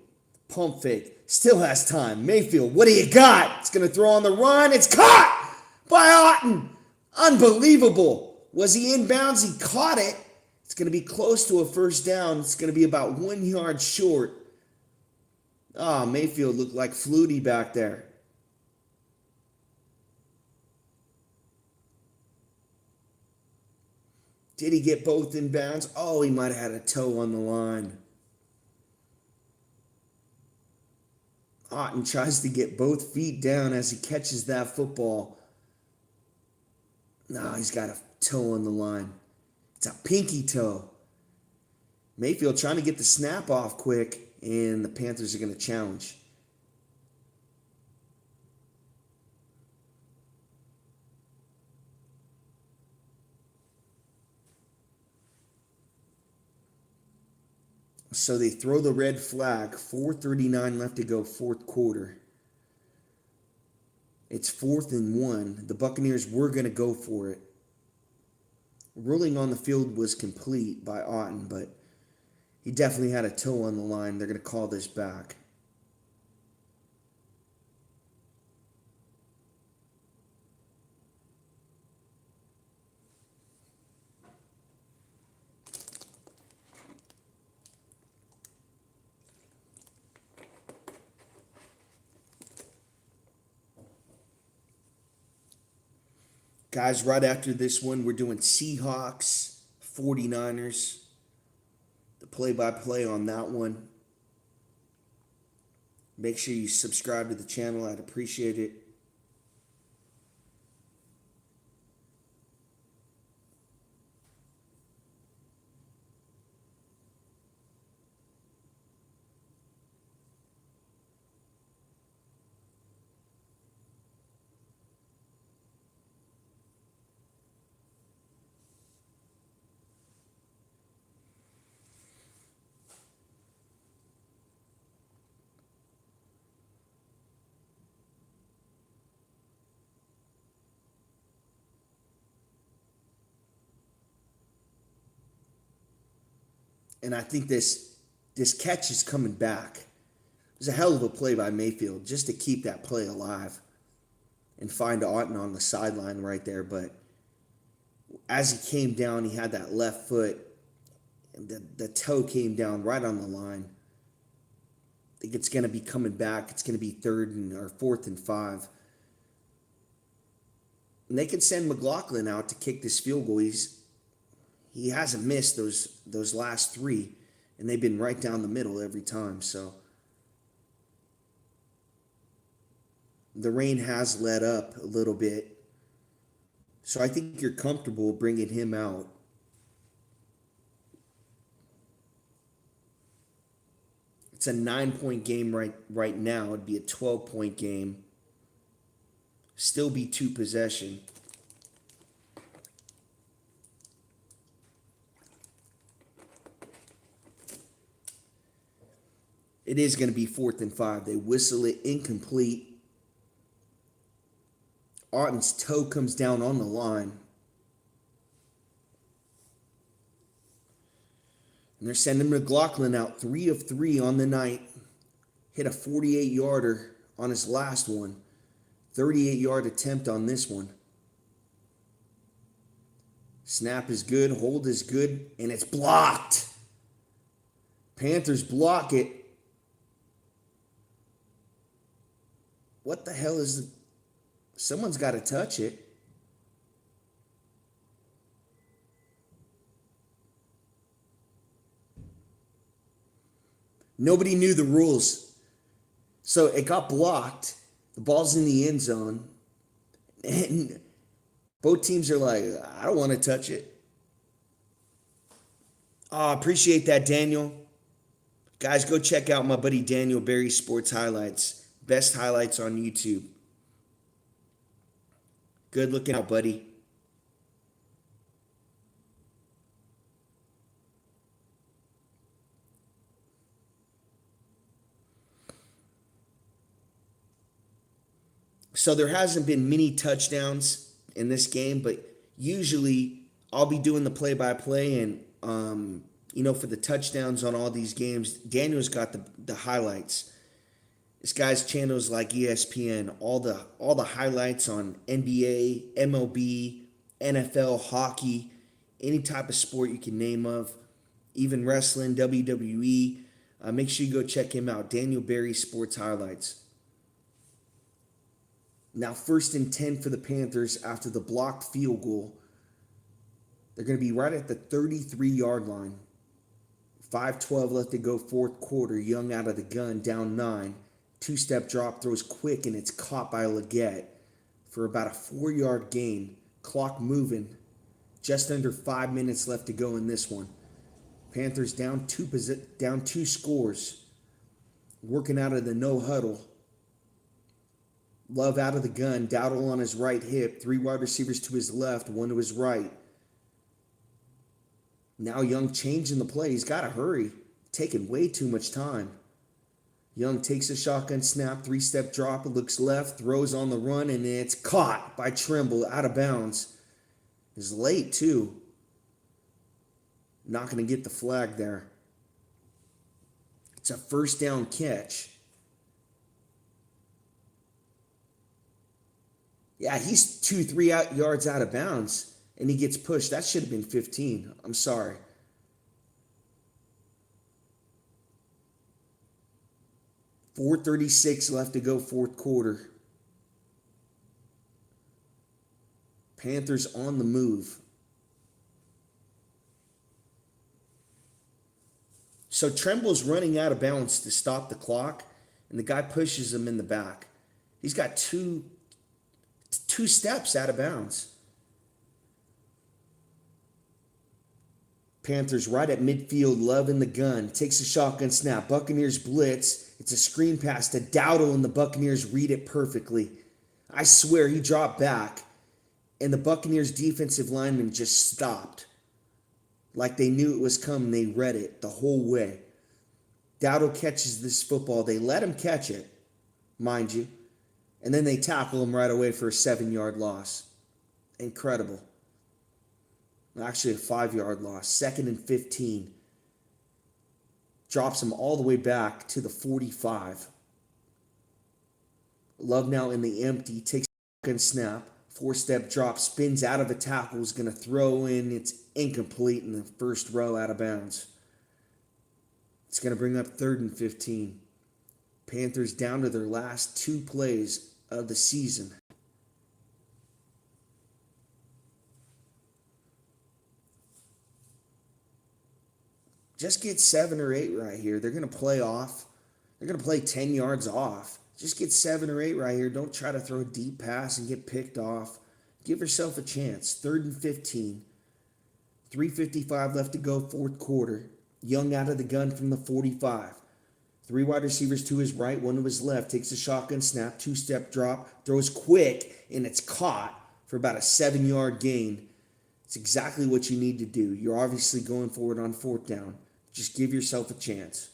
[SPEAKER 1] pump fake, still has time. Mayfield, what do you got? It's going to throw on the run. It's caught by Otten. Unbelievable. Was he inbounds? He caught it. It's going to be close to a first down. It's going to be about 1 yard short. Mayfield looked like Flutie back there. Did he get both inbounds? Oh, he might have had a toe on the line. Otten tries to get both feet down as he catches that football. No, he's got a toe on the line. It's a pinky toe. Mayfield trying to get the snap off quick, and the Panthers are going to challenge. So they throw the red flag. 4:39 left to go, fourth quarter. It's 4th and 1. The Buccaneers were going to go for it. Ruling on the field was complete by Otten, but he definitely had a toe on the line. They're going to call this back. Guys, right after this one, we're doing Seahawks, 49ers. The play-by-play on that one. Make sure you subscribe to the channel. I'd appreciate it. And I think this catch is coming back. It was a hell of a play by Mayfield just to keep that play alive and find Otten on the sideline right there. But as he came down, he had that left foot, and the toe came down right on the line. I think it's going to be coming back. It's going to be 4th and 5. And they could send McLaughlin out to kick this field goal. He hasn't missed those last 3, and they've been right down the middle every time. So the rain has let up a little bit. So I think you're comfortable bringing him out. It's a 9-point game right now. It'd be a 12-point game. Still be 2 possession. It is going to be 4th and 5. They whistle it incomplete. Otten's toe comes down on the line. And they're sending McLaughlin out 3 of 3 on the night. Hit a 48-yarder on his last one. 38-yard attempt on this one. Snap is good, hold is good, and it's blocked. Panthers block it. What the hell is... Someone's got to touch it. Nobody knew the rules. So it got blocked. The ball's in the end zone. And both teams are like, I don't want to touch it. Oh, appreciate that, Daniel. Guys, go check out my buddy Daniel Berry Sports Highlights. Best highlights on YouTube. Good looking out, buddy. So there hasn't been many touchdowns in this game, but usually I'll be doing the play-by-play, and for the touchdowns on all these games, Daniel's got the highlights. This guy's channel is like ESPN, all the highlights on NBA, MLB, NFL, hockey, any type of sport you can name of, even wrestling, WWE. Make sure you go check him out, Daniel Berry Sports Highlights. Now 1st and 10 for the Panthers after the blocked field goal. They're going to be right at the 33-yard line. 5:12 left to go, fourth quarter. Young out of the gun, down 9. Two-step drop, throws quick, and it's caught by Leggett for about a 4-yard gain. Clock moving. Just under 5 minutes left to go in this one. Panthers down two scores. Working out of the no huddle. Love out of the gun. Dowdle on his right hip. 3 wide receivers to his left, 1 to his right. Now Young changing the play. He's got to hurry. Taking way too much time. Young takes a shotgun snap, 3-step drop, looks left, throws on the run, and it's caught by Trimble out of bounds. It's late, too. Not going to get the flag there. It's a first down catch. Yeah, he's 2-3 yards out of bounds, and he gets pushed. That should have been 15. I'm sorry. .436 left to go, fourth quarter. Panthers on the move. So Tremble's running out of bounds to stop the clock, and the guy pushes him in the back. He's got two steps out of bounds. Panthers right at midfield, Love in the gun. Takes a shotgun snap. Buccaneers blitz. It's a screen pass to Dowdle, and the Buccaneers read it perfectly. I swear he dropped back, and the Buccaneers defensive lineman just stopped. Like they knew it was coming. They read it the whole way. Dowdle catches this football. They let him catch it, mind you. And then they tackle him right away for a 7-yard loss. Incredible. Actually, a 5-yard loss. 2nd and 15. Drops him all the way back to the 45. Love now in the empty. Takes a snap. 4-step drop. Spins out of the tackle. Is going to throw in. It's incomplete in the first row out of bounds. It's going to bring up 3rd and 15. Panthers down to their last 2 plays of the season. Just get 7 or 8 right here. They're going to play off. They're going to play 10 yards off. Just get 7 or 8 right here. Don't try to throw a deep pass and get picked off. Give yourself a chance. 3rd and 15. 3:55 left to go, fourth quarter. Young out of the gun from the 45. 3 wide receivers to his right, 1 to his left. Takes a shotgun snap, 2-step drop. Throws quick, and it's caught for about a 7-yard gain. It's exactly what you need to do. You're obviously going for it on 4th down. Just give yourself a chance.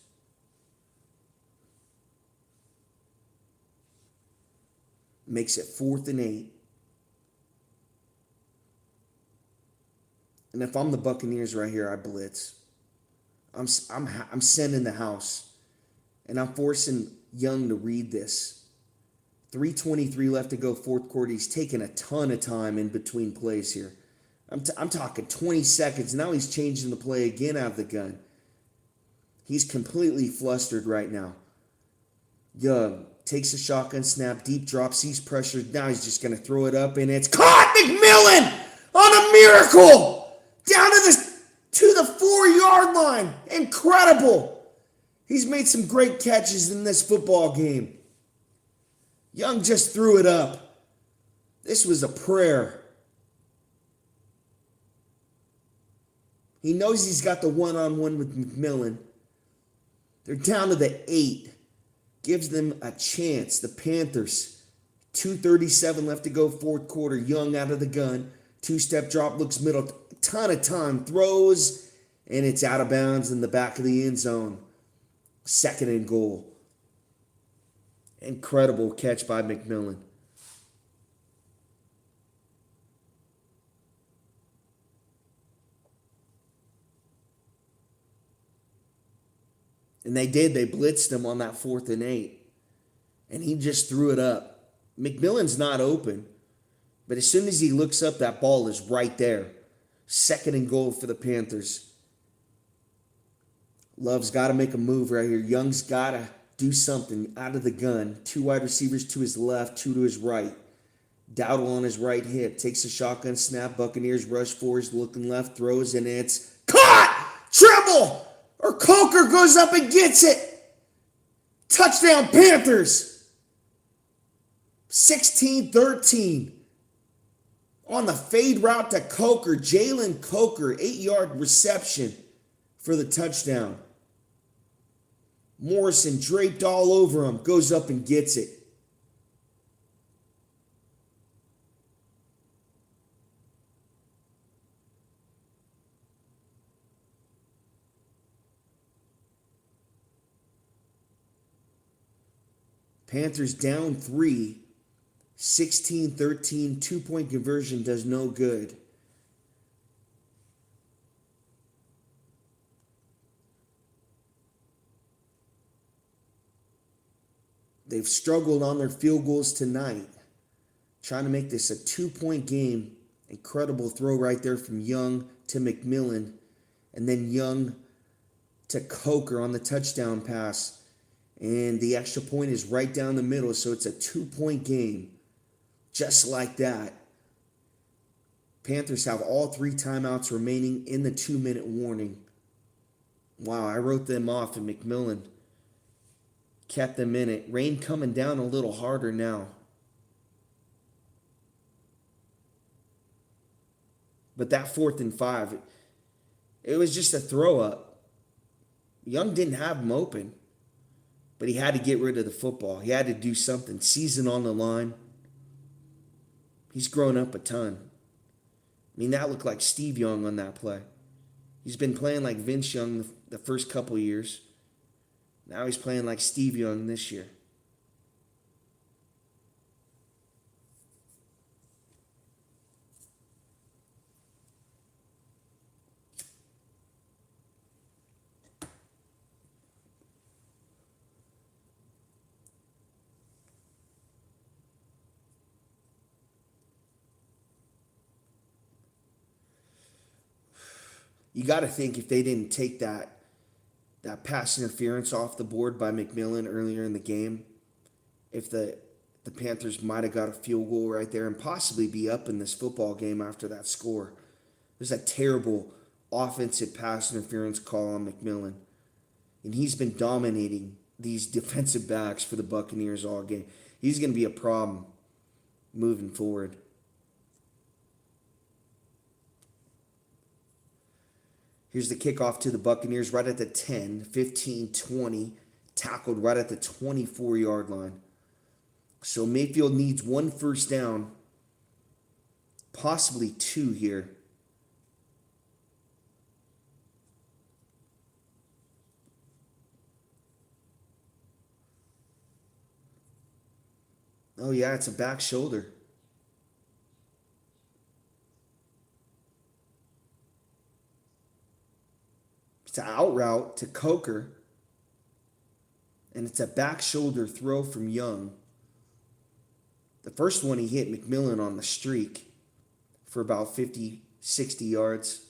[SPEAKER 1] Makes it 4th and 8. And if I'm the Buccaneers right here, I blitz. I'm sending the house. And I'm forcing Young to read this. 3:23 left to go, fourth quarter. He's taking a ton of time in between plays here. I'm talking 20 seconds. Now he's changing the play again out of the gun. He's completely flustered right now. Young takes a shotgun snap, deep drop, sees pressure. Now he's just going to throw it up, and it's caught. McMillan on a miracle down to the 4-yard line. Incredible. He's made some great catches in this football game. Young just threw it up. This was a prayer. He knows he's got the one-on-one with McMillan. They're down to the 8. Gives them a chance. The Panthers, 2:37 left to go, fourth quarter. Young out of the gun. Two-step drop, looks middle. Ton of time. Throws, and it's out of bounds in the back of the end zone. Second and goal. Incredible catch by McMillan. And they did. They blitzed him on that 4th and 8. And he just threw it up. McMillan's not open. But as soon as he looks up, that ball is right there. Second and goal for the Panthers. Love's got to make a move right here. Young's got to do something out of the gun. 2 wide receivers to his left, 2 to his right. Dowdle on his right hip. Takes a shotgun snap. Buccaneers rush forwards, looking left, throws, and it's caught! Treble! Or Coker goes up and gets it. Touchdown Panthers. 16-13. On the fade route to Coker. Jalen Coker, 8-yard reception for the touchdown. Morrison draped all over him. Goes up and gets it. Panthers down 3, 16-13, 2-point conversion does no good. They've struggled on their field goals tonight, trying to make this a 2-point game. Incredible throw right there from Young to McMillan, and then Young to Coker on the touchdown pass. And the extra point is right down the middle, so it's a 2-point game. Just like that. Panthers have all 3 timeouts remaining in the 2-minute warning. Wow, I wrote them off, and McMillan kept them in it. Rain coming down a little harder now. But that 4th and 5, it was just a throw up. Young didn't have him open. But he had to get rid of the football. He had to do something. Season on the line. He's grown up a ton. I mean, that looked like Steve Young on that play. He's been playing like Vince Young the first couple years. Now he's playing like Steve Young this year. You got to think if they didn't take that pass interference off the board by McMillan earlier in the game, if the Panthers might have got a field goal right there and possibly be up in this football game after that score. There's a terrible offensive pass interference call on McMillan. And he's been dominating these defensive backs for the Buccaneers all game. He's going to be a problem moving forward. Here's the kickoff to the Buccaneers right at the 10, 15, 20, tackled right at the 24-yard line. So Mayfield needs 1 first down, possibly 2 here. Oh yeah, it's a back shoulder. It's an out route to Coker. And it's a back shoulder throw from Young. The first one he hit McMillan on the streak for about 50, 60 yards.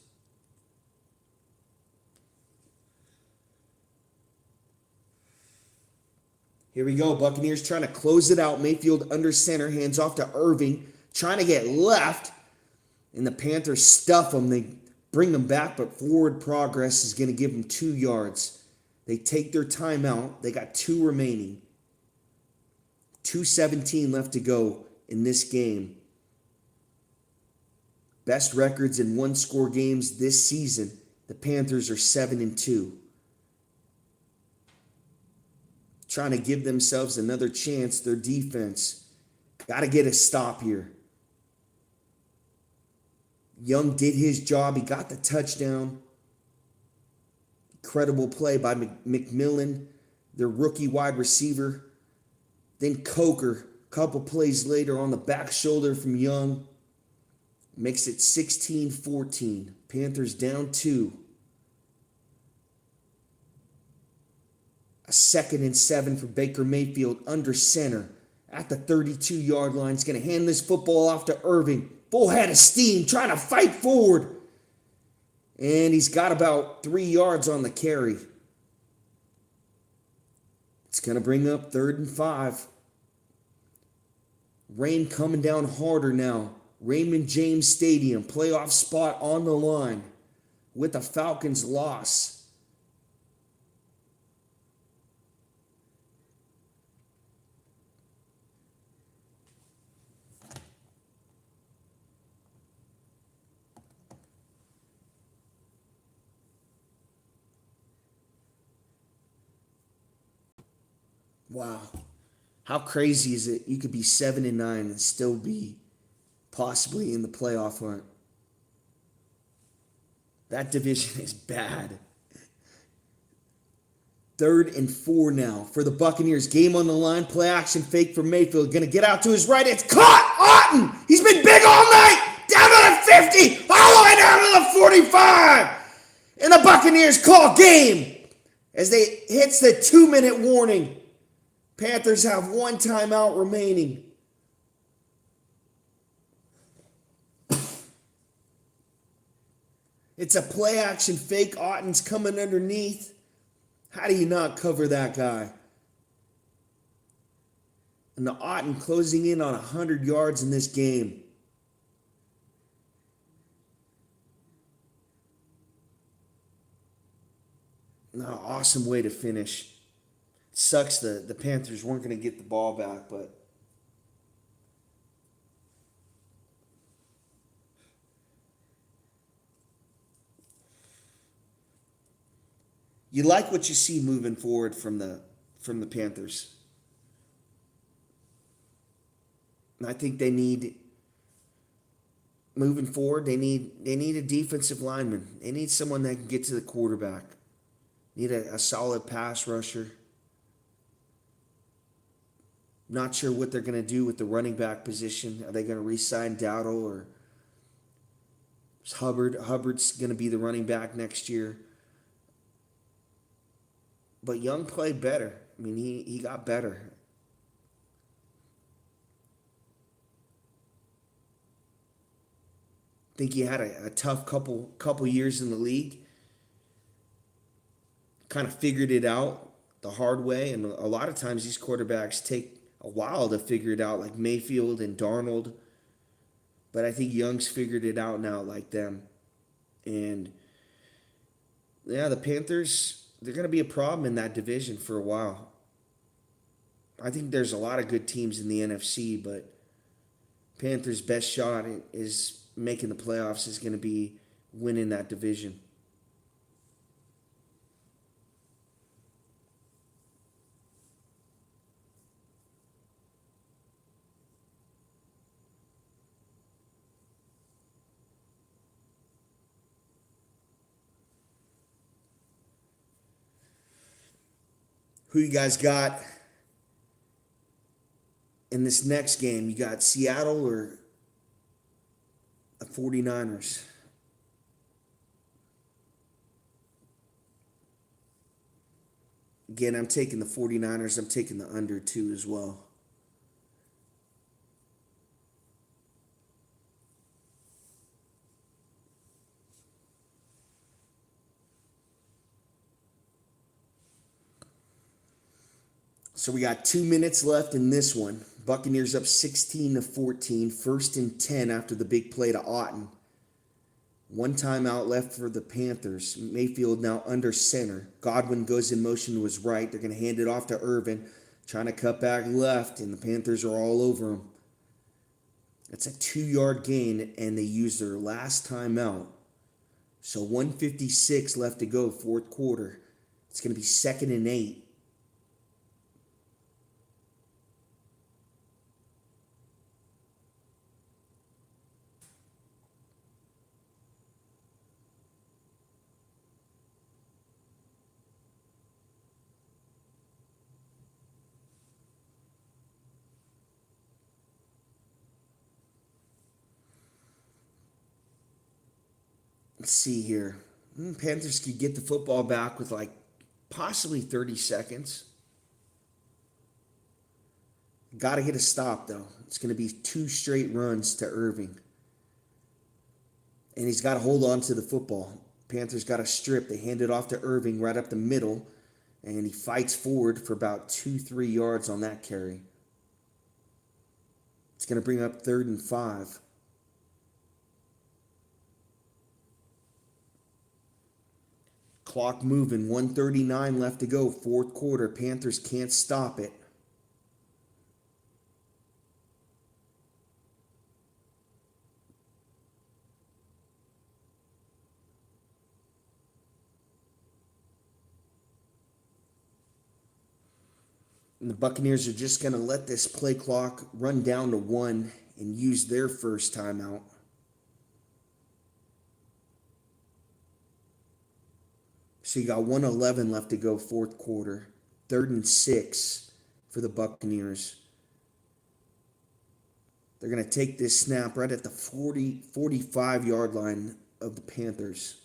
[SPEAKER 1] Here we go. Buccaneers trying to close it out. Mayfield under center. Hands off to Irving. Trying to get left. And the Panthers stuff them. They bring them back, but forward progress is going to give them 2 yards. They take their timeout. They got 2 remaining. 2:17 left to go in this game. Best records in one-score games this season. The Panthers are 7-2. Trying to give themselves another chance. Their defense got to get a stop here. Young did his job. He got the touchdown. Incredible play by McMillan, their rookie wide receiver. Then Coker, a couple plays later on the back shoulder from Young. Makes it 16-14. Panthers down 2. A 2nd and 7 for Baker Mayfield under center at the 32-yard line. He's going to hand this football off to Irving. Full head of steam, trying to fight forward. And he's got about 3 yards on the carry. It's going to bring up 3rd and 5. Rain coming down harder now. Raymond James Stadium, playoff spot on the line with a Falcons loss. Wow. How crazy is it? You could be 7-9 and still be possibly in the playoff hunt. That division is bad. 3rd and 4 now for the Buccaneers. Game on the line. Play action fake for Mayfield. Going to get out to his right. It's caught. Otten. He's been big all night. Down to the 50. All the way down to the 45. And the Buccaneers call game as they hits the 2-minute warning. Panthers have 1 timeout remaining. It's a play action fake. Otten's coming underneath. How do you not cover that guy? And the Otten closing in on 100 yards in this game. Awesome way to finish. Sucks the Panthers weren't going to get the ball back, but you like what you see moving forward from the Panthers. And I think they need moving forward, they need a defensive lineman. They need someone that can get to the quarterback. Need a solid pass rusher. Not sure what they're going to do with the running back position. Are they going to re-sign Dowdle or is Hubbard's going to be the running back next year? But Young played better. I mean, he got better. I think he had a tough couple years in the league. Kind of figured it out the hard way, and a lot of times these quarterbacks take a while to figure it out, like Mayfield and Darnold. But I think Young's figured it out now like them. And yeah, the Panthers, they're going to be a problem in that division for a while. I think there's a lot of good teams in the NFC, but Panthers' best shot is making the playoffs is going to be winning that division. Who you guys got in this next game? You got Seattle or the 49ers? Again, I'm taking the 49ers. I'm taking the under 2 as well. So we got 2 minutes left in this one. Buccaneers up 16-14, 1st and 10 after the big play to Otten. One timeout left for the Panthers. Mayfield now under center. Godwin goes in motion to his right. They're going to hand it off to Irvin, trying to cut back left, and the Panthers are all over him. That's a 2-yard gain, and they use their last timeout. So 1:56 left to go, fourth quarter. It's going to be 2nd and 8. Let's see here. Panthers could get the football back with like possibly 30 seconds. Got to get a stop, though. It's going to be 2 straight runs to Irving. And he's got to hold on to the football. Panthers got a strip. They hand it off to Irving right up the middle. And he fights forward for about 2-3 yards on that carry. It's going to bring up 3rd and 5. Clock moving, 1:39 left to go, fourth quarter. Panthers can't stop it. And the Buccaneers are just going to let this play clock run down to 1 and use their first timeout. So you got 1:11 left to go, fourth quarter. 3rd and 6 for the Buccaneers. They're going to take this snap right at the 45-yard line of the Panthers.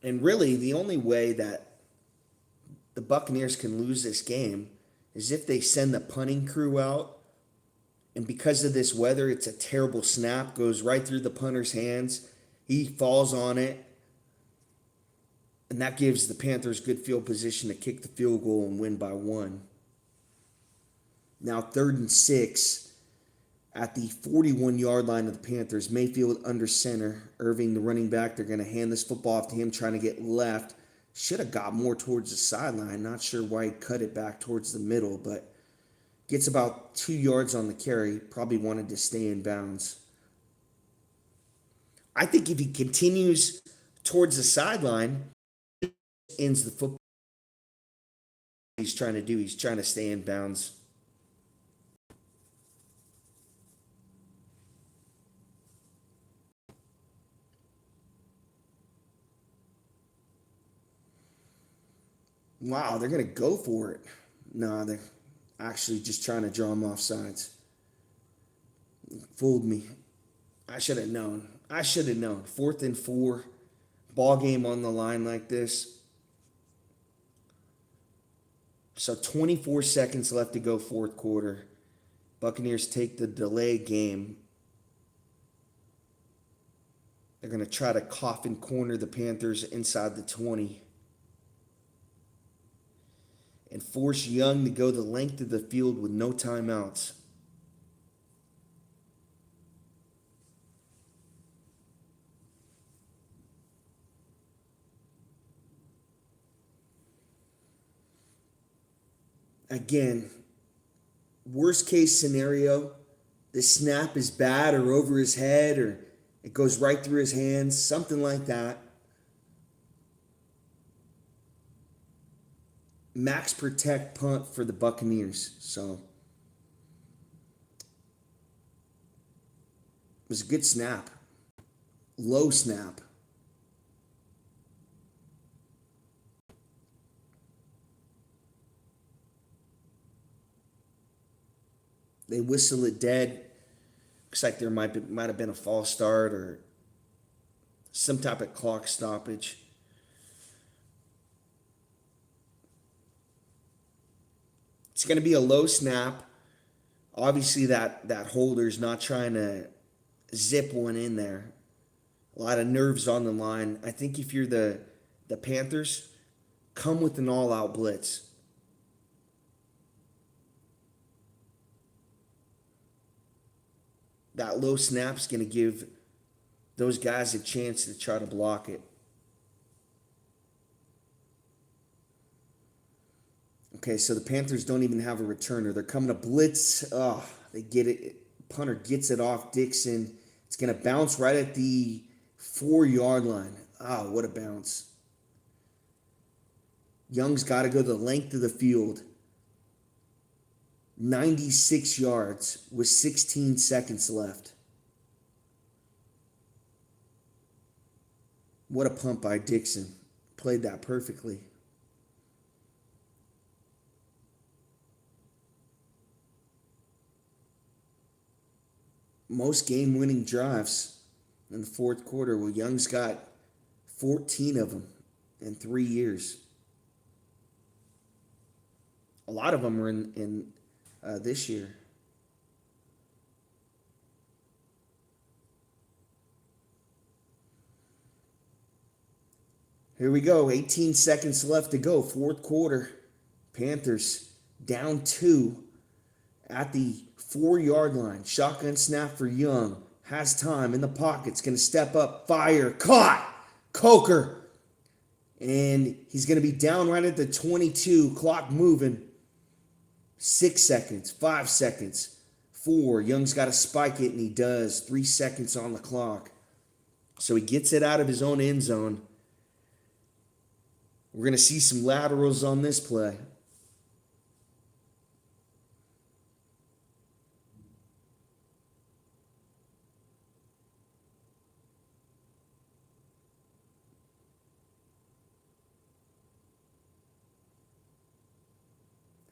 [SPEAKER 1] And really, the only way that the Buccaneers can lose this game is if they send the punting crew out. And because of this weather, it's a terrible snap, goes right through the punter's hands. He falls on it. And that gives the Panthers good field position to kick the field goal and win by 1. Now 3rd and 6 at the 41-yard line of the Panthers. Mayfield under center. Irving, the running back, they're going to hand this football off to him, trying to get left. Should have got more towards the sideline. Not sure why he cut it back towards the middle, but gets about 2 yards on the carry. Probably wanted to stay in bounds. I think if he continues towards the sideline, ends the football. He's trying to do. He's trying to stay in bounds. Wow, they're going to go for it. No, they're actually just trying to draw him off sides. Fooled me. I should have known. 4th and 4. Ball game on the line like this. So 24 seconds left to go, fourth quarter. Buccaneers take the delay game. They're going to try to coffin corner the Panthers inside the 20. And force Young to go the length of the field with no timeouts. Again, worst case scenario, the snap is bad or over his head or it goes right through his hands, something like that. Max protect punt for the Buccaneers. So it was a good snap. Low snap. They whistle it dead. Looks like there might have been a false start or some type of clock stoppage. It's going to be a low snap. Obviously, that holder's not trying to zip one in there. A lot of nerves on the line. I think if you're the Panthers, come with an all-out blitz. That low snap's going to give those guys a chance to try to block it. Okay, so the Panthers don't even have a returner. They're coming to blitz. Oh, they get it. Punter gets it off Dixon. It's going to bounce right at the 4-yard line. Oh, what a bounce. Young's got to go the length of the field. 96 yards with 16 seconds left. What a pump by Dixon. Played that perfectly. Most game-winning drives in the fourth quarter. Well, Young's got 14 of them in 3 years. A lot of them were in this year. Here we go. 18 seconds left to go. Fourth quarter. Panthers down 2 at the 4-yard line. Shotgun snap for Young. Has time in the pocket. It's going to step up. Fire. Caught. Coker. And he's going to be down right at the 22. Clock moving. 6 seconds. 5 seconds. 4. Young's got to spike it, and he does. 3 seconds on the clock. So he gets it out of his own end zone. We're going to see some laterals on this play.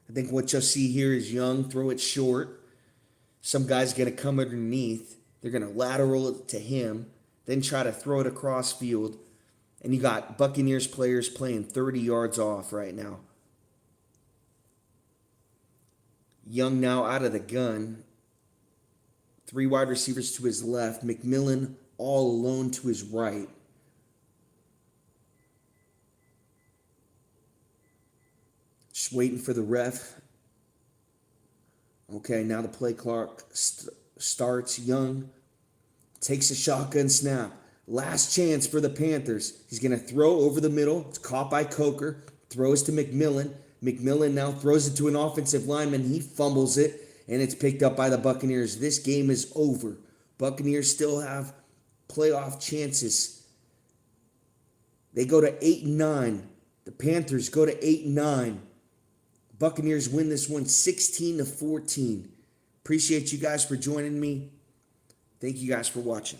[SPEAKER 1] I think what you'll see here is Young throw it short. Some guy's going to come underneath. They're going to lateral it to him, then try to throw it across field. And you got Buccaneers players playing 30 yards off right now. Young now out of the gun. 3 wide receivers to his left. McMillan all alone to his right. Just waiting for the ref. Okay, now the play clock starts. Young takes a shotgun snap. Last chance for the Panthers. He's going to throw over the middle. It's caught by Coker. Throws to McMillan. McMillan now throws it to an offensive lineman. He fumbles it, and it's picked up by the Buccaneers. This game is over. Buccaneers still have playoff chances. They go to 8-9. The Panthers go to 8-9. Buccaneers win this one 16-14. Appreciate you guys for joining me. Thank you guys for watching.